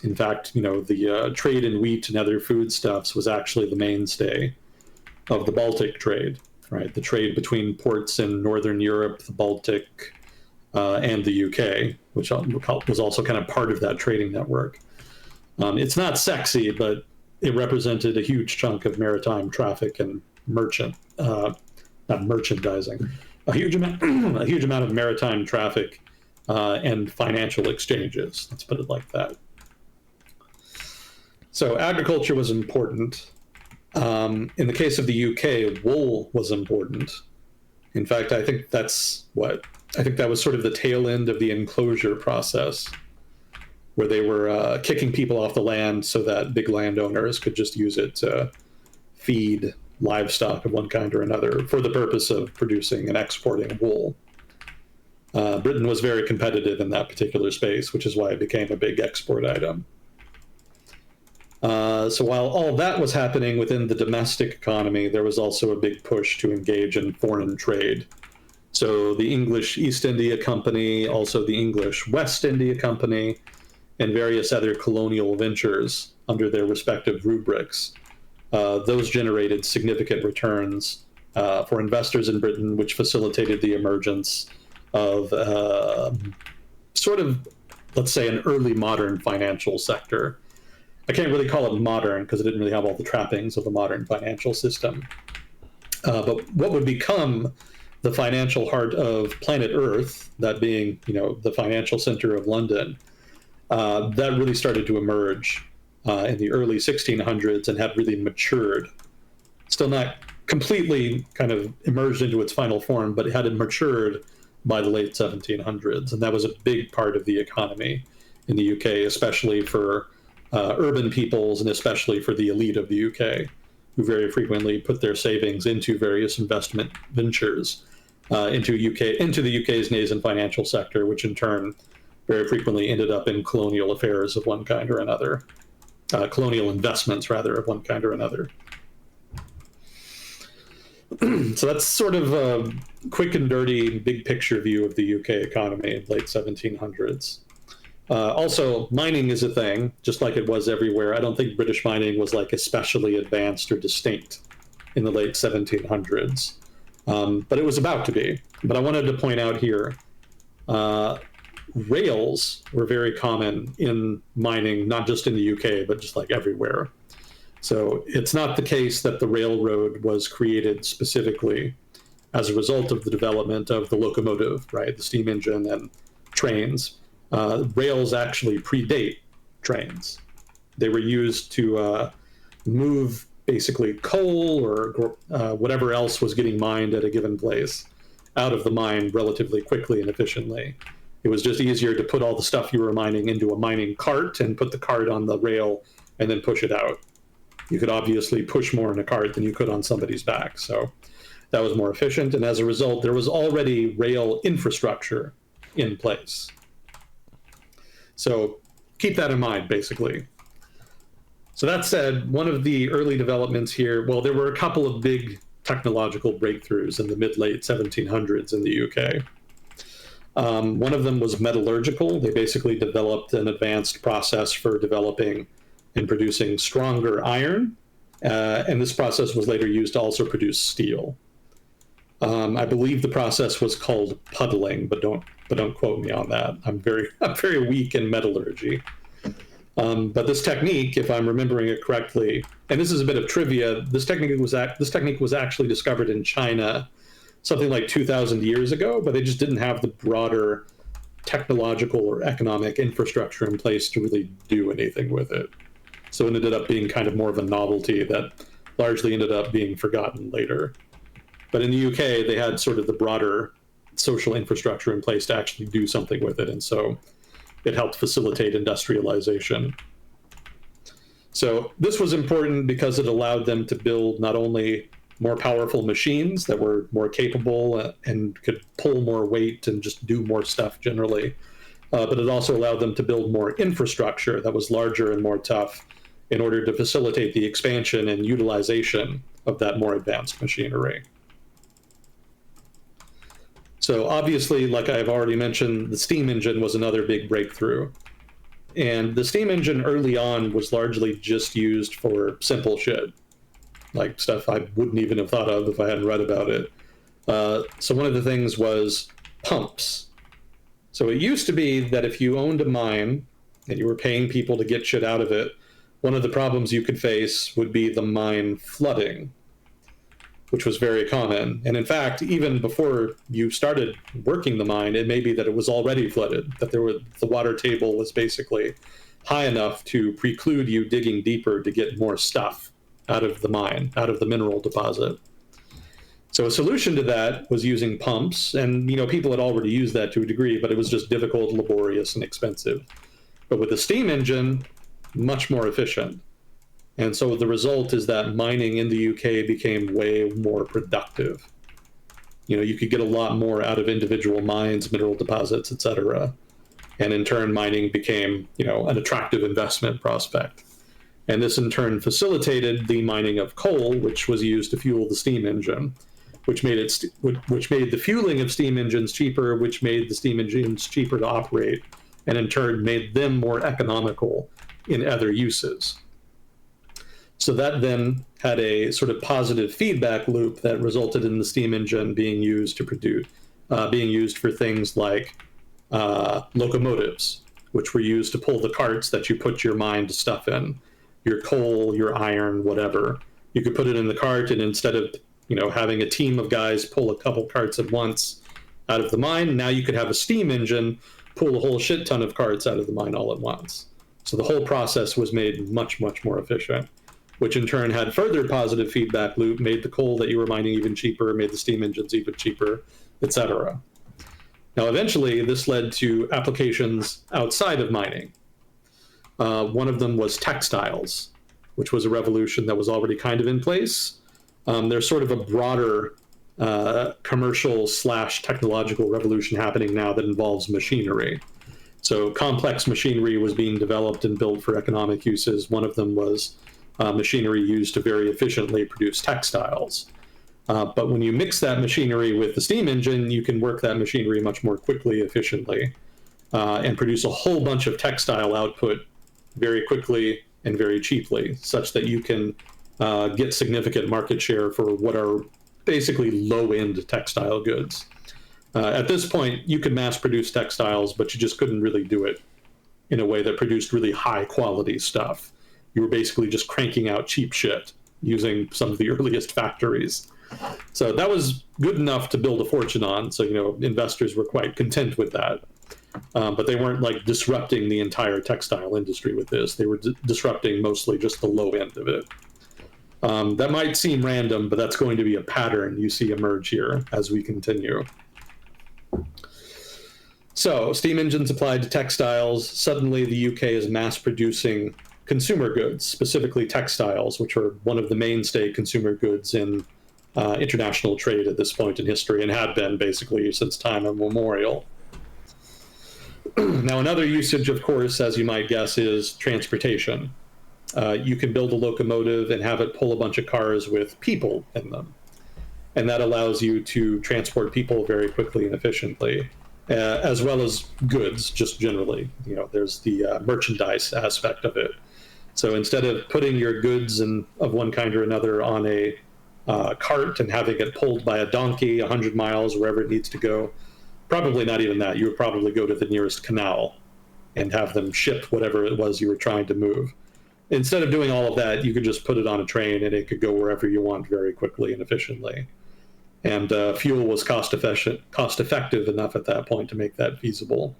In fact, the trade in wheat and other foodstuffs was actually the mainstay of the Baltic trade, right? The trade between ports in Northern Europe, the Baltic, and the UK, which was also kind of part of that trading network. It's not sexy, but it represented a huge chunk of maritime traffic and not merchandising, a huge amount of maritime traffic and financial exchanges. Let's put it like that. So agriculture was important. In the case of the UK, wool was important. In fact, I think that was sort of the tail end of the enclosure process, where they were kicking people off the land so that big landowners could just use it to feed livestock of one kind or another for the purpose of producing and exporting wool. Britain was very competitive in that particular space, which is why it became a big export item. So while all of that was happening within the domestic economy, there was also a big push to engage in foreign trade. So the English East India Company, also the English West India Company, and various other colonial ventures under their respective rubrics, those generated significant returns for investors in Britain, which facilitated the emergence of sort of, let's say, an early modern financial sector. I can't really call it modern because it didn't really have all the trappings of the modern financial system. But what would become the financial heart of planet Earth, that being, the financial center of London, that really started to emerge in the early 1600s and had really matured. Still not completely kind of emerged into its final form, but it had matured by the late 1700s. And that was a big part of the economy in the UK, especially for urban peoples and especially for the elite of the UK, who very frequently put their savings into various investment ventures into the UK's nascent financial sector, which in turn very frequently ended up in colonial affairs of one kind or another, colonial investments rather of one kind or another. So that's sort of a quick and dirty big picture view of the UK economy in late 1700s. Also, mining is a thing, just like it was everywhere. I don't think British mining was like especially advanced or distinct in the late 1700s, but it was about to be. But I wanted to point out here, rails were very common in mining, not just in the UK, but just like everywhere. So it's not the case that the railroad was created specifically as a result of the development of the locomotive, right, the steam engine and trains. Rails actually predate trains. They were used to move basically coal or whatever else was getting mined at a given place out of the mine relatively quickly and efficiently. It was just easier to put all the stuff you were mining into a mining cart and put the cart on the rail and then push it out. You could obviously push more in a cart than you could on somebody's back. So that was more efficient. And as a result, there was already rail infrastructure in place. So keep that in mind, basically. So that said, one of the early developments here, well, there were a couple of big technological breakthroughs in the mid-late 1700s in the UK. One of them was metallurgical. They basically developed an advanced process for developing and producing stronger iron, and this process was later used to also produce steel. I believe the process was called puddling, but don't quote me on that. I'm very weak in metallurgy. But this technique, if I'm remembering it correctly, and this is a bit of trivia, this technique was actually discovered in China something like 2,000 years ago, but they just didn't have the broader technological or economic infrastructure in place to really do anything with it. So it ended up being kind of more of a novelty that largely ended up being forgotten later. But in the UK, they had sort of the broader social infrastructure in place to actually do something with it, and so it helped facilitate industrialization. So this was important because it allowed them to build not only more powerful machines that were more capable and could pull more weight and just do more stuff generally, but it also allowed them to build more infrastructure that was larger and more tough in order to facilitate the expansion and utilization of that more advanced machinery. So obviously, like I've already mentioned, the steam engine was another big breakthrough. And the steam engine early on was largely just used for simple shit, like stuff I wouldn't even have thought of if I hadn't read about it. So one of the things was pumps. So it used to be that if you owned a mine and you were paying people to get shit out of it, one of the problems you could face would be the mine flooding, which was very common. And in fact, even before you started working the mine, it may be that it was already flooded, that the water table was basically high enough to preclude you digging deeper to get more stuff out of the mine, out of the mineral deposit. So a solution to that was using pumps, and people had already used that to a degree, but it was just difficult, laborious, and expensive. But with the steam engine, much more efficient. And so the result is that mining in the UK became way more productive. You could get a lot more out of individual mines, mineral deposits, etc. And in turn, mining became, an attractive investment prospect. And this in turn facilitated the mining of coal, which was used to fuel the steam engine, which made the fueling of steam engines cheaper, which made the steam engines cheaper to operate, and in turn made them more economical in other uses. So that then had a sort of positive feedback loop that resulted in the steam engine being used for things like locomotives, which were used to pull the carts that you put your mined stuff in, your coal, your iron, whatever. You could put it in the cart, and instead of having a team of guys pull a couple carts at once out of the mine, now you could have a steam engine pull a whole shit ton of carts out of the mine all at once. So the whole process was made much, much more efficient, which in turn had further positive feedback loop, made the coal that you were mining even cheaper, made the steam engines even cheaper, etc. Now, eventually, this led to applications outside of mining. One of them was textiles, which was a revolution that was already kind of in place. There's sort of a broader commercial/technological revolution happening now that involves machinery. So complex machinery was being developed and built for economic uses. One of them was machinery used to very efficiently produce textiles. But when you mix that machinery with the steam engine, you can work that machinery much more quickly, efficiently, and produce a whole bunch of textile output very quickly and very cheaply, such that you can get significant market share for what are basically low-end textile goods. At this point, you could mass produce textiles, but you just couldn't really do it in a way that produced really high-quality stuff. You were basically just cranking out cheap shit using some of the earliest factories. So that was good enough to build a fortune on. So, investors were quite content with that. But they weren't like disrupting the entire textile industry with this. They were disrupting mostly just the low end of it. That might seem random, but that's going to be a pattern you see emerge here as we continue. So, steam engines applied to textiles. Suddenly, the UK is mass producing consumer goods, specifically textiles, which are one of the mainstay consumer goods in international trade at this point in history, and had been basically since time immemorial. Now, another usage, of course, as you might guess, is transportation. You can build a locomotive and have it pull a bunch of cars with people in them. And that allows you to transport people very quickly and efficiently, as well as goods, just generally. There's the merchandise aspect of it. So instead of putting your goods of one kind or another on a cart and having it pulled by a donkey 100 miles wherever it needs to go, probably not even that. You would probably go to the nearest canal and have them ship whatever it was you were trying to move. Instead of doing all of that, you could just put it on a train and it could go wherever you want very quickly and efficiently. And fuel was cost effective enough at that point to make that feasible.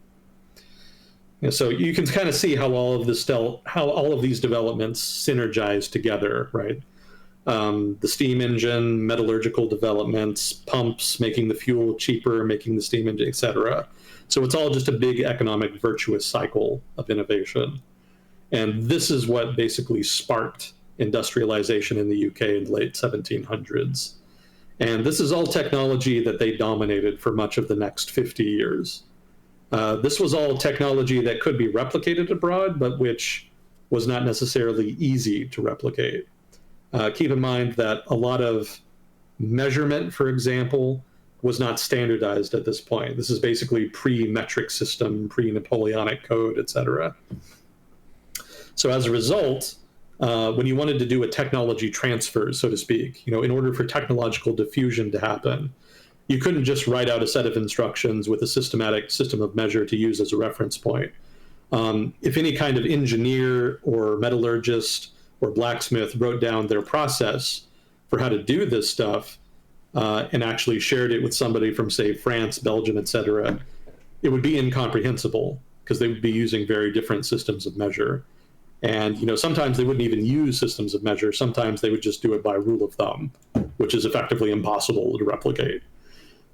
And so you can kind of see how all of these developments synergize together, right? The steam engine, metallurgical developments, pumps, making the fuel cheaper, making the steam engine, etc. So it's all just a big economic virtuous cycle of innovation. And this is what basically sparked industrialization in the UK in the late 1700s. And this is all technology that they dominated for much of the next 50 years. This was all technology that could be replicated abroad, but which was not necessarily easy to replicate. Keep in mind that a lot of measurement, for example, was not standardized at this point. This is basically pre-metric system, pre-Napoleonic code, etc. So as a result, when you wanted to do a technology transfer, so to speak, in order for technological diffusion to happen, you couldn't just write out a set of instructions with a systematic system of measure to use as a reference point. If any kind of engineer or metallurgist or blacksmith wrote down their process for how to do this stuff and actually shared it with somebody from, say, France, Belgium, etc., it would be incomprehensible because they would be using very different systems of measure. And sometimes they wouldn't even use systems of measure. Sometimes they would just do it by rule of thumb, which is effectively impossible to replicate.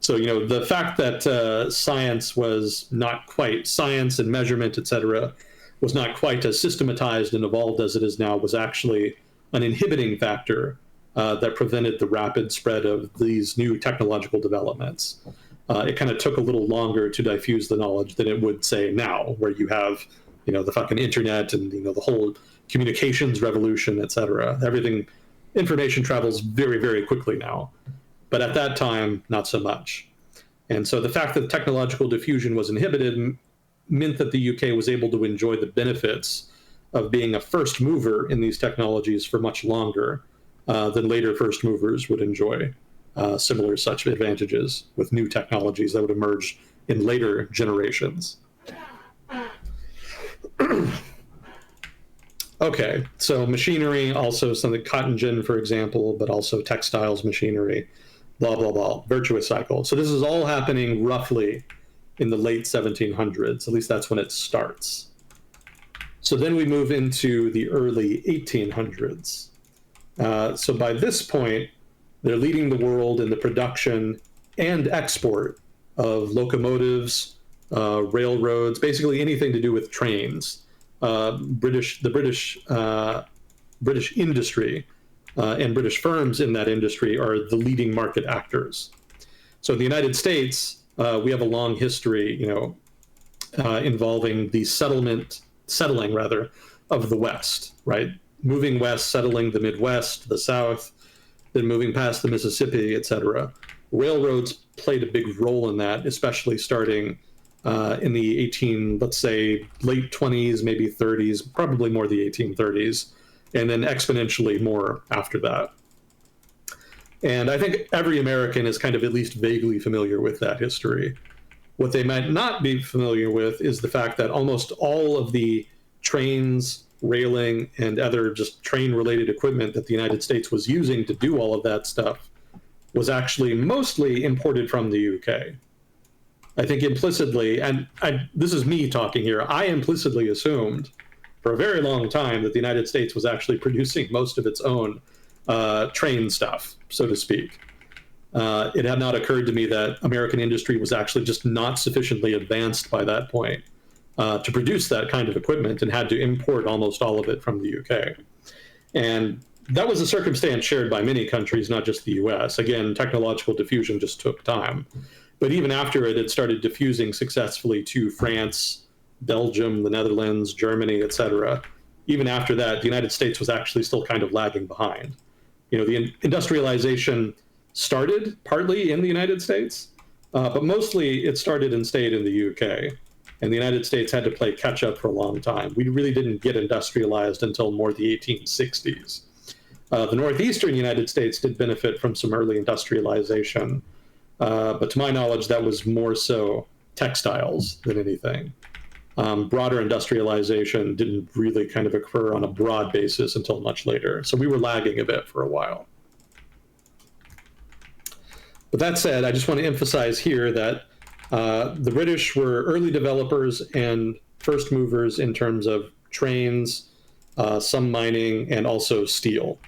So the fact that science was not quite science and measurement, etc., was not quite as systematized and evolved as it is now was actually an inhibiting factor that prevented the rapid spread of these new technological developments. It kind of took a little longer to diffuse the knowledge than it would, say, now, where you have the fucking internet and the whole communications revolution, etc. Everything, information travels very, very quickly now. But at that time, not so much. And so the fact that technological diffusion was inhibited meant that the UK was able to enjoy the benefits of being a first mover in these technologies for much longer than later first movers would enjoy similar such advantages with new technologies that would emerge in later generations. Okay, so machinery, also something cotton gin, for example, but also textiles, machinery, blah, blah, blah, virtuous cycle. So this is all happening roughly in the late 1700s. At least that's when it starts. So then we move into the early 1800s. So by this point, they're leading the world in the production and export of locomotives, railroads, basically anything to do with trains. The British industry and British firms in that industry are the leading market actors. So in the United States, we have a long history, involving the settling of the West, right? Moving west, settling the Midwest, the South, then moving past the Mississippi, etc. Railroads played a big role in that, especially starting in the let's say, late 20s, maybe 30s, probably more the 1830s, and then exponentially more after that. And I think every American is kind of at least vaguely familiar with that history. What they might not be familiar with is the fact that almost all of the trains, railing, and other just train-related equipment that the United States was using to do all of that stuff was actually mostly imported from the UK. I think implicitly, and this is me talking here, I implicitly assumed for a very long time that the United States was actually producing most of its own train stuff, so to speak. It had not occurred to me that American industry was actually just not sufficiently advanced by that point to produce that kind of equipment and had to import almost all of it from the UK. And that was a circumstance shared by many countries, not just the US. Again, technological diffusion just took time. But even after it had started diffusing successfully to France, Belgium, the Netherlands, Germany, etc., even after that, the United States was actually still kind of lagging behind. The industrialization started partly in the United States, but mostly it started and stayed in the UK. And the United States had to play catch up for a long time. We really didn't get industrialized until more the 1860s. The northeastern United States did benefit from some early industrialization, but to my knowledge, that was more so textiles than anything. Broader industrialization didn't really kind of occur on a broad basis until much later. So we were lagging a bit for a while. But that said, I just want to emphasize here that the British were early developers and first movers in terms of trains, some mining, and also steel.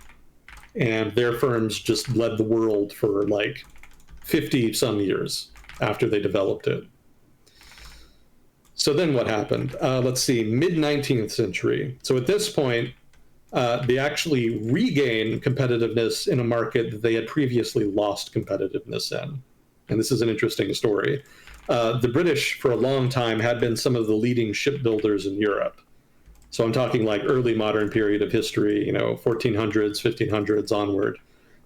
And their firms just led the world for like 50 some years after they developed it. So then what happened? Let's see, mid-19th century. So at this point, they actually regain competitiveness in a market that they had previously lost competitiveness in. And this is an interesting story. The British, for a long time, had been some of the leading shipbuilders in Europe. So I'm talking like early modern period of history, 1400s, 1500s onward,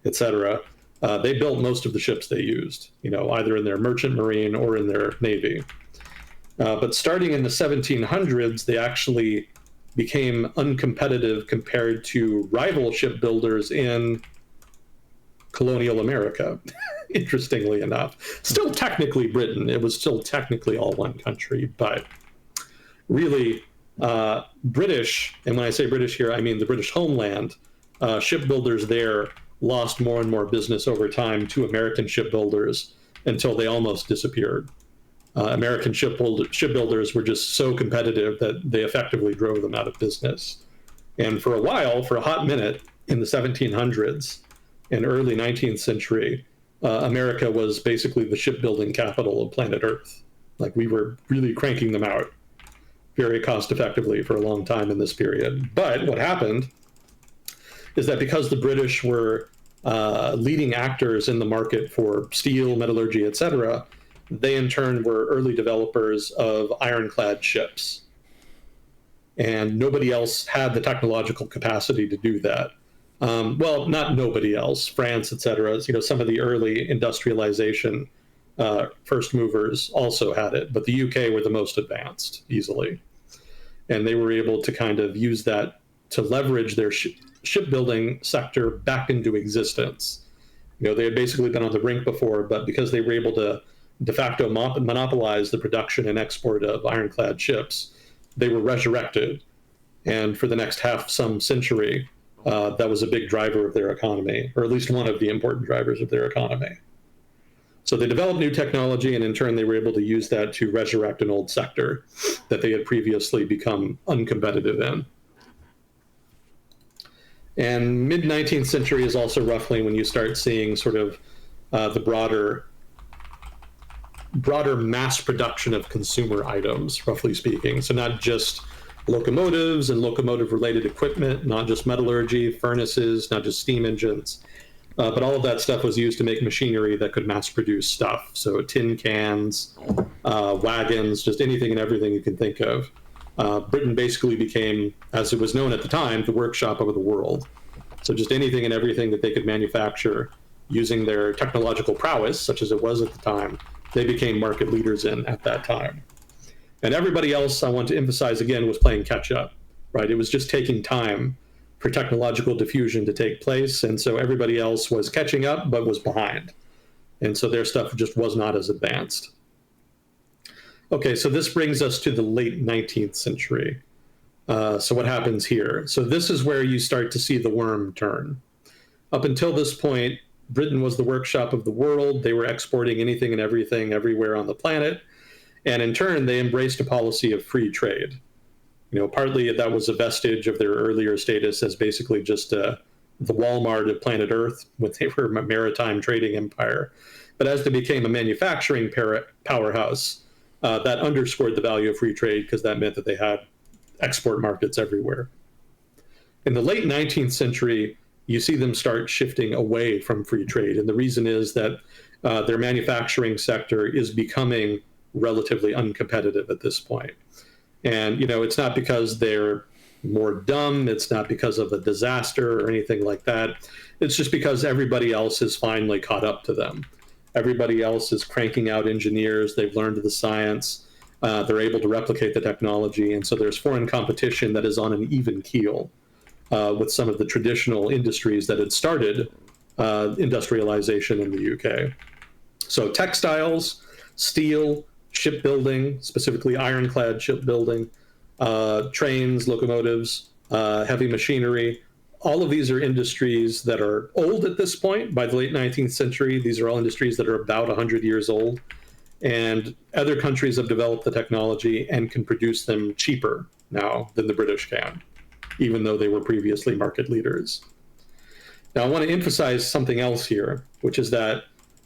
etc. They built most of the ships they used, either in their merchant marine or in their navy. But starting in the 1700s, they actually became uncompetitive compared to rival shipbuilders in colonial America, interestingly enough. Still technically Britain. It was still technically all one country, but really British, and when I say British here, I mean the British homeland, shipbuilders there lost more and more business over time to American shipbuilders until they almost disappeared. American shipbuilders were just so competitive that they effectively drove them out of business. And for a while, for a hot minute in the 1700s and early 19th century, America was basically the shipbuilding capital of planet Earth. Like, we were really cranking them out very cost effectively for a long time in this period. But what happened is that because the British were leading actors in the market for steel, metallurgy, etc., they in turn were early developers of ironclad ships. And nobody else had the technological capacity to do that. Well, not nobody else. France, etc. Some of the early industrialization first movers also had it, but the UK were the most advanced, easily. And they were able to kind of use that to leverage their shipbuilding sector back into existence. They had basically been on the brink before, but because they were able to de facto monopolize the production and export of ironclad ships, they were resurrected. And for the next some century, that was a big driver of their economy, or at least one of the important drivers of their economy. So they developed new technology, and in turn, they were able to use that to resurrect an old sector that they had previously become uncompetitive in. And mid-19th century is also roughly when you start seeing sort of the broader mass production of consumer items, roughly speaking. So not just locomotives and locomotive-related equipment, not just metallurgy, furnaces, not just steam engines, but all of that stuff was used to make machinery that could mass-produce stuff. So tin cans, wagons, just anything and everything you can think of. Britain basically became, as it was known at the time, the workshop of the world. So just anything and everything that they could manufacture using their technological prowess, such as it was at the time, they became market leaders in at that time. And everybody else, I want to emphasize again, was playing catch up, right? It was just taking time for technological diffusion to take place. And so everybody else was catching up, but was behind. And so their stuff just was not as advanced. Okay, so this brings us to the late 19th century. So what happens here? So this is where you start to see the worm turn. Up until this point, Britain was the workshop of the world. They were exporting anything and everything everywhere on the planet. And in turn, they embraced a policy of free trade. Partly that was a vestige of their earlier status as basically just the Walmart of planet Earth when they were a maritime trading empire. But as they became a manufacturing powerhouse, that underscored the value of free trade because that meant that they had export markets everywhere. In the late 19th century, you see them start shifting away from free trade. And the reason is that their manufacturing sector is becoming relatively uncompetitive at this point. And, it's not because they're more dumb. It's not because of a disaster or anything like that. It's just because everybody else has finally caught up to them. Everybody else is cranking out engineers. They've learned the science. They're able to replicate the technology. And so there's foreign competition that is on an even keel with some of the traditional industries that had started industrialization in the UK. So textiles, steel, shipbuilding, specifically ironclad shipbuilding, trains, locomotives, heavy machinery. All of these are industries that are old at this point. By the late 19th century, these are all industries that are about 100 years old. And other countries have developed the technology and can produce them cheaper now than the British can, even though they were previously market leaders. Now, I want to emphasize something else here, which is that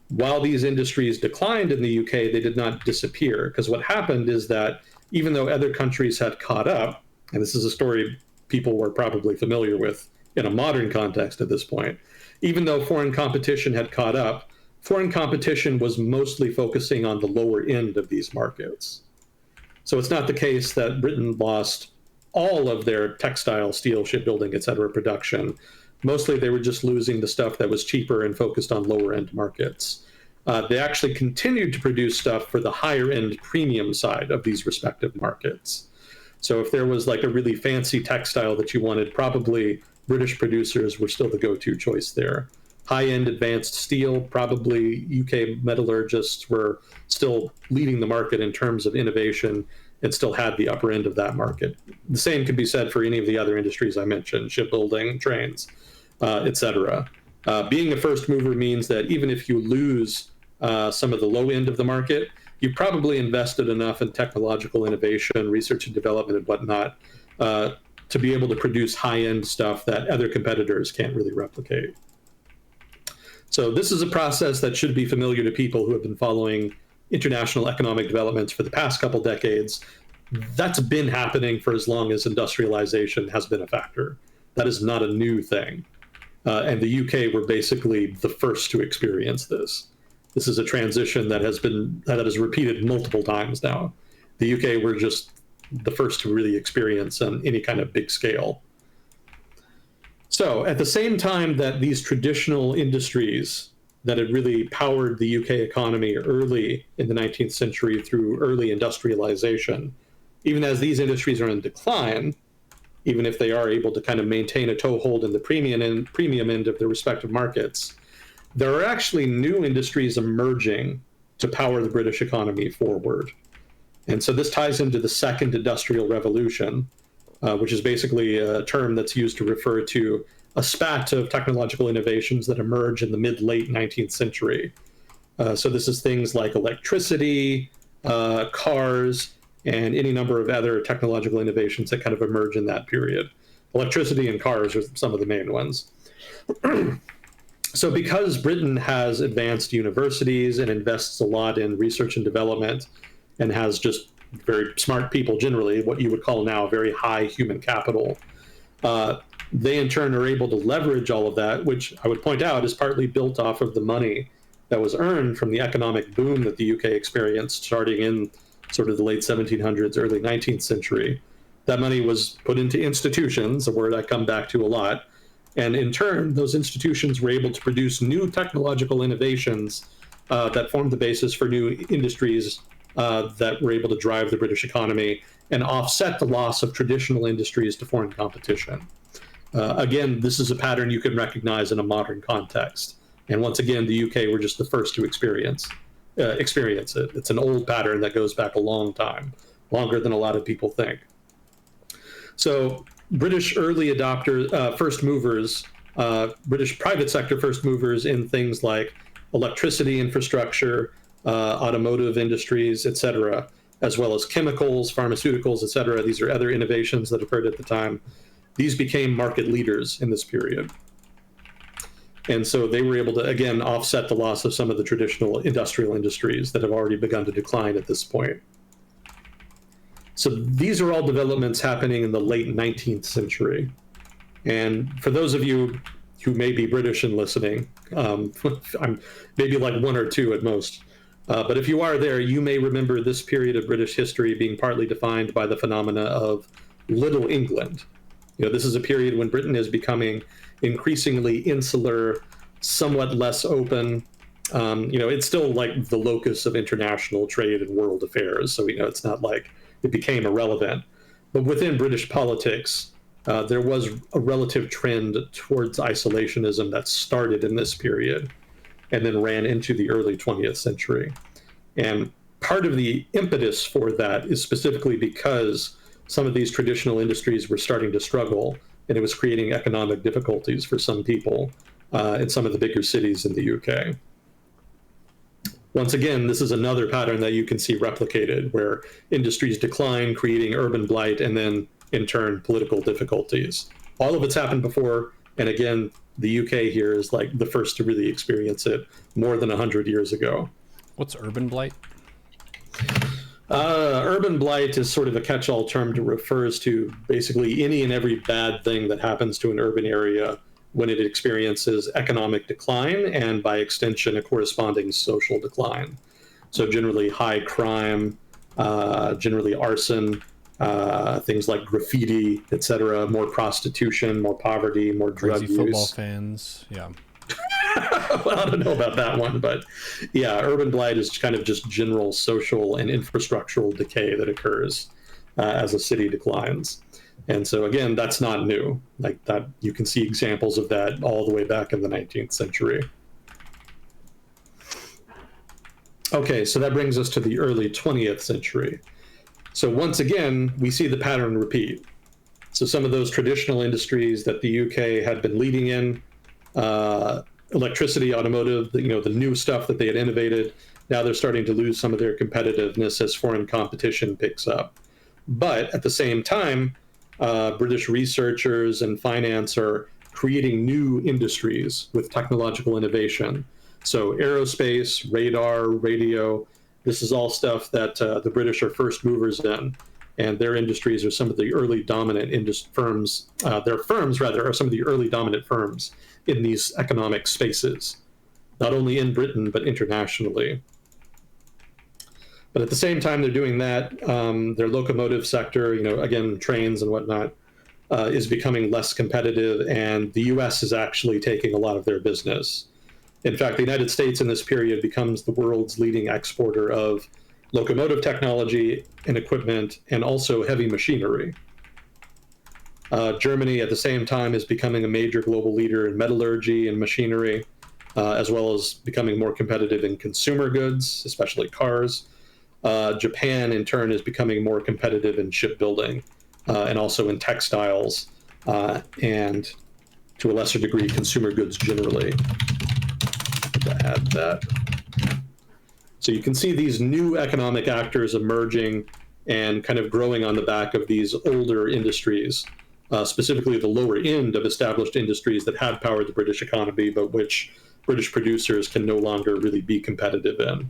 while these industries declined in the UK, they did not disappear, because what happened is that even though other countries had caught up, and this is a story people were probably familiar with in a modern context at this point, even though foreign competition had caught up, foreign competition was mostly focusing on the lower end of these markets. So it's not the case that Britain lost all of their textile, steel, shipbuilding, et cetera, production. Mostly they were just losing the stuff that was cheaper and focused on lower end markets. They actually continued to produce stuff for the higher end premium side of these respective markets. So if there was like a really fancy textile that you wanted, probably British producers were still the go-to choice there. High-end advanced steel, probably UK metallurgists were still leading the market in terms of innovation and still had the upper end of that market. The same could be said for any of the other industries I mentioned, shipbuilding, trains, etc. Being a first mover means that even if you lose some of the low end of the market, you probably invested enough in technological innovation, research and development, and whatnot to be able to produce high-end stuff that other competitors can't really replicate. So this is a process that should be familiar to people who have been following international economic developments for the past couple decades. That's been happening for as long as industrialization has been a factor. That is not a new thing. And the UK were basically the first to experience this. This is a transition that has repeated multiple times now. The UK were just the first to really experience on any kind of big scale. So at the same time that these traditional industries that had really powered the UK economy early in the 19th century through early industrialization, even as these industries are in decline, even if they are able to kind of maintain a toehold in the premium end of their respective markets, there are actually new industries emerging to power the British economy forward. And so this ties into the second industrial revolution, which is basically a term that's used to refer to a spat of technological innovations that emerge in the mid-late 19th century. So this is things like electricity, cars, and any number of other technological innovations that kind of emerge in that period. Electricity and cars are some of the main ones. So because Britain has advanced universities and invests a lot in research and development and has just very smart people generally, what you would call now very high human capital, they in turn are able to leverage all of that, which I would point out is partly built off of the money that was earned from the economic boom that the UK experienced starting in sort of the late 1700s, early 19th century. That money was put into institutions, a word I come back to a lot. And in turn, those institutions were able to produce new technological innovations that formed the basis for new industries that were able to drive the British economy and offset the loss of traditional industries to foreign competition. Again, this is a pattern you can recognize in a modern context. And once again, the UK were just the first to experience it. It's an old pattern that goes back a long time, longer than a lot of people think. So British early adopters, first movers, British private sector first movers in things like electricity infrastructure, automotive industries, et cetera, as well as chemicals, pharmaceuticals, et cetera. These are other innovations that occurred at the time. These became market leaders in this period. And so they were able to, again, offset the loss of some of the traditional industrial industries that have already begun to decline at this point. So these are all developments happening in the late 19th century. And for those of you who may be British and listening, I'm maybe like one or two at most. But if you are there, you may remember this period of British history being partly defined by the phenomena of Little England. You know, this is a period when Britain is becoming increasingly insular, somewhat less open. It's still like the locus of international trade and world affairs. So, it's not like it became irrelevant. But within British politics, there was a relative trend towards isolationism that started in this period and then ran into the early 20th century. And part of the impetus for that is specifically because some of these traditional industries were starting to struggle, and it was creating economic difficulties for some people in some of the bigger cities in the UK. Once again, this is another pattern that you can see replicated, where industries decline, creating urban blight, and then, in turn, political difficulties. All of it's happened before, and again, the UK here is like the first to really experience it more than 100 years ago. What's urban blight? Urban blight is sort of a catch-all term that refers to basically any and every bad thing that happens to an urban area when it experiences economic decline and, by extension, a corresponding social decline. So generally high crime, generally arson, things like graffiti, etc., more prostitution, more poverty, more drug Crazy use. football fans, yeah. Well, I don't know about that one, but yeah, urban blight is kind of just general social and infrastructural decay that occurs. as a city declines. And so again, that's not new. Like that, you can see examples of that all the way back in the 19th century. Okay, so that brings us to the early 20th century. So once again, we see the pattern repeat. So some of those traditional industries that the UK had been leading in, electricity, automotive, the new stuff that they had innovated, now they're starting to lose some of their competitiveness as foreign competition picks up. But at the same time, British researchers and finance are creating new industries with technological innovation. So aerospace, radar, radio, this is all stuff that the British are first movers in. And their industries are some of the early dominant firms. Their firms, rather, are some of the early dominant firms in these economic spaces, not only in Britain, but internationally. But at the same time they're doing that, their locomotive sector, again, trains and whatnot, is becoming less competitive, and the US is actually taking a lot of their business. In fact, the United States in this period becomes the world's leading exporter of locomotive technology and equipment, and also heavy machinery. Germany, at the same time, is becoming a major global leader in metallurgy and machinery, as well as becoming more competitive in consumer goods, especially cars. Japan, in turn, is becoming more competitive in shipbuilding and also in textiles and, to a lesser degree, consumer goods generally. To add that. So you can see these new economic actors emerging and kind of growing on the back of these older industries, specifically the lower end of established industries that had powered the British economy, but which British producers can no longer really be competitive in.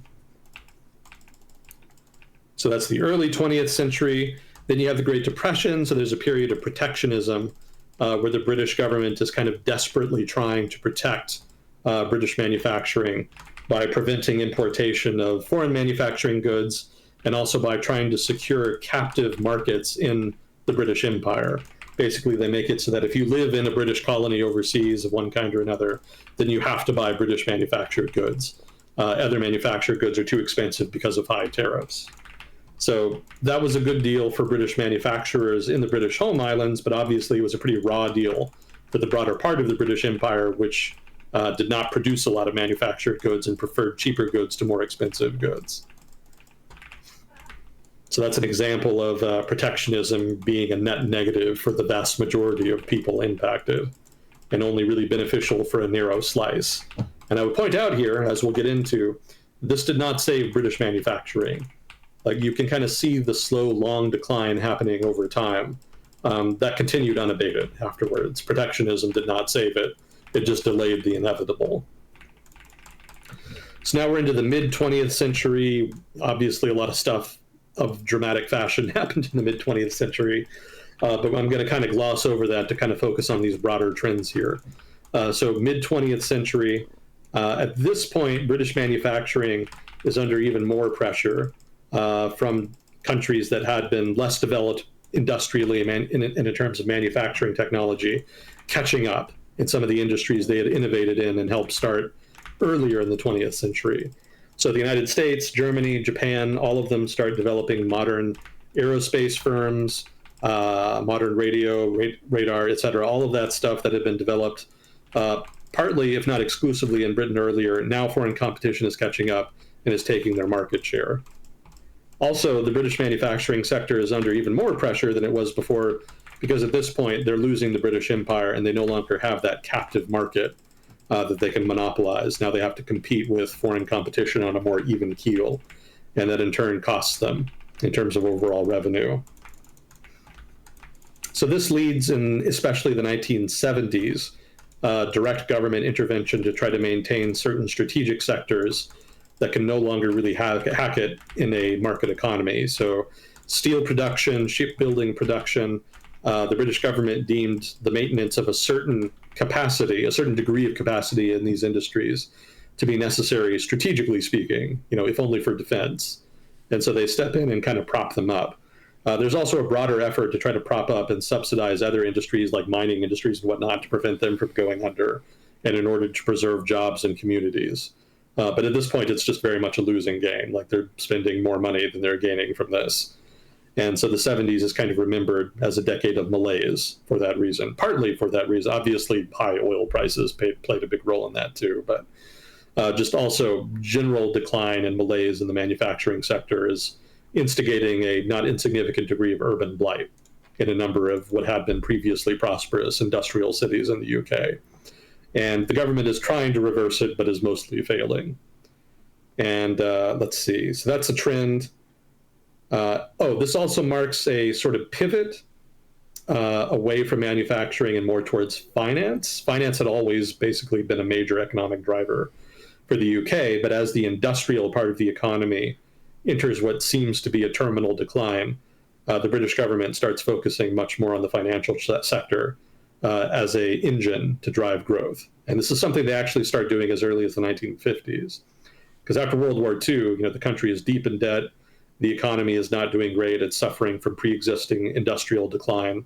So that's the early 20th century. Then you have the Great Depression, so there's a period of protectionism where the British government is kind of desperately trying to protect British manufacturing by preventing importation of foreign manufacturing goods, and also by trying to secure captive markets in the British Empire. Basically, they make it so that if you live in a British colony overseas of one kind or another, then you have to buy British manufactured goods. Other manufactured goods are too expensive because of high tariffs. So that was a good deal for British manufacturers in the British home islands, but obviously it was a pretty raw deal for the broader part of the British Empire, which did not produce a lot of manufactured goods and preferred cheaper goods to more expensive goods. So that's an example of protectionism being a net negative for the vast majority of people impacted, and only really beneficial for a narrow slice. And I would point out here, as we'll get into, this did not save British manufacturing. Like, you can kind of see the slow, long decline happening over time. That continued unabated afterwards. Protectionism did not save it. It just delayed the inevitable. So now we're into the mid-20th century. Obviously, a lot of stuff of dramatic fashion happened in the mid-20th century, but I'm going to kind of gloss over that to kind of focus on these broader trends here. So mid-20th century, at this point, British manufacturing is under even more pressure from countries that had been less developed industrially in terms of manufacturing technology, catching up in some of the industries they had innovated in and helped start earlier in the 20th century. So the United States, Germany, Japan, all of them start developing modern aerospace firms, modern radio, radar, et cetera, all of that stuff that had been developed partly, if not exclusively, in Britain earlier. Now foreign competition is catching up and is taking their market share. Also, the British manufacturing sector is under even more pressure than it was before, because at this point they're losing the British Empire and they no longer have that captive market that they can monopolize. Now they have to compete with foreign competition on a more even keel, and that in turn costs them in terms of overall revenue. So this leads in especially the 1970s, direct government intervention to try to maintain certain strategic sectors that can no longer really hack it in a market economy. So steel production, shipbuilding production, the British government deemed the maintenance of a certain capacity, a certain degree of capacity in these industries to be necessary, strategically speaking, if only for defense. And so they step in and kind of prop them up. There's also a broader effort to try to prop up and subsidize other industries like mining industries and whatnot to prevent them from going under, and in order to preserve jobs and communities. But at this point, it's just very much a losing game. Like, they're spending more money than they're gaining from this. And so the 70s is kind of remembered as a decade of malaise for that reason, partly for that reason. Obviously, high oil prices played a big role in that too, but just also general decline and malaise in the manufacturing sector is instigating a not insignificant degree of urban blight in a number of what had been previously prosperous industrial cities in the UK. And the government is trying to reverse it, but is mostly failing. And let's see. So that's a trend. This also marks a sort of pivot away from manufacturing and more towards finance. Finance had always basically been a major economic driver for the UK, but as the industrial part of the economy enters what seems to be a terminal decline, the British government starts focusing much more on the financial sector as a engine to drive growth. And this is something they actually start doing as early as the 1950s. Because after World War II, the country is deep in debt. The economy is not doing great. It's suffering from pre-existing industrial decline.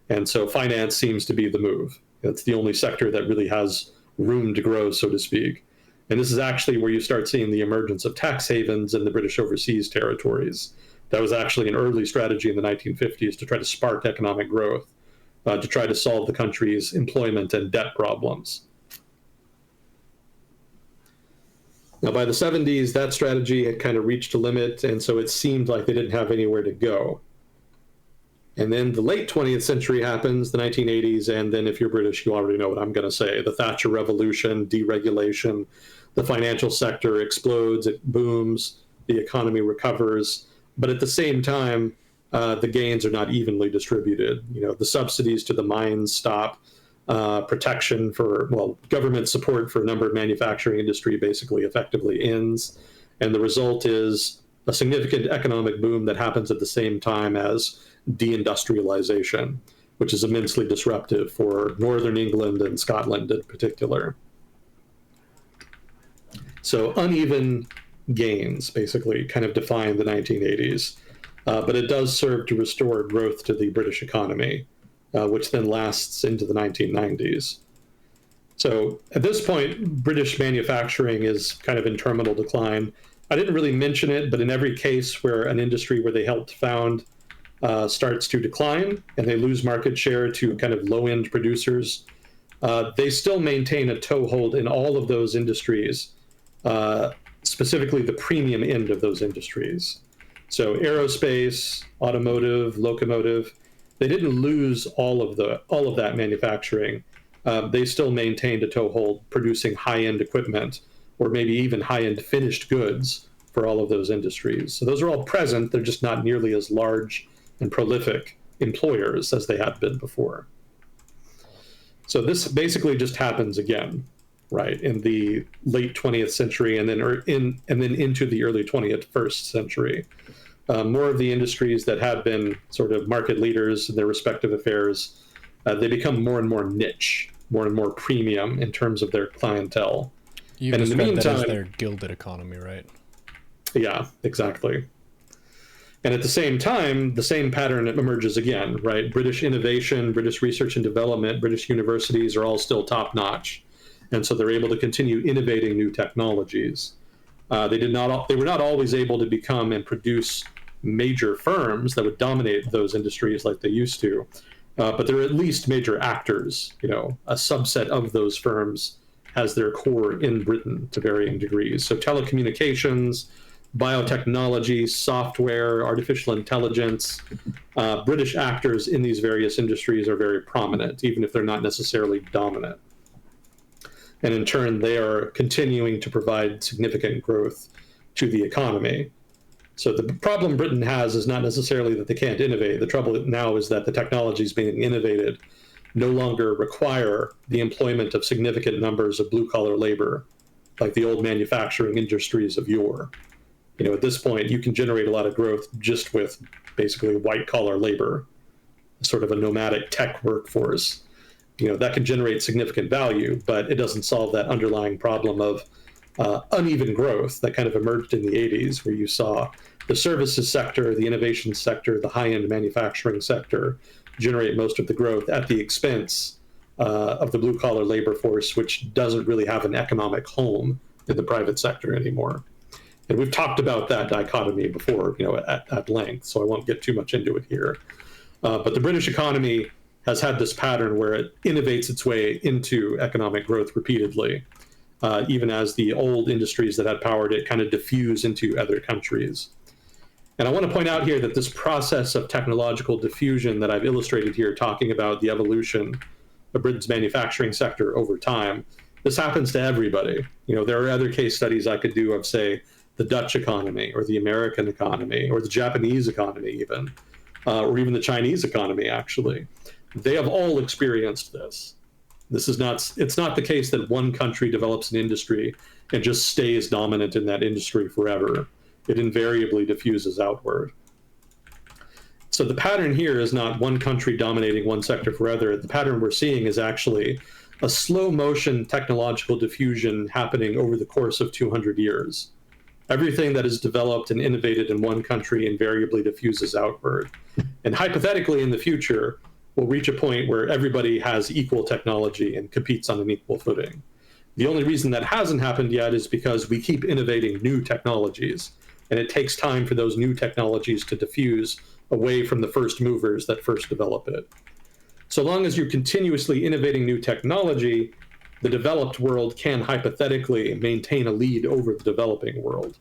And so finance seems to be the move. It's the only sector that really has room to grow, so to speak. And this is actually where you start seeing the emergence of tax havens in the British overseas territories. That was actually an early strategy in the 1950s to try to spark economic growth, to try to solve the country's employment and debt problems. Now, by the 70s, that strategy had kind of reached a limit, and so it seemed like they didn't have anywhere to go. And then the late 20th century happens, the 1980s, and then if you're British, you already know what I'm going to say. The Thatcher Revolution, deregulation, the financial sector explodes, it booms, the economy recovers. But at the same time, the gains are not evenly distributed. The subsidies to the mines stop. Protection for, government support for a number of manufacturing industry basically effectively ends. And the result is a significant economic boom that happens at the same time as deindustrialization, which is immensely disruptive for Northern England and Scotland in particular. So uneven gains basically kind of define the 1980s, but it does serve to restore growth to the British economy, which then lasts into the 1990s. So at this point, British manufacturing is kind of in terminal decline. I didn't really mention it, but in every case where an industry where they helped found starts to decline and they lose market share to kind of low-end producers, they still maintain a toehold in all of those industries, specifically the premium end of those industries. So aerospace, automotive, locomotive, they didn't lose all of that manufacturing. They still maintained a toehold producing high-end equipment or maybe even high-end finished goods for all of those industries. So those are all present. They're just not nearly as large and prolific employers as they had been before. So this basically just happens again, right, in the late 20th century and then into the early 21st century. More of the industries that had been sort of market leaders in their respective affairs, they become more and more niche, more and more premium in terms of their clientele. You described that as their gilded economy, right? Yeah, exactly. And at the same time, the same pattern emerges again, right? British innovation, British research and development, British universities are all still top-notch. And so they're able to continue innovating new technologies. They were not always able to become and produce major firms that would dominate those industries like they used to, but they're at least major actors. A subset of those firms has their core in Britain to varying degrees. So telecommunications, biotechnology, software, artificial intelligence, British actors in these various industries are very prominent, even if they're not necessarily dominant. And in turn, they are continuing to provide significant growth to the economy. So the problem Britain has is not necessarily that they can't innovate. The trouble now is that the technologies being innovated no longer require the employment of significant numbers of blue-collar labor, like the old manufacturing industries of yore. At this point, you can generate a lot of growth just with basically white-collar labor, sort of a nomadic tech workforce. That can generate significant value, but it doesn't solve that underlying problem of uneven growth that kind of emerged in the 80s, where you saw the services sector, the innovation sector, the high-end manufacturing sector generate most of the growth at the expense of the blue-collar labor force, which doesn't really have an economic home in the private sector anymore. And we've talked about that dichotomy before, at length, so I won't get too much into it here. But the British economy has had this pattern where it innovates its way into economic growth repeatedly, even as the old industries that had powered it kind of diffuse into other countries. And I want to point out here that this process of technological diffusion that I've illustrated here, talking about the evolution of Britain's manufacturing sector over time, this happens to everybody. There are other case studies I could do of, say, the Dutch economy or the American economy or the Japanese economy even, or even the Chinese economy, actually. They have all experienced this. It's not the case that one country develops an industry and just stays dominant in that industry forever. It invariably diffuses outward. So the pattern here is not one country dominating one sector forever. The pattern we're seeing is actually a slow motion technological diffusion happening over the course of 200 years. Everything that is developed and innovated in one country invariably diffuses outward. And hypothetically, in the future, we'll reach a point where everybody has equal technology and competes on an equal footing. The only reason that hasn't happened yet is because we keep innovating new technologies, and it takes time for those new technologies to diffuse away from the first movers that first develop it. So long as you're continuously innovating new technology, the developed world can hypothetically maintain a lead over the developing world.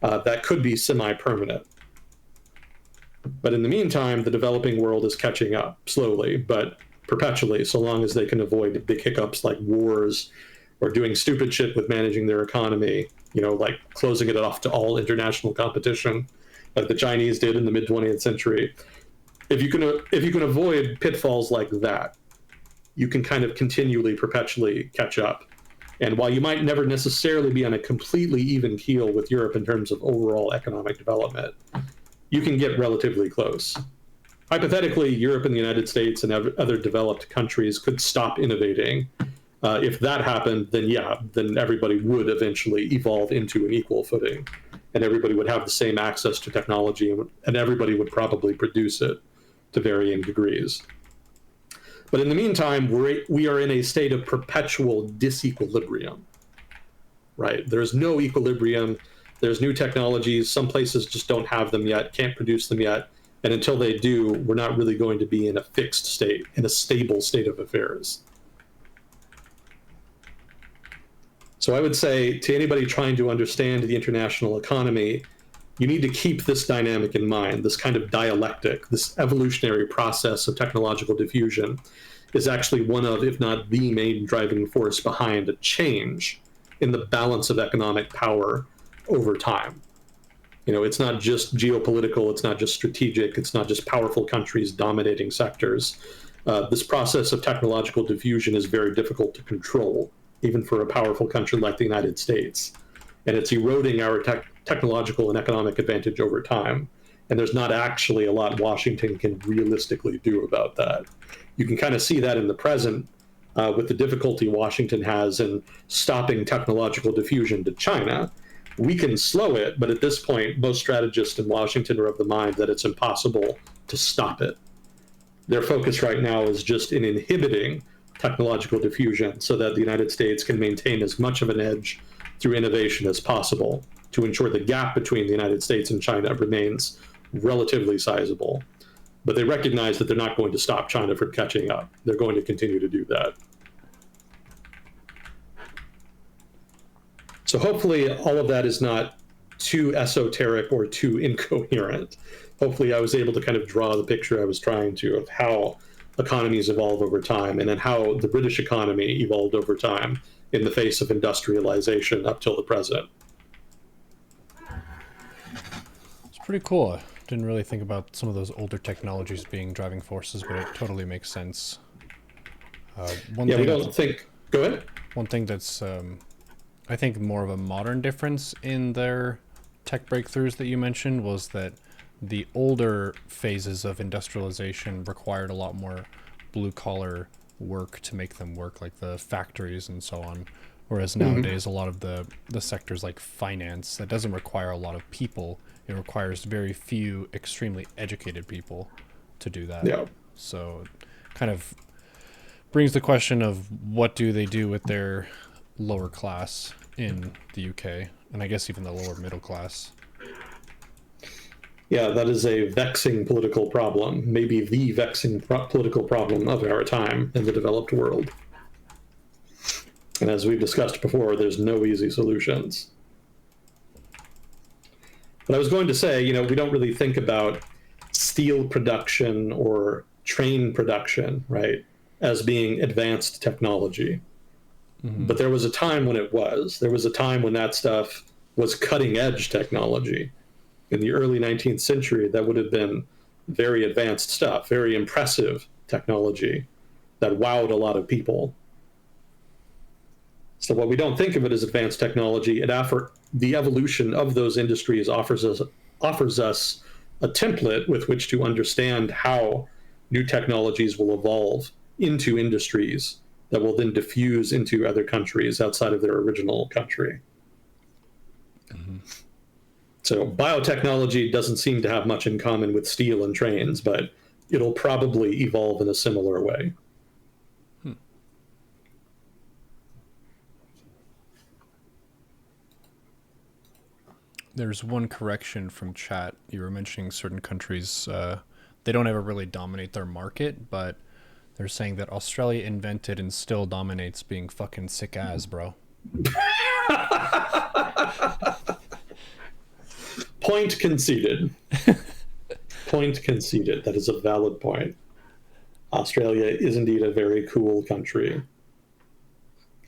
That could be semi-permanent. But in the meantime, the developing world is catching up slowly, but perpetually, so long as they can avoid big hiccups like wars or doing stupid shit with managing their economy, like closing it off to all international competition, like the Chinese did in the mid 20th century. If you can avoid pitfalls like that, you can kind of continually, perpetually catch up. And while you might never necessarily be on a completely even keel with Europe in terms of overall economic development, you can get relatively close. Hypothetically, Europe and the United States and other developed countries could stop innovating. If that happened, then everybody would eventually evolve into an equal footing, and everybody would have the same access to technology, and everybody would probably produce it to varying degrees. But in the meantime, we are in a state of perpetual disequilibrium, right? There's no equilibrium. There's new technologies. Some places just don't have them yet, can't produce them yet. And until they do, we're not really going to be in a fixed state, in a stable state of affairs. So I would say to anybody trying to understand the international economy, you need to keep this dynamic in mind. This kind of dialectic, this evolutionary process of technological diffusion is actually one of, if not the main driving force behind a change in the balance of economic power over time. It's not just geopolitical, it's not just strategic, it's not just powerful countries dominating sectors. This process of technological diffusion is very difficult to control, even for a powerful country like the United States. And it's eroding our technological and economic advantage over time. And there's not actually a lot Washington can realistically do about that. You can kind of see that in the present with the difficulty Washington has in stopping technological diffusion to China. We can slow it, but at this point, most strategists in Washington are of the mind that it's impossible to stop it. Their focus right now is just in inhibiting technological diffusion so that the United States can maintain as much of an edge through innovation as possible to ensure the gap between the United States and China remains relatively sizable. But they recognize that they're not going to stop China from catching up. They're going to continue to do that. So hopefully all of that is not too esoteric or too incoherent. Hopefully I was able to kind of draw the picture I was trying to of how economies evolve over time, and then how the British economy evolved over time in the face of industrialization up till the present. It's pretty cool. I didn't really think about some of those older technologies being driving forces, but it totally makes sense. We don't think... Go ahead. One thing that's, I think, more of a modern difference in their tech breakthroughs that you mentioned was that the older phases of industrialization required a lot more blue-collar work to make them work, like the factories and so on. Whereas nowadays, a lot of the sectors like finance, that doesn't require a lot of people. It requires very few extremely educated people to do that. Yeah. So it kind of brings the question of what do they do with their lower class in the UK, and I guess even the lower middle class. Yeah, that is a vexing political problem, maybe the vexing political problem of our time in the developed world. And as we've discussed before, there's no easy solutions. But I was going to say, we don't really think about steel production or train production, right, as being advanced technology. Mm-hmm. But there was a time when it was. There was a time when that stuff was cutting edge technology. In the early 19th century, that would have been very advanced stuff, very impressive technology that wowed a lot of people. So while we don't think of it as advanced technology, the evolution of those industries offers us a template with which to understand how new technologies will evolve into industries that will then diffuse into other countries outside of their original country. Mm-hmm. So biotechnology doesn't seem to have much in common with steel and trains, but it'll probably evolve in a similar way. There's one correction from chat. You were mentioning certain countries, they don't ever really dominate their market, but they're saying that Australia invented and still dominates being fucking sick as, bro. Point conceded. Point conceded. That is a valid point. Australia is indeed a very cool country.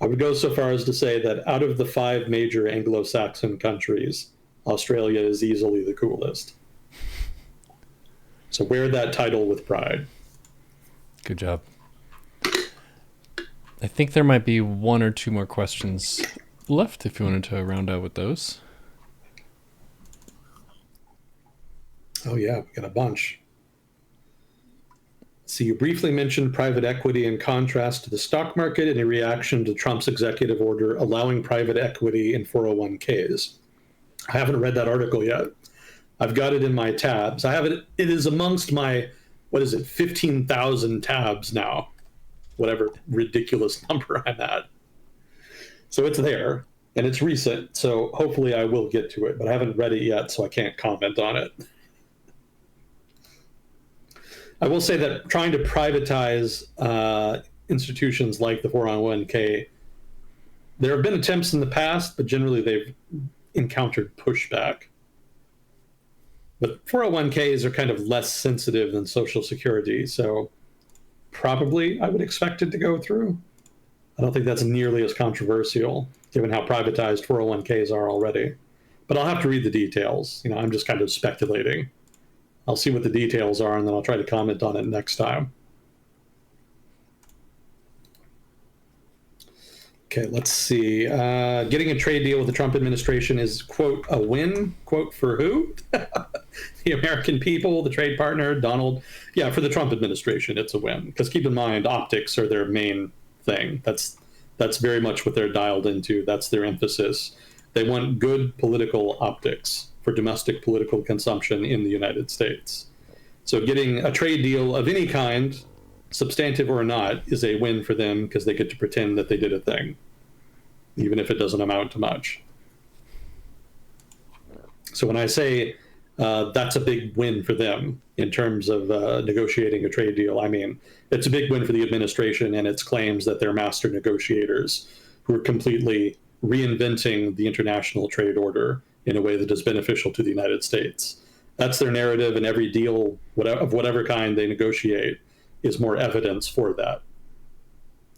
I would go so far as to say that out of the 5 major Anglo-Saxon countries, Australia is easily the coolest. So wear that title with pride. Good job. I think there might be 1 or 2 more questions left if you wanted to round out with those. Oh yeah, we got a bunch. So you briefly mentioned private equity in contrast to the stock market in a reaction to Trump's executive order allowing private equity in 401ks. I haven't read that article yet. I've got it in my tabs. I have it. It is amongst my, 15,000 tabs now, whatever ridiculous number I'm at. So it's there, and it's recent. So hopefully I will get to it, but I haven't read it yet, so I can't comment on it. I will say that trying to privatize institutions like the 401k, there have been attempts in the past, but generally they've encountered pushback. But 401ks are kind of less sensitive than Social Security, so probably I would expect it to go through. I don't think that's nearly as controversial, given how privatized 401ks are already. But I'll have to read the details. I'm just kind of speculating. I'll see what the details are, and then I'll try to comment on it next time. Okay, let's see. Getting a trade deal with the Trump administration is, quote, a win, quote, for who? The American people, the trade partner, Donald. Yeah, for the Trump administration, it's a win. Because keep in mind, optics are their main thing. That's very much what they're dialed into. That's their emphasis. They want good political optics for domestic political consumption in the United States. So getting a trade deal of any kind, substantive or not, is a win for them because they get to pretend that they did a thing, even if it doesn't amount to much. So when I say that's a big win for them in terms of negotiating a trade deal, I mean, it's a big win for the administration and its claims that they're master negotiators who are completely reinventing the international trade order in a way that is beneficial to the United States. That's their narrative, and every deal of whatever kind they negotiate is more evidence for that,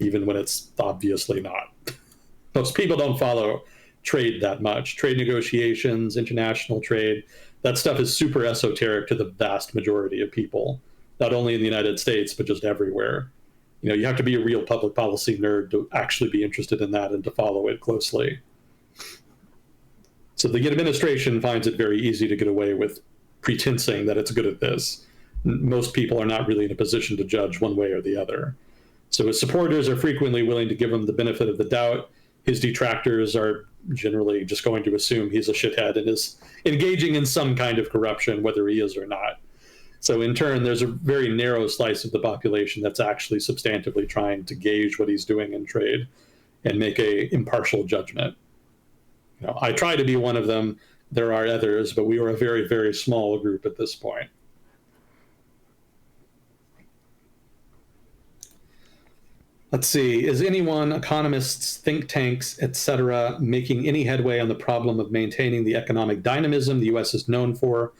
even when it's obviously not. Most people don't follow trade that much. Trade negotiations, international trade, that stuff is super esoteric to the vast majority of people, not only in the United States, but just everywhere. You have to be a real public policy nerd to actually be interested in that and to follow it closely. So the administration finds it very easy to get away with pretensing that it's good at this. Most people are not really in a position to judge one way or the other. So his supporters are frequently willing to give him the benefit of the doubt. His detractors are generally just going to assume he's a shithead and is engaging in some kind of corruption, whether he is or not. So in turn, there's a very narrow slice of the population that's actually substantively trying to gauge what he's doing in trade and make a impartial judgment. I try to be one of them. There are others, but we are a very, very small group at this point. Let's see. Is anyone, economists, think tanks, etc., making any headway on the problem of maintaining the economic dynamism the U.S. is known for,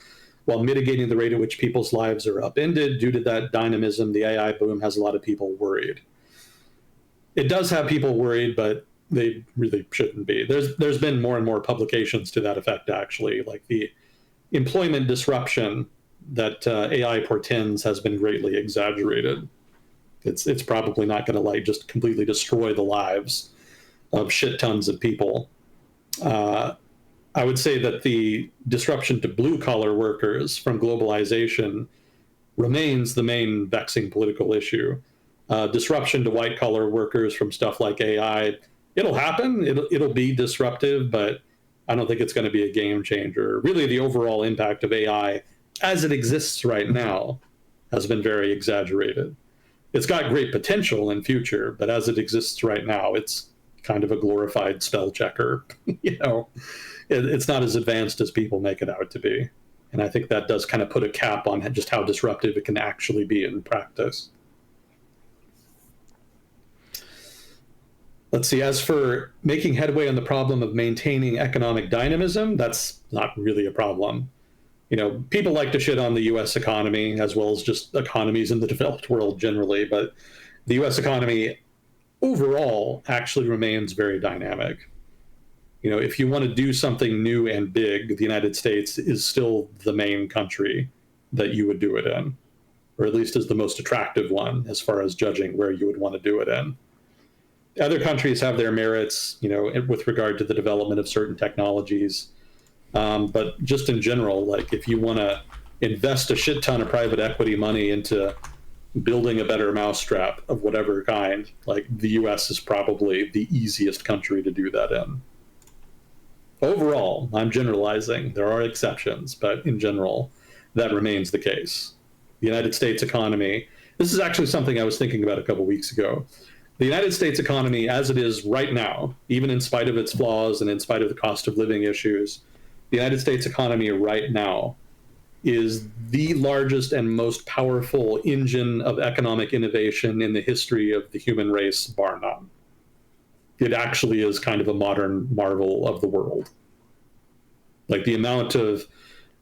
while mitigating the rate at which people's lives are upended due to that dynamism? The AI boom has a lot of people worried. It does have people worried, but they really shouldn't be. There's been more and more publications to that effect, actually. Like the employment disruption that AI portends has been greatly exaggerated. It's probably not going to like just completely destroy the lives of shit tons of people. I would say that the disruption to blue collar workers from globalization remains the main vexing political issue. Disruption to white collar workers from stuff like AI, it'll happen. It'll be disruptive, but I don't think it's going to be a game changer. Really, the overall impact of AI as it exists right now has been very exaggerated. It's got great potential in future, but as it exists right now, it's kind of a glorified spell checker. It's not as advanced as people make it out to be. And I think that does kind of put a cap on just how disruptive it can actually be in practice. Let's see, as for making headway on the problem of maintaining economic dynamism, that's not really a problem. People like to shit on the US economy as well as just economies in the developed world generally, but the US economy overall actually remains very dynamic. If you want to do something new and big, the United States is still the main country that you would do it in, or at least is the most attractive one as far as judging where you would want to do it in. Other countries have their merits, with regard to the development of certain technologies. But just in general, like if you want to invest a shit ton of private equity money into building a better mousetrap of whatever kind, like the US is probably the easiest country to do that in. Overall, I'm generalizing. There are exceptions, but in general, that remains the case. The United States economy, this is actually something I was thinking about a couple weeks ago. The United States economy, as it is right now, even in spite of its flaws and in spite of the cost of living issues, the United States economy right now is the largest and most powerful engine of economic innovation in the history of the human race, bar none. It actually is kind of a modern marvel of the world. Like the amount of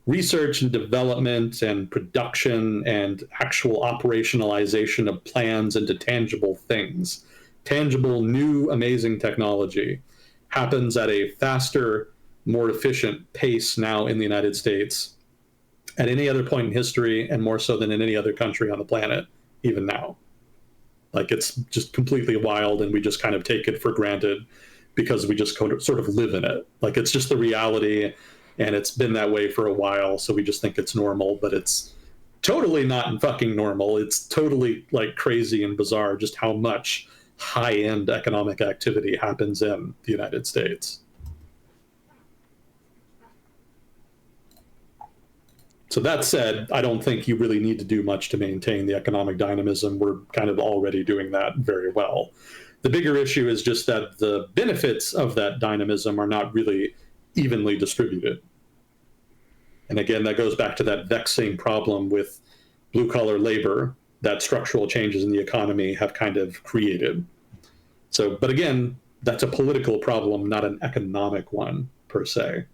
research and development and production and actual operationalization of plans into tangible things, tangible, new, amazing technology happens at a faster, more efficient pace now in the United States at any other point in history, and more so than in any other country on the planet, even now. Like it's just completely wild, and we just kind of take it for granted because we just sort of live in it. Like it's just the reality, and it's been that way for a while, so we just think it's normal, but it's totally not fucking normal. It's totally like crazy and bizarre just how much high-end economic activity happens in the United States. So that said, I don't think you really need to do much to maintain the economic dynamism. We're kind of already doing that very well. The bigger issue is just that the benefits of that dynamism are not really evenly distributed. And again, that goes back to that vexing problem with blue-collar labor that structural changes in the economy have kind of created. So, but again, that's a political problem, not an economic one per se.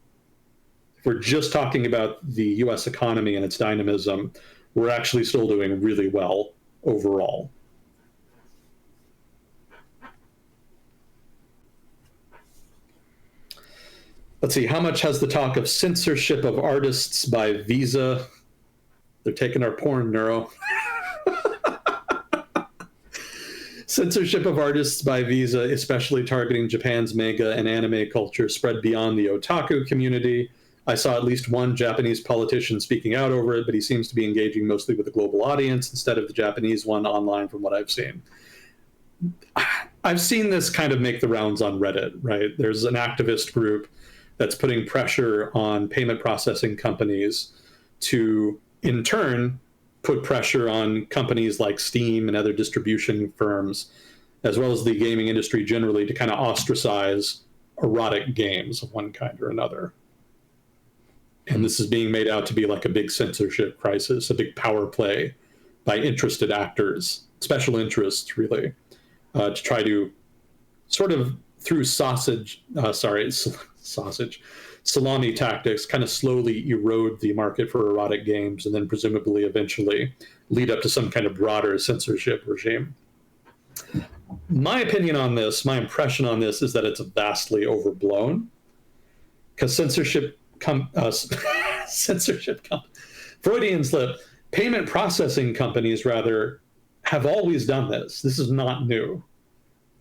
If we're just talking about the US economy and its dynamism, we're actually still doing really well overall. Let's see, how much has the talk of censorship of artists by Visa? They're taking our porn, Neuro. Censorship of artists by Visa, especially targeting Japan's manga and anime culture, spread beyond the otaku community. I saw at least one Japanese politician speaking out over it, but he seems to be engaging mostly with the global audience instead of the Japanese one online from what I've seen. I've seen this kind of make the rounds on Reddit, right? There's an activist group that's putting pressure on payment processing companies to, in turn, put pressure on companies like Steam and other distribution firms, as well as the gaming industry generally, to kind of ostracize erotic games of one kind or another. And this is being made out to be like a big censorship crisis, a big power play by interested actors, special interests, really, to try to sort of through salami tactics, kind of slowly erode the market for erotic games, and then presumably eventually lead up to some kind of broader censorship regime. My opinion on this, my impression on this, is that it's vastly overblown, because Freudian slip, payment processing companies rather have always done this. This is not new.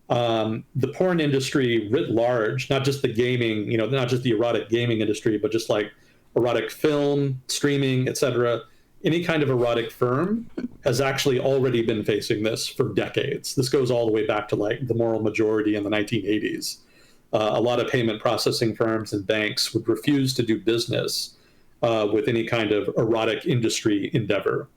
The porn industry writ large, not just the gaming, not just the erotic gaming industry, but just like erotic film, streaming, etc. Any kind of erotic firm has actually already been facing this for decades. This goes all the way back to like the moral majority in the 1980s. A lot of payment processing firms and banks would refuse to do business with any kind of erotic industry endeavor.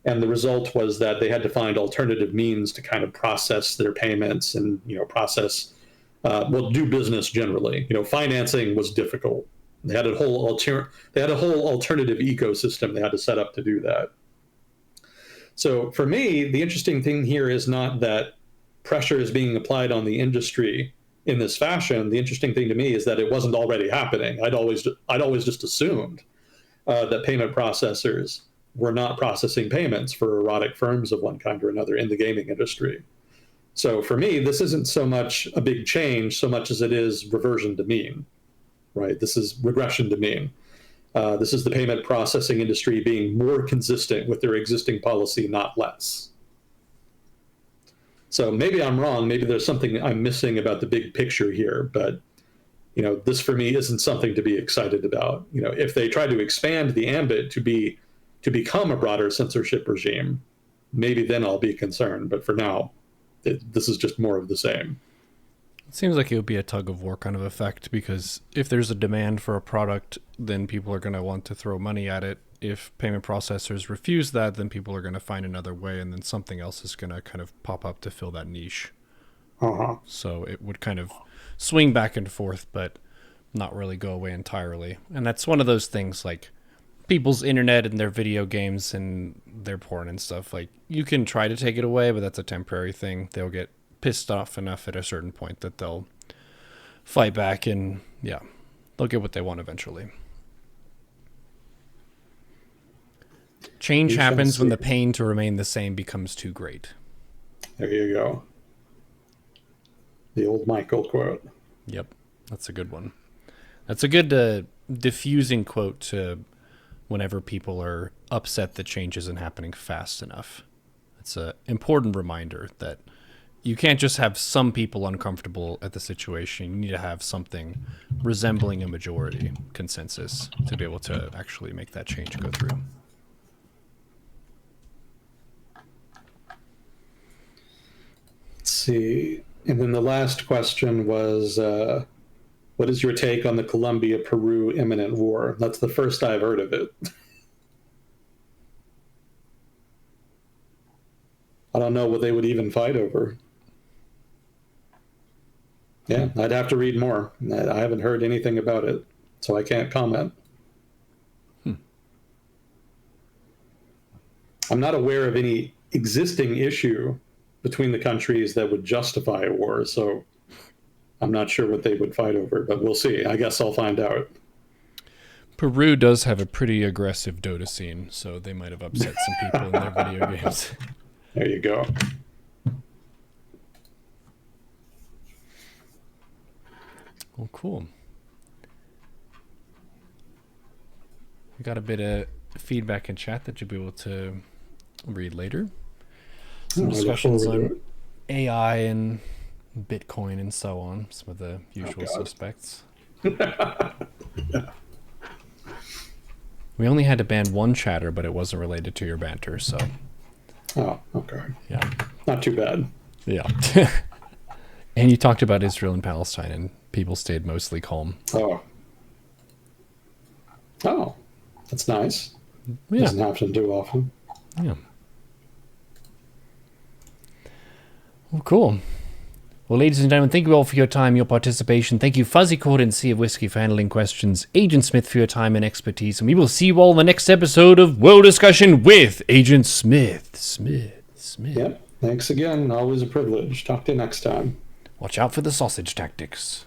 And the result was that they had to find alternative means to kind of process their payments and, do business generally. Financing was difficult. They had a whole alternative ecosystem they had to set up to do that. So for me, the interesting thing here is not that pressure is being applied on the industry in this fashion. The interesting thing to me is that it wasn't already happening. I'd always just assumed that payment processors were not processing payments for erotic firms of one kind or another in the gaming industry. So for me, this isn't so much a big change so much as it is reversion to mean, right? This is regression to mean. This is the payment processing industry being more consistent with their existing policy, not less. So maybe I'm wrong. Maybe there's something I'm missing about the big picture here, but this for me isn't something to be excited about. If they try to expand the ambit to become a broader censorship regime, maybe then I'll be concerned. But for now, this is just more of the same. It seems like it would be a tug of war kind of effect, because if there's a demand for a product, then people are going to want to throw money at it. If payment processors refuse that, then people are going to find another way, and then something else is going to kind of pop up to fill that niche. So it would kind of swing back and forth, but not really go away entirely. And that's one of those things like people's internet and their video games and their porn and stuff. Like, you can try to take it away, but that's a temporary thing. They'll get pissed off enough at a certain point that they'll fight back, and they'll get what they want eventually. Change happens when the pain to remain the same becomes too great. There you go. The old Michael quote. Yep, that's a good one. That's a good diffusing quote to whenever people are upset that change isn't happening fast enough. It's an important reminder that you can't just have some people uncomfortable at the situation. You need to have something resembling a majority consensus to be able to actually make that change go through. Let's see. And then the last question was, what is your take on the Colombia-Peru imminent war? That's the first I've heard of it. I don't know what they would even fight over. Yeah, I'd have to read more. I haven't heard anything about it, so I can't comment. I'm not aware of any existing issue between the countries that would justify a war, so I'm not sure what they would fight over, but we'll see. I guess I'll find out. Peru does have a pretty aggressive Dota scene, so they might have upset some people in their video games. There you go. Well, cool. We got a bit of feedback in chat that you'll be able to read later. Some discussions on AI and Bitcoin and so on. Some of the usual suspects. We only had to ban one chatter, but it wasn't related to your banter, so. Oh, okay. Yeah. Not too bad. Yeah. And you talked about Israel and Palestine, and people stayed mostly calm. Oh, that's nice. Yeah. Doesn't happen too often. Yeah. Well, cool. Well, ladies and gentlemen, thank you all for your time, your participation. Thank you, Fuzzy Cord and Sea of Whiskey, for handling questions. Agent Smith for your time and expertise. And we will see you all in the next episode of World Discussion with Agent Smith. Smith. Yep. Thanks again. Always a privilege. Talk to you next time. Watch out for the sausage tactics.